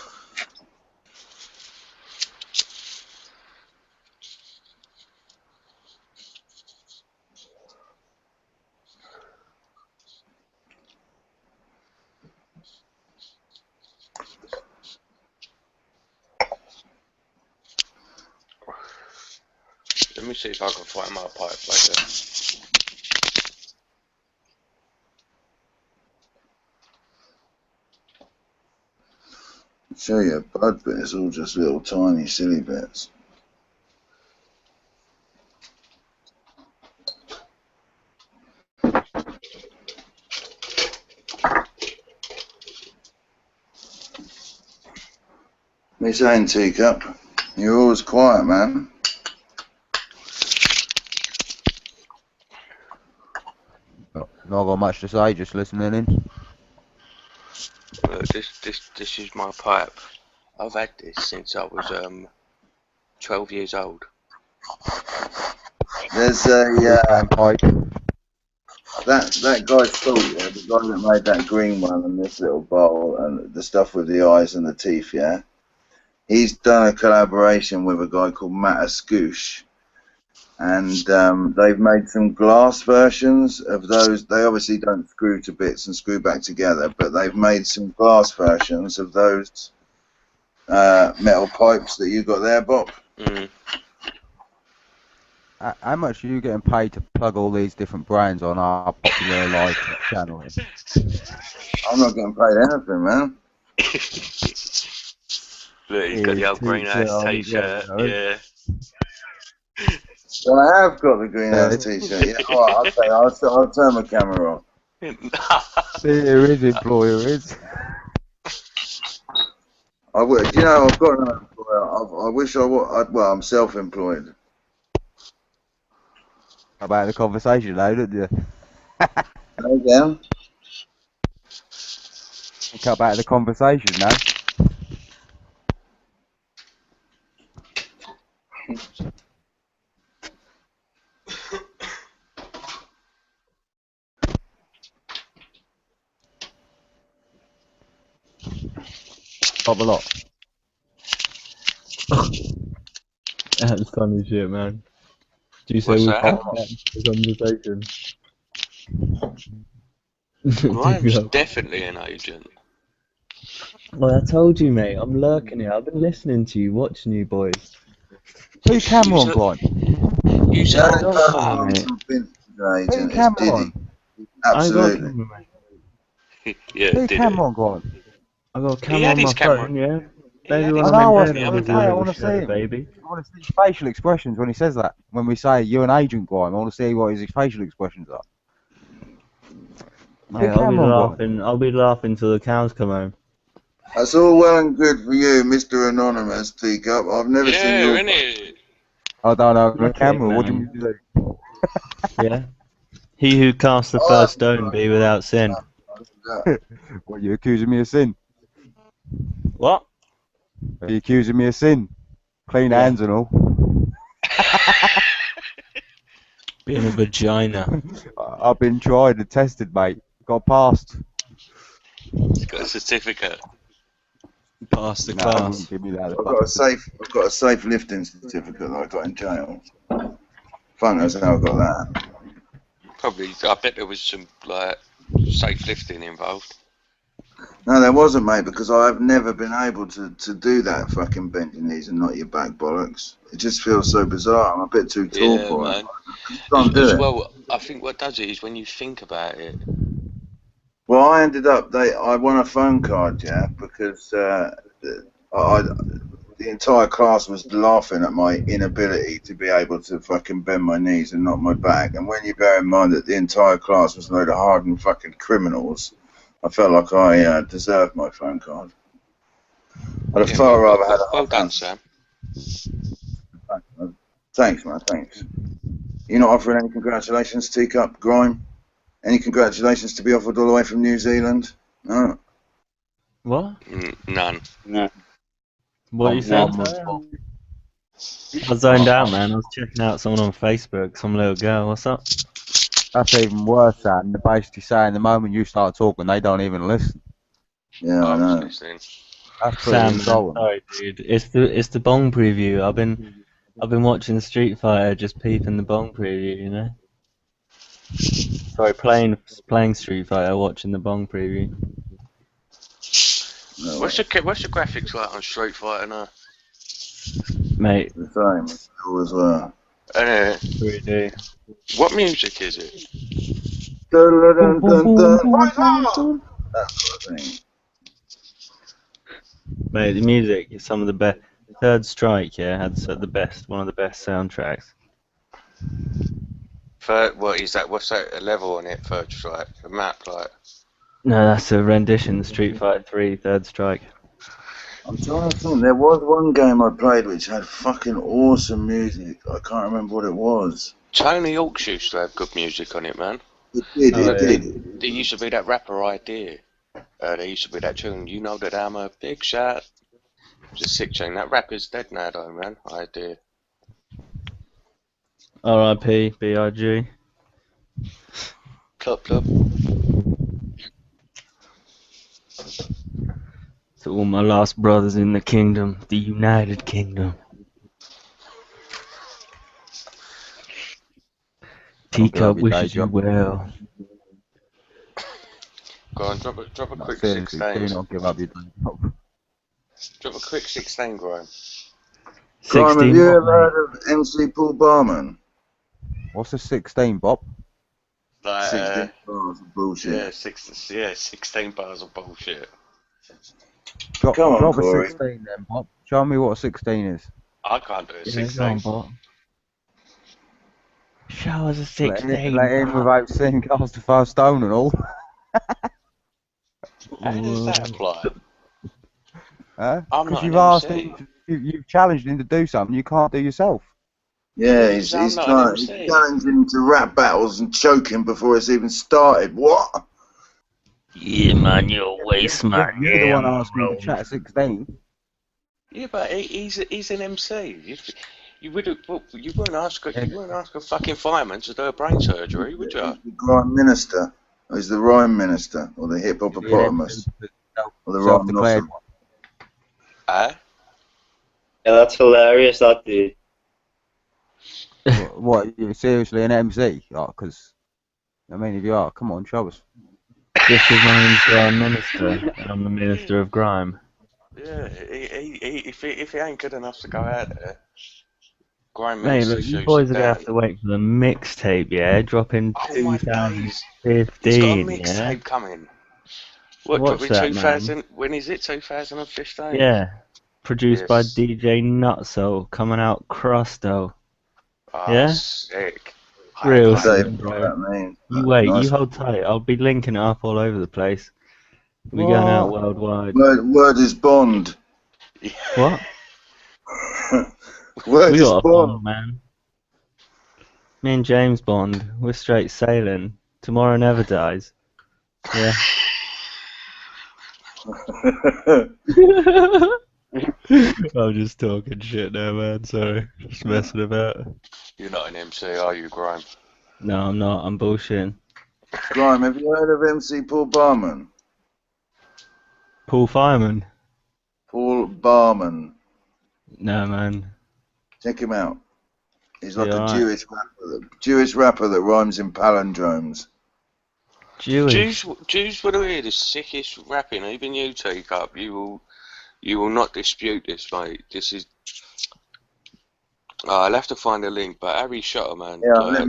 Let me see if I can find my pipe later. Show you a bud, but it's all just little tiny silly bits. Me saying, Teacup, you're always quiet, man. Not got much to say, just listening in. This is my pipe. I've had this since I was 12 years old. There's a pipe. that guy's fault, yeah, the guy that made that green one and this little bowl and the stuff with the eyes and the teeth, yeah. He's done a collaboration with a guy called Matt Scoosh, and they've made some glass versions of those. They obviously don't screw to bits and screw back together, but they've made some glass versions of those metal pipes that you got there, Bob. Mm. How much are you getting paid to plug all these different brands on our popular live channel? I'm not getting paid anything, man. Look, he's got the old greenhouse t-shirt, yeah. So I have got the greenhouse t-shirt. Yeah, all right, I'll turn my camera on. There is employer is. I would, you know, I've got an employer. I wish I would. Well, I'm self-employed. About the conversation, though, didn't you? Again. Cut back to the conversation now. Pop a lot. That's funny shit, man. Do you say What's we that? cut back to the conversation? Graham's definitely an agent. Well, I told you, mate. I'm lurking here. I've been listening to you, watching you boys. Put your camera on, Brian. You No, sound mate. agent. Put your It's camera Diddy. on. Absolutely. Yeah, Put your did camera it. on, Brian. I got a He camera had on my his camera. phone, yeah. He Maybe had when his I'm in camera bed, the I'll other be doing a day. I want little to see show, him. baby. I want to see his facial expressions when he says that. When we say you're an agent, Grime, I want to see what his facial expressions are. Mate, I'll be laughing till the cows come home. That's all well and good for you, Mr. Anonymous Teacup. I've never seen your. Innit? I don't know the Look at camera. it, What do you man. mean to do? Yeah. He who casts the first stone be without sin. What, you accusing me of sin? What? Are you accusing me of sin? Clean Yeah. hands and all. Being a vagina. I've been tried and tested, mate. Got passed. He's got a certificate. Pass the No, class. wouldn't give me that. I've got a safe lifting certificate that I got in jail. Fun as hell, I got that. Probably, I bet there was some like safe lifting involved. No, there wasn't, mate, because I've never been able to do that fucking bend your knees and not your back bollocks. It just feels so bizarre. I'm a bit too tall Yeah, for man. it. I just can't do As it. well, I think what does it is when you think about it. Well, I ended up, I won a phone card, yeah, because the entire class was laughing at my inability to be able to fucking bend my knees and not my back. And when you bear in mind that the entire class was a load of hardened fucking criminals, I felt like I deserved my phone card. I'd have Yeah, far well, rather had a well half done, ounce. Sam. Thanks, man, thanks. You're not offering any congratulations, Teacup, Grime? Any congratulations to be offered all the way from New Zealand? No. What? None. No. What are you saying? I zoned out, man. I was checking out someone on Facebook, some little girl. What's up? That's even worse, Sam. They're basically saying the moment you start talking, they don't even listen. Yeah, I I was know. listening. That's pretty Sam, man, insulting. sorry, dude. It's the Bong preview. I've been watching Street Fighter, just peeping the Bong preview, you know. Sorry, playing Street Fighter, watching the Bong preview. No, What's the graphics like on Street Fighter now? Mate, the same. As well. 3D. What music is it? Dun, Boom, dun, boom, dun, boom, dun. boom, Rise boom, up! boom. That sort of thing. Mate, the music is some of the best. Third Strike, yeah, had one of the best soundtracks. What is that? What's that? A level on it? Third Strike? A map, like? No, that's a rendition, Street Fighter 3, Third Strike. I'm trying to think. There was one game I played which had fucking awesome music. I can't remember what it was. Tony Hawk's used to have good music on it, man. It did, Oh, it did. There used to be that rapper idea. There used to be that tune, you know that I'm a big shot. It's a sick tune. That rapper's dead now, though, man. Idea. R.I.P. B.I.G. Club, club. To all my lost brothers in the kingdom, the United Kingdom. Don't give Teacup up your day wishes you job. well. Go on, drop a No, quick seriously, 16. do not give up your day job. Drop a quick 16, Graham. Grime, have 16 you what, ever mate? heard of MC Paul Barman? What's a 16, Bob? Like, 16 bars of bullshit. 16 bars of bullshit. Drop Come on, a Corey. 16 then, Bob. Show me what a 16 is. I can't do a Yeah, go 16. on, Bob. Show us a Let 16. in without seeing cast the first stone and all. How does that apply? Huh? I'm Because not you've an asked MC. him, you've challenged him to do something you can't do yourself. Yeah, Because I'm he's not an he's MC. challenging to rap battles and choking before it's even started. What? Yeah, man, you're way smart. You're the one asking him to chat at 16. Yeah, but he's an MC. You wouldn't ask a fucking fireman to do a brain surgery, would you? He's the grime minister. Or he's the rhyme minister. Or the hip hoppopotamus. Or the rhyme Self-declared nostril. Eh? Yeah, that's hilarious, that dude. one. What, you're seriously an MC? Because, I mean, if you are, come on, show us. Just because my name's Grime Minister, and I'm the Minister of Grime. Yeah, if he ain't good enough to go out there, Grime Mate, look, Minister you shoots him boys are going to have down. to wait for the mixtape, yeah? Dropping Oh my days! He's got a 2015, yeah? mixtape coming. What, Watch dropping that, man. 2000? When is it? 2015? Yeah. Produced by Yes. DJ Nutso, coming out Crusto. Ah, Yeah? sick. Real I don't soon, even know bro. what that means. You wait, Nice. you hold tight. I'll be linking it up all over the place. We're going out worldwide. Word is Bond. What? Word We is got a Bond. Bond, man. Me and James Bond, we're straight sailing. Tomorrow never dies. Yeah. I'm just talking shit now, man. Sorry. Just messing about. You're not an MC, are you, Grime? No, I'm not. I'm bullshitting. Grime, have you heard of MC Paul Barman? Paul Fireman? Paul Barman. No, man. Check him out. He's like Yeah, a right. Jewish rapper that rhymes in palindromes. Jewish. Jews would hear the sickest rapping. Even you, take up. You will not dispute this, mate. This is. I'll have to find a link, but Harry Shotter, man. Yeah, Like,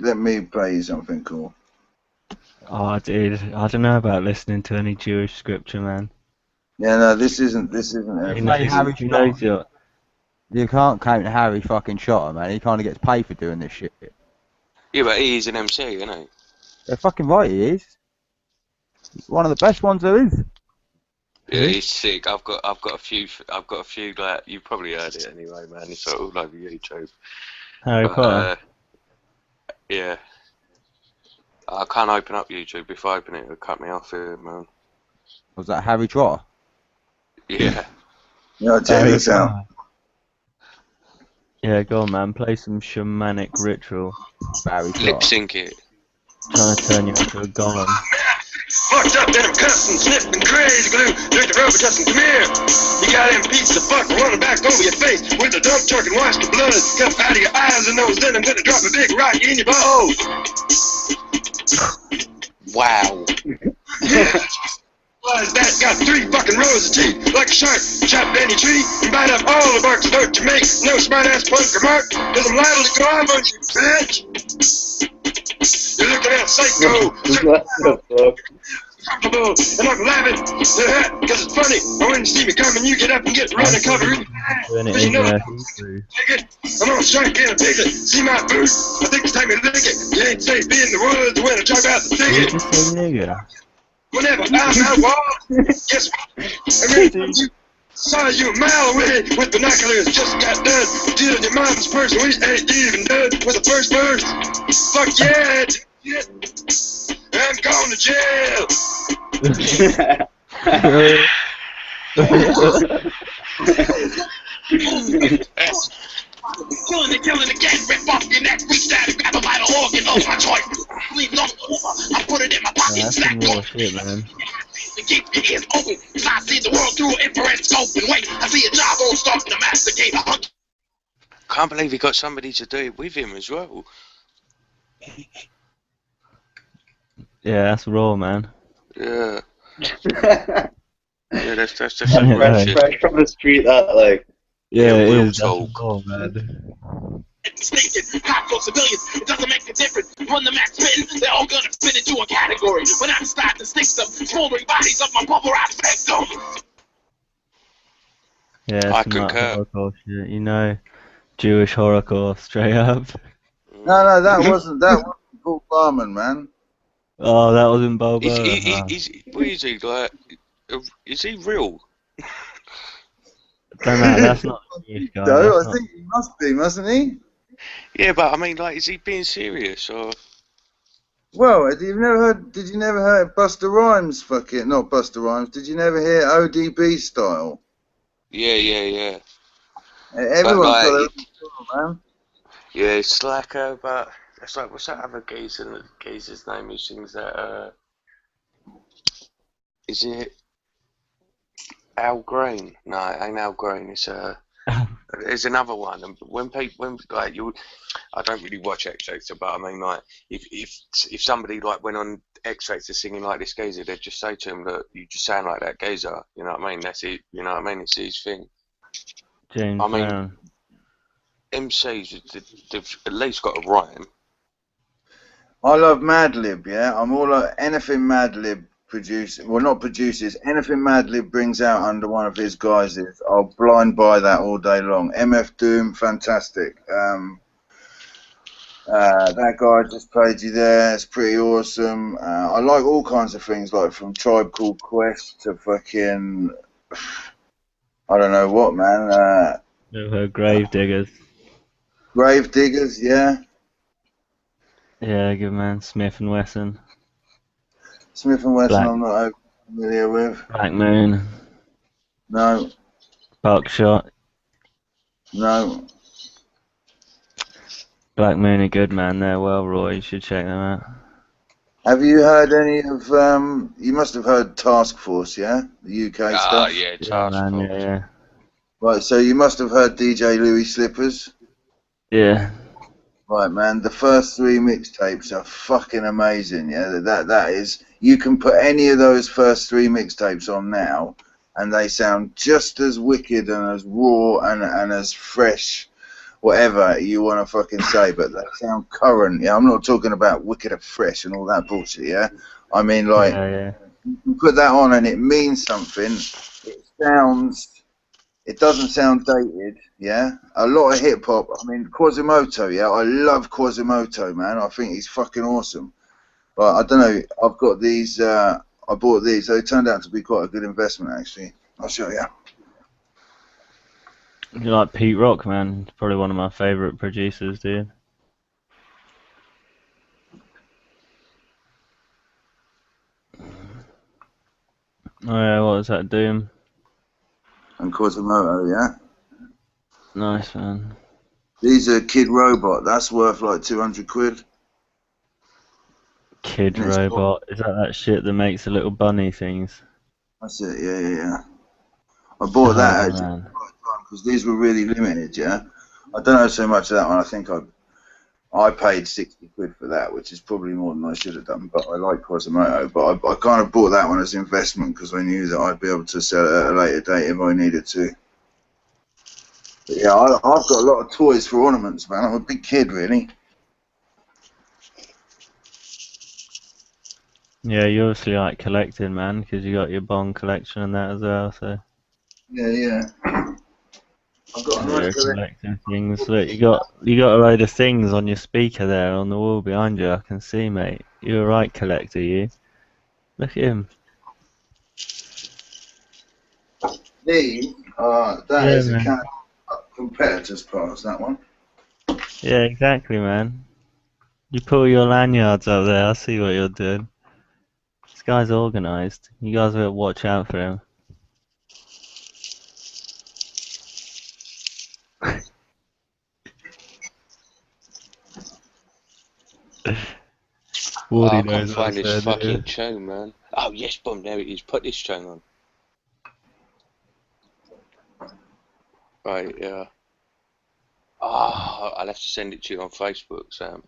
let me play you something cool. Oh, dude, I don't know about listening to any Jewish scripture, man. Yeah, no, this isn't. He Play Harry knows, he knows Shot. You can't count Harry fucking Shotter, man. He kind of gets paid for doing this shit. yeah, but he is an MC, isn't he? They're fucking right, he is. He's one of the best ones there is. Yeah, he's sick. I've got a few. Like, you've probably heard it anyway, man. It's all over YouTube. Harry Potter. Yeah. I can't open up YouTube. If I open it, it'll cut me off here, man. Was that Harry Trotter? Yeah. Yeah, check this out. Yeah, go on, man. Play some shamanic ritual. Harry Lip Trotter. sync it. Trying to turn you into a golem. Fucked up, then I'm cussing, sniffing crazy glue. Drink the rubber, Justin, come here. You got them pieces of fuck running back over your face with a dump truck and wash the blood come out of your eyes and nose. Then I'm gonna drop a big rock in your balls. Wow. That got 3 fucking rows of teeth, like a shark. Chop any tree and bite up all the barks. Don't you make no smart ass punk remark, cause I'm liable to go on you, bitch. You're looking at psycho. What the fuck? And I'm laughing, cause it's funny. But when you see me coming, you get up and get running, cover it. Doing it Cause you in know Hebrew. I'm on strike in a piglet. See my boot? I think it's time to lick it. You ain't safe in the woods when I drive out the Did you thicket. just say nigger? Whenever I'm out walking, guess what? I mean, you saw you a mile away with binoculars. Just got done stealing your mom's purse. We ain't even done with the first verse. Fuck yeah, shit. I'm going to jail. Killing again, rip off your neck, reach down and grab a vital organ off my joint. Leave no over, I put it in my pocket, Yeah, that's some slack raw shit, man. and keep your ears open. So I see the world through an infrared scope and wait, I see a job all starting to masticate. Can't believe he got somebody to do it with him as well. Yeah, that's raw, man. Yeah. Yeah, that's just Yeah, real shit. Fresh from the street, that, like. Yeah, it real is. talk. That's raw, man. Station, cops or civilians, it doesn't make a difference. When the max spins, they're all gonna fit into a category. When I start to stick some smoldering bodies of my pulverized victims. Yeah, I some like concur. Holocaust shit. You know, Jewish Holocaust, straight up. No, that wasn't Paul Barman, man. Oh, that was in Bobo. What is he like? Is he real? Don't know, that's not a Jewish guy. No, That's I not... think he must be, mustn't he? Yeah, but I mean, like, is he being serious or? Well, did you never heard Busta Rhymes fucking, not Busta Rhymes, did you never hear ODB style? Yeah. Everyone's like, got their own style, man. Yeah, it's like, but it's like, what's that other geezer's name who sings that? Is it Al Green? No, it ain't Al Green. It's there's another one. And when like I don't really watch X Factor, but I mean, like, if somebody like went on X Factor singing like this geezer, they'd just say to him that you just sound like that geezer. You know what I mean? That's it. You know what I mean? It's his thing. James I mean, Brown. MCs, they've at least got a rhyme. I love Madlib, yeah? I'm all like, anything Madlib produces, well, not produces, anything Madlib brings out under one of his guises, I'll blind buy that all day long. MF Doom, fantastic. That guy I just played you there, it's pretty awesome. I like all kinds of things, like from Tribe Called Quest to fucking, I don't know what, man. Grave Diggers. Grave Diggers, yeah. Yeah, good man. Smith and Wesson. Smith and Wesson, Black. I'm not familiar with. Black Moon. No, Buckshot. no. Black Moon are good, man. They're well raw. You should check them out. Have you heard any of, you must have heard Task Force, yeah? The UK stuff? Yeah, Yeah, Task man. Force. Yeah. Right, so you must have heard DJ Louis Slippers. Yeah. Right, man. The first 3 mixtapes are fucking amazing. Yeah, that is. You can put any of those first 3 mixtapes on now, and they sound just as wicked and as raw and as fresh, whatever you want to fucking say. But they sound current. Yeah, I'm not talking about wicked and fresh and all that bullshit. Yeah, I mean like Yeah. you put that on and it means something. It sounds. It doesn't sound dated, yeah. A lot of hip hop. I mean, Quasimodo, yeah. I love Quasimodo, man. I think he's fucking awesome. But I don't know. I've got these. I bought these. They turned out to be quite a good investment, actually. I'll show you. You like Pete Rock, man? Probably one of my favourite producers, dude. Oh yeah, what was that doing? And Quasimodo, yeah. Nice, man. These are Kid Robot. That's worth like 200 quid. Kid And it's Robot. Is that shit that makes the little bunny things? That's it. Yeah. I bought Oh that at man. because these were really limited, yeah. I don't know so much of that one. I think I paid 60 quid for that, which is probably more than I should have done, but I like Quasimodo. But I kind of bought that one as investment because I knew that I'd be able to sell it at a later date if I needed to. But yeah, I've got a lot of toys for ornaments, man. I'm a big kid, really. Yeah, you obviously like collecting, man, because you got your Bond collection and that as well, so. Yeah. I've got a You're nice collection. collecting things. Look, you got a load of things on your speaker there on the wall behind you. I can see, mate. You're a right collector, you. Look at him. These that Yeah, is a man. competitor's pass, that one. Yeah, exactly, man. You pull your lanyards up there. I see what you're doing. This guy's organised. You guys better watch out for him. Woody I can't knows find what's this there, fucking dude. tune, man. Oh, yes, boom, there it is. Put this tune on. Right, yeah. I'll have to send it to you on Facebook, Sam.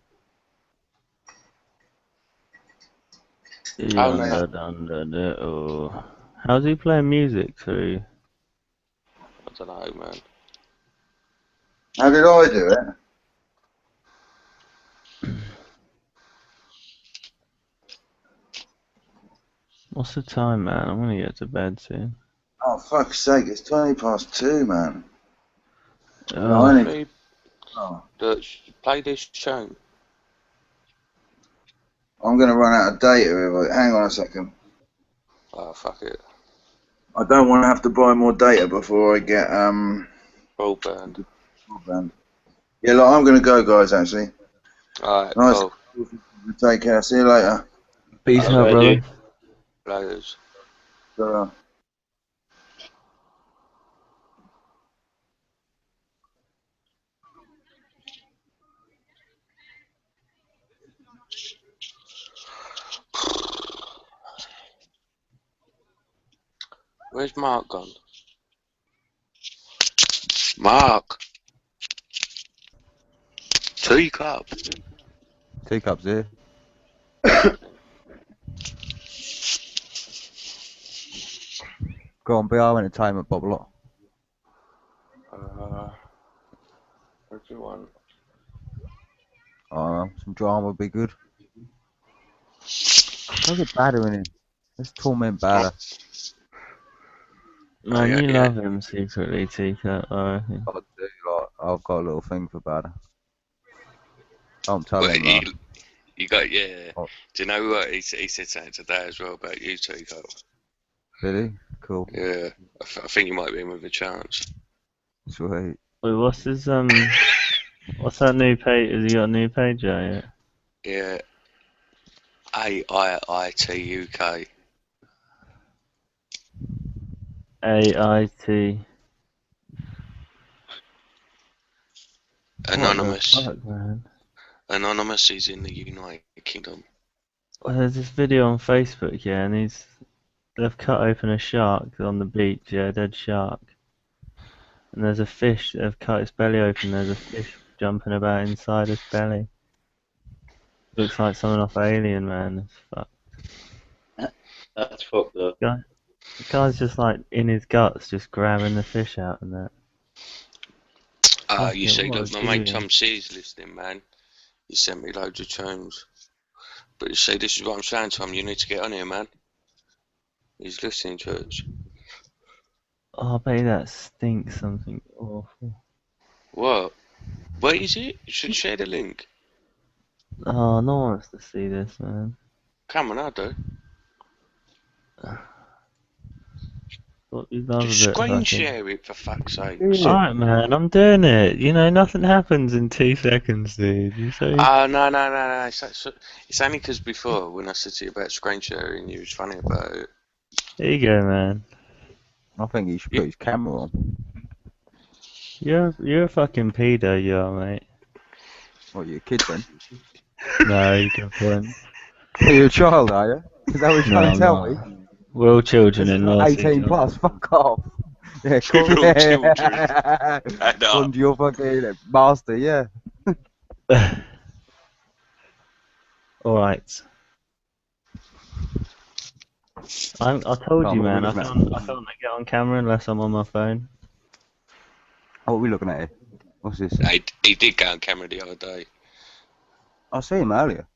Oh, no. Oh. How's he playing music through? I don't know, man. How did I do it? What's the time, man? I'm gonna get to bed soon. Oh, fuck's sake, it's 2:20, man. Oh. Play this tune. I'm going to run out of data. Hang on a second. Oh, fuck it. I don't want to have to buy more data before I get broadband. Yeah, look, I'm going to go, guys, actually. Alright, nice. cool. Take care. See you later. Peace out, brother. Laters. Where's Mark gone? Mark! Teacups. Teacups here. Go on, BR Entertainment, Bob. What do you want? Some drama would be good. Look at Bader in him. Let's torment Bader. Man, you love him secretly, Teacup, I reckon. I've got a little thing for Bader. Don't tell Well, him that. You got, yeah. Do you know what? He said something today as well about you, Teacup. Really? Cool. Yeah. I think you might be in with a chance. Sweet. Wait, what's his, what's that new page? Has he got a new page out yet? Yeah. AIITUK. AIT. Anonymous. What the fuck, man? Anonymous is in the United Kingdom. Well, there's this video on Facebook, yeah, and they've cut open a shark on the beach, yeah, a dead shark. And there's a fish, they've cut its belly open, there's a fish jumping about inside his belly. Looks like someone off Alien, man. It's fucked. That's fucked up. The guy's just like in his guts, just grabbing the fish out and that. You Fucking see, what look, a my mate gooey. Tom C's listening, man. He sent me loads of tunes. But you see, this is what I'm saying, Tom. You need to get on here, man. He's listening to it. Oh, I bet that stinks something awful. What? Where is it? You should share the link. Oh, no one wants to see this, man. Come on, I do. What you love Just a bit screen fucking. share it, for fuck's sake. Alright, man, I'm doing it. You know, nothing happens in 2 seconds, dude. You see? No. It's only because before, when I said to you about screen sharing, you was funny about it. There you go, man. I think he should put his camera on. You're a fucking pedo, you are, mate. What, you a kid then? No, you can point. Are you a child, are you? Is that what you're No, trying to I'm tell not. me? We're all children This in is law. 18 plus, fuck off. Yeah, cool. We're all children. Shut up. Under your fucking master, yeah. Alright. I told Tom, you, what are we man, I looking at? can't get on camera unless I'm on my phone. What are we looking at here? What's this? He did go on camera the other day. I see him earlier.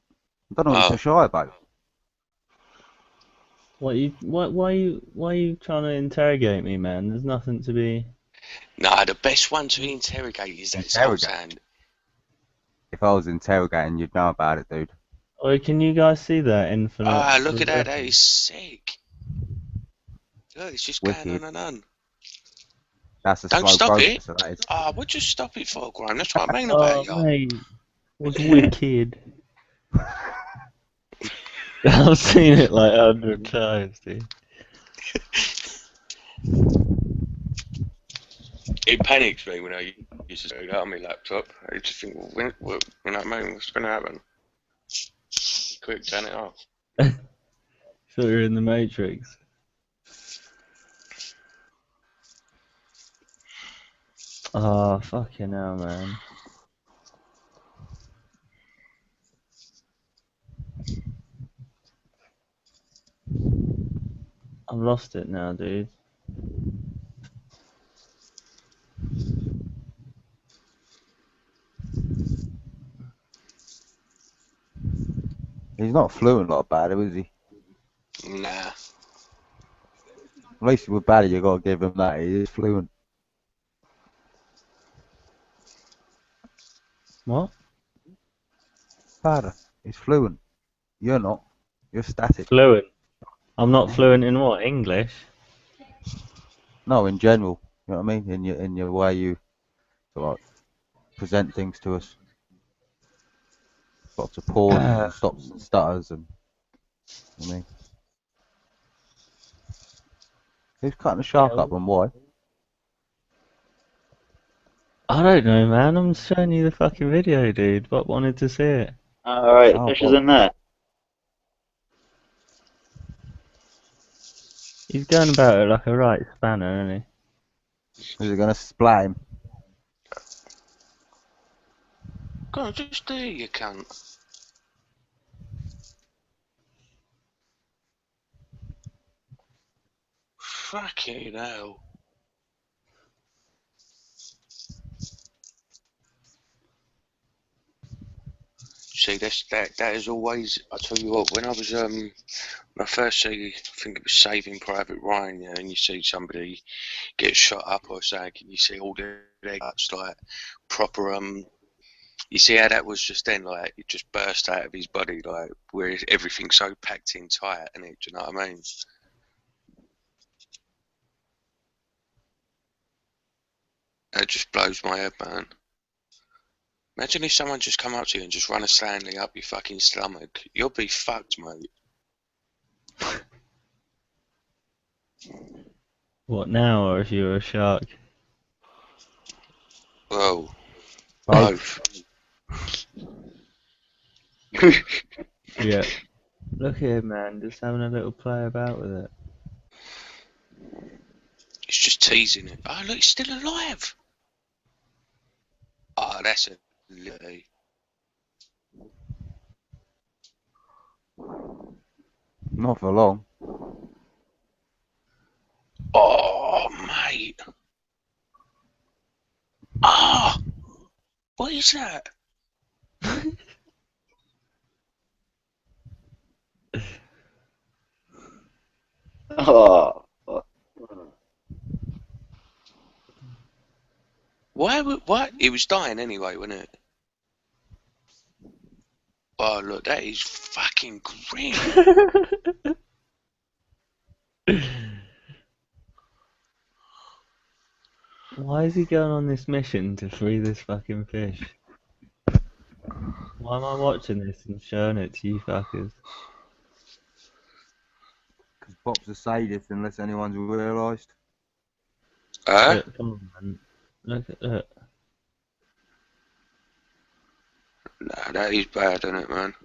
I don't know what he's so shy about. Why are you trying to interrogate me, man? There's nothing to be. No, the best one to interrogate is that Sal's hand. If I was interrogating, you'd know about it, dude. Oh, can you guys see that infinite? Ah, look at that. That is sick. Look, it's just Wicked. going on and on. That's a Don't slow stop progress, it. so that is. Ah, what'd you stop it for, Graham? That's what I mean about you. Mate, what's wicked? I've seen it like 100 times, dude. It panics me when I used to do that on my laptop. I just think, well, you know what I mean? What's going to happen? Quick, turn it off. So you're in the Matrix. Oh, fucking hell, man. I've lost it now, dude. He's not fluent like Badder, is he? Nah. At least with Badder, you got to give him that. He is fluent. What? Badder, he's fluent. You're not. You're static. Fluent? I'm not fluent in what? English? No, in general. You know what I mean? In your way you like present things to us. Lots of pauses and stops and stutters and. You know what I mean? Who's cutting the shark up and why? I don't know, man. I'm showing you the fucking video, dude. But wanted to see it. Alright, the fish is in there. He's going about it like a right spanner, isn't he? Is it gonna splat him? Go on, just do it, you cunt. Fucking hell. See, that is always. I tell you what, when I was when I first see, I think it was Saving Private Ryan, yeah, and you see somebody get shot up or something, and you see all their guts like proper You see how that was just then, like it just burst out of his body, like where everything's so packed in tight, and it. Do you know what I mean? That just blows my head, man. Imagine if someone just come up to you and just run a Stanley up your fucking stomach. You'll be fucked, mate. What now, or if you were a shark? Whoa. Both. Yeah. Look here, man. Just having a little play about with it. It's just teasing it. Oh, look, he's still alive. Oh, that's a Literally. Not for long. Oh, mate. Ah, what is that? Oh, fuck. Why? What? It was dying anyway, wasn't it? Oh, look, that is fucking grim. Why is he going on this mission to free this fucking fish? Why am I watching this and showing it to you fuckers? Because Bob's a sadist, unless anyone's realised. Huh? Look, come on, man. Look at that. Nah, that is bad, isn't it, man?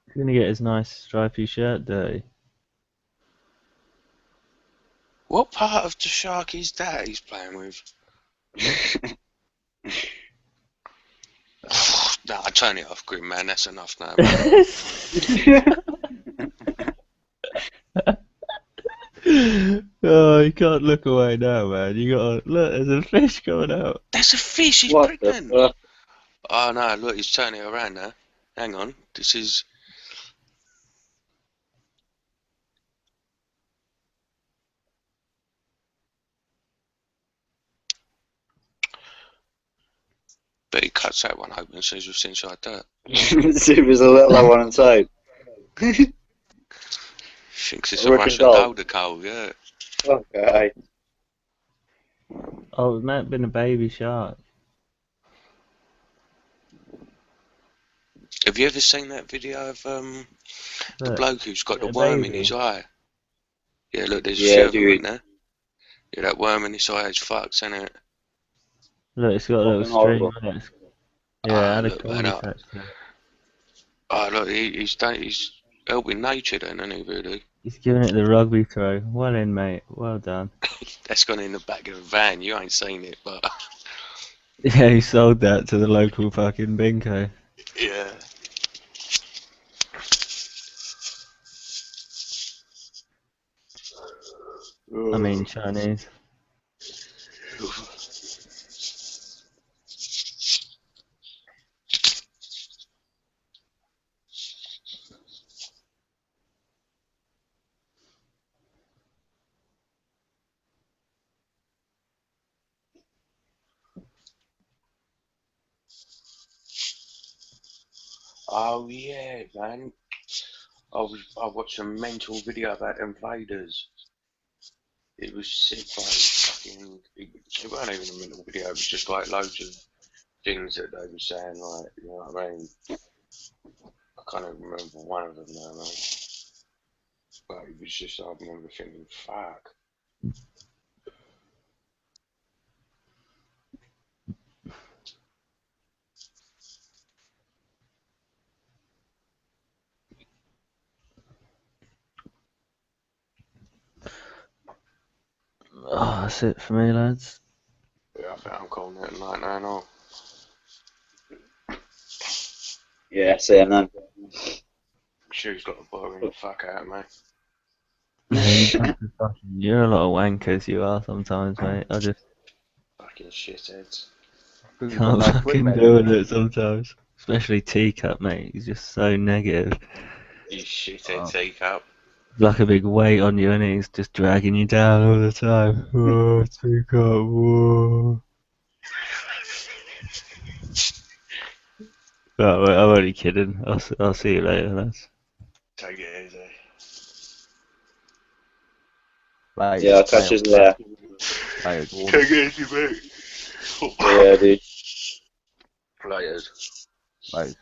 He's gonna get his nice stripy shirt dirty. What part of the shark is that he's playing with? Nah, turn it off, Grim, man. That's enough now, man. Oh, you can't look away now, man. You gotta look. There's a fish coming out. That's a fish. He's What the pregnant. fuck? Oh no! Look, he's turning it around now. Hang on. This is. But he cuts that one open and says what's inside that. See if there's a little one inside. Thinks it's A a Russian Russian doll. golden coal, yeah. Okay. Oh, it might have been a baby shark. Have you ever seen that video of the Look, bloke who's got the a worm in baby. his eye? Yeah, look, there's a Yeah, few of them dude. in there. Yeah, that worm in his eye is fucked, isn't it? Look, it's got a little Fucking horrible. stream on it. Yeah, Ah, I had a look, man, corny patch there. oh, look, he's helping nature then, isn't he, really? He's giving it the rugby throw. Well in, mate. Well done. That's gone in the back of the van. You ain't seen it, but Yeah, he sold that to the local fucking bingo. yeah. I mean Chinese. Oh yeah, man. I watched a mental video about invaders. It was sick, like fucking. It wasn't even a mental video. It was just like loads of things that they were saying, like you know what I mean. I can't even remember one of them now, man. But it was just I remember thinking, fuck. Oh, that's it for me, lads. Yeah, I think I'm calling it a night now. Yeah, same then. Shoe's got the boring the fuck out of me. You're a lot of wankers, you are sometimes, mate. I just Fucking shitheads. can't fucking do with it sometimes. Especially Teacup, mate. He's just so negative. You shithead teacup. Like a big weight on you, and he's just dragging you down all the time. Oh, Teacup, whoa. Oh, wait, I'm only kidding. I'll see you later, lads. Take it easy. Yeah, I'll catch you later. Take it easy, mate. Yeah, dude. Players. Right.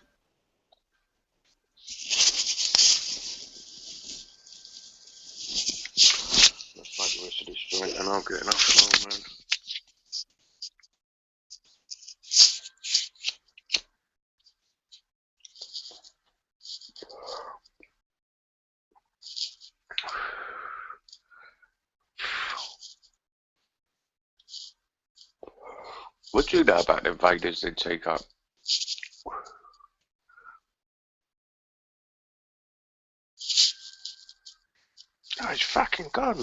Let's make the rest of this joint and I'll get enough alone, man. What do you know about the invaders then, Teacup? Oh, he's fucking gone.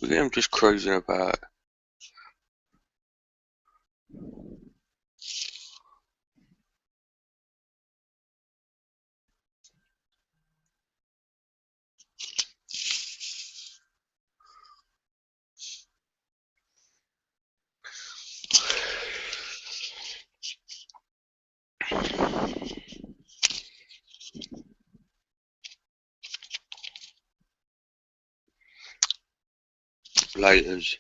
Look at him just cruising about. Laters.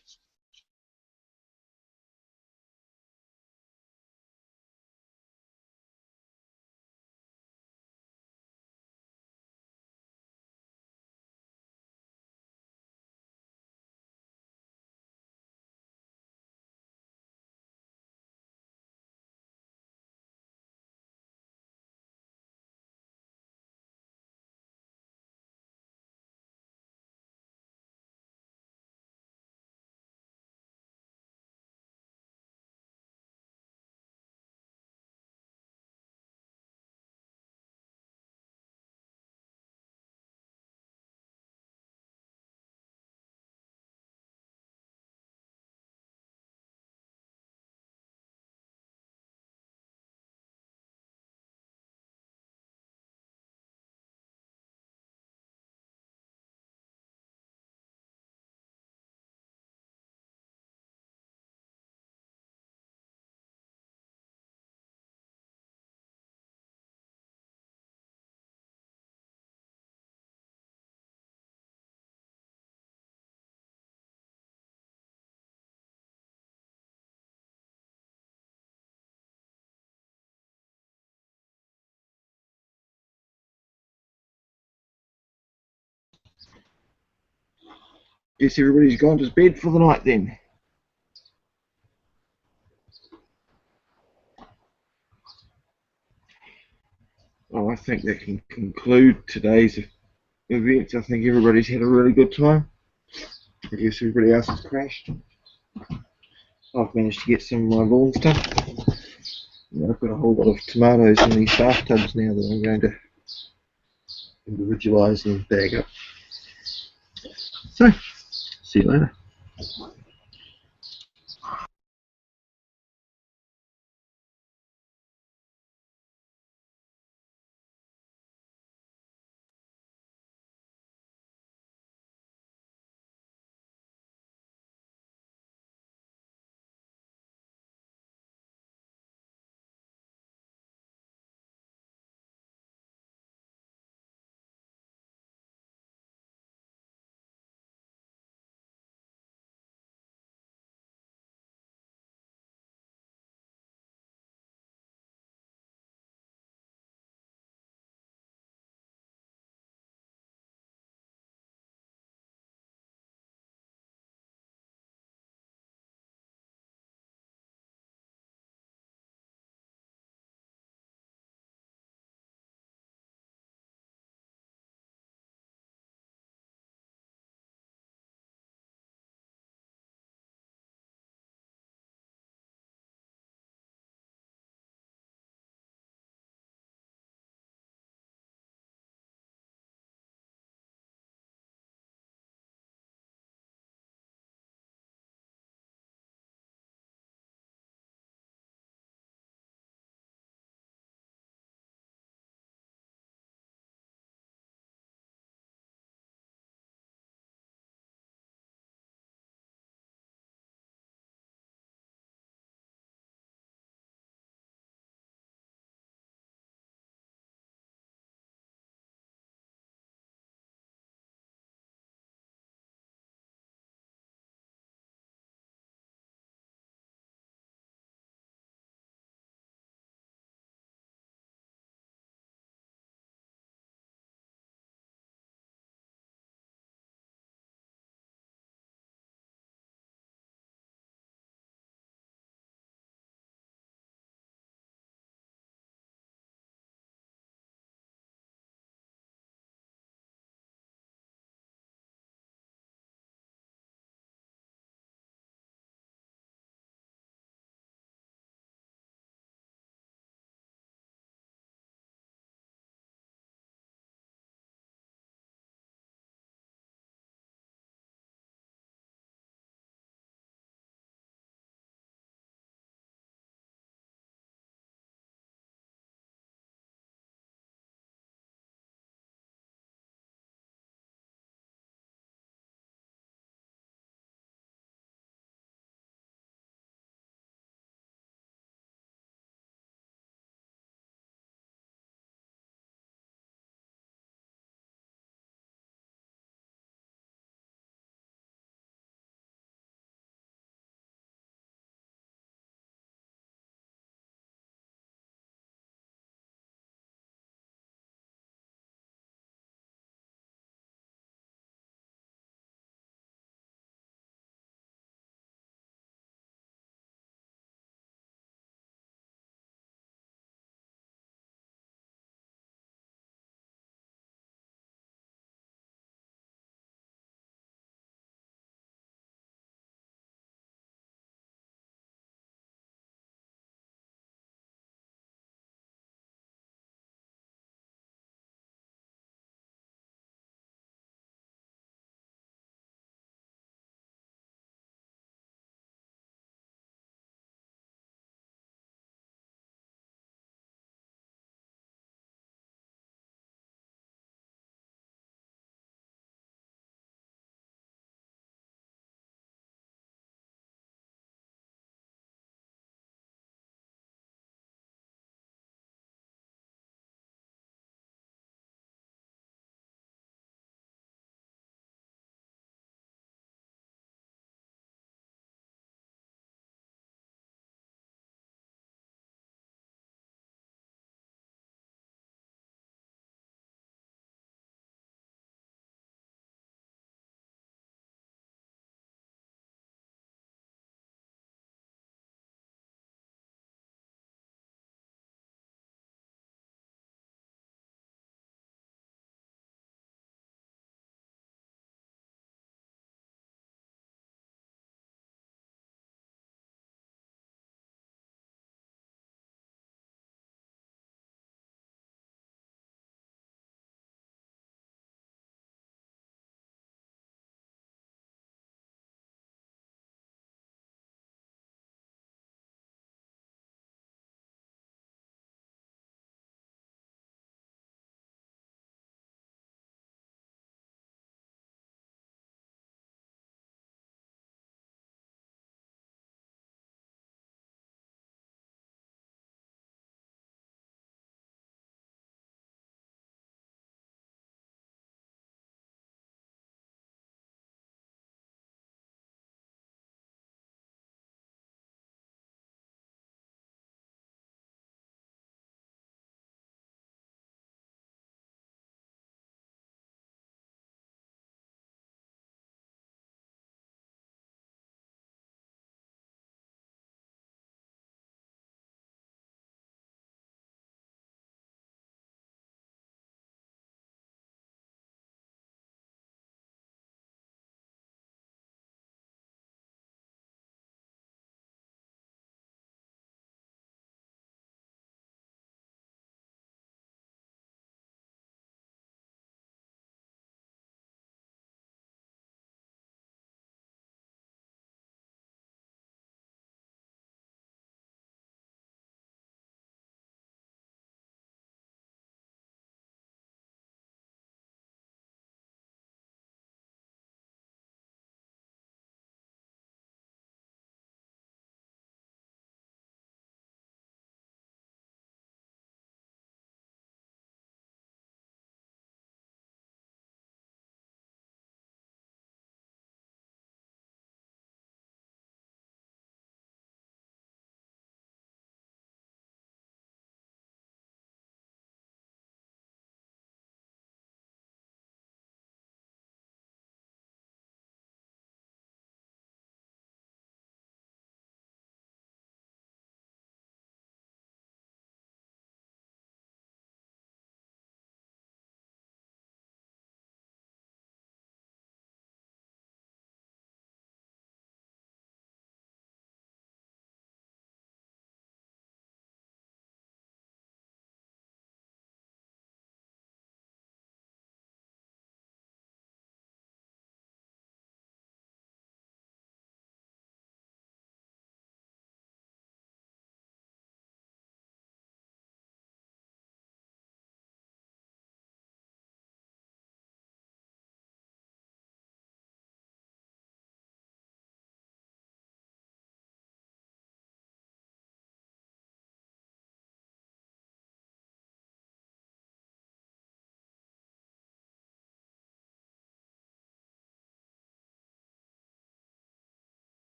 Guess everybody's gone to bed for the night then. Well, I think that can conclude today's events. I think everybody's had a really good time. I guess everybody else has crashed. I've managed to get some of my lawn stuff. I've got a whole lot of tomatoes in these bathtubs now that I'm going to individualise and bag up. So, see you later.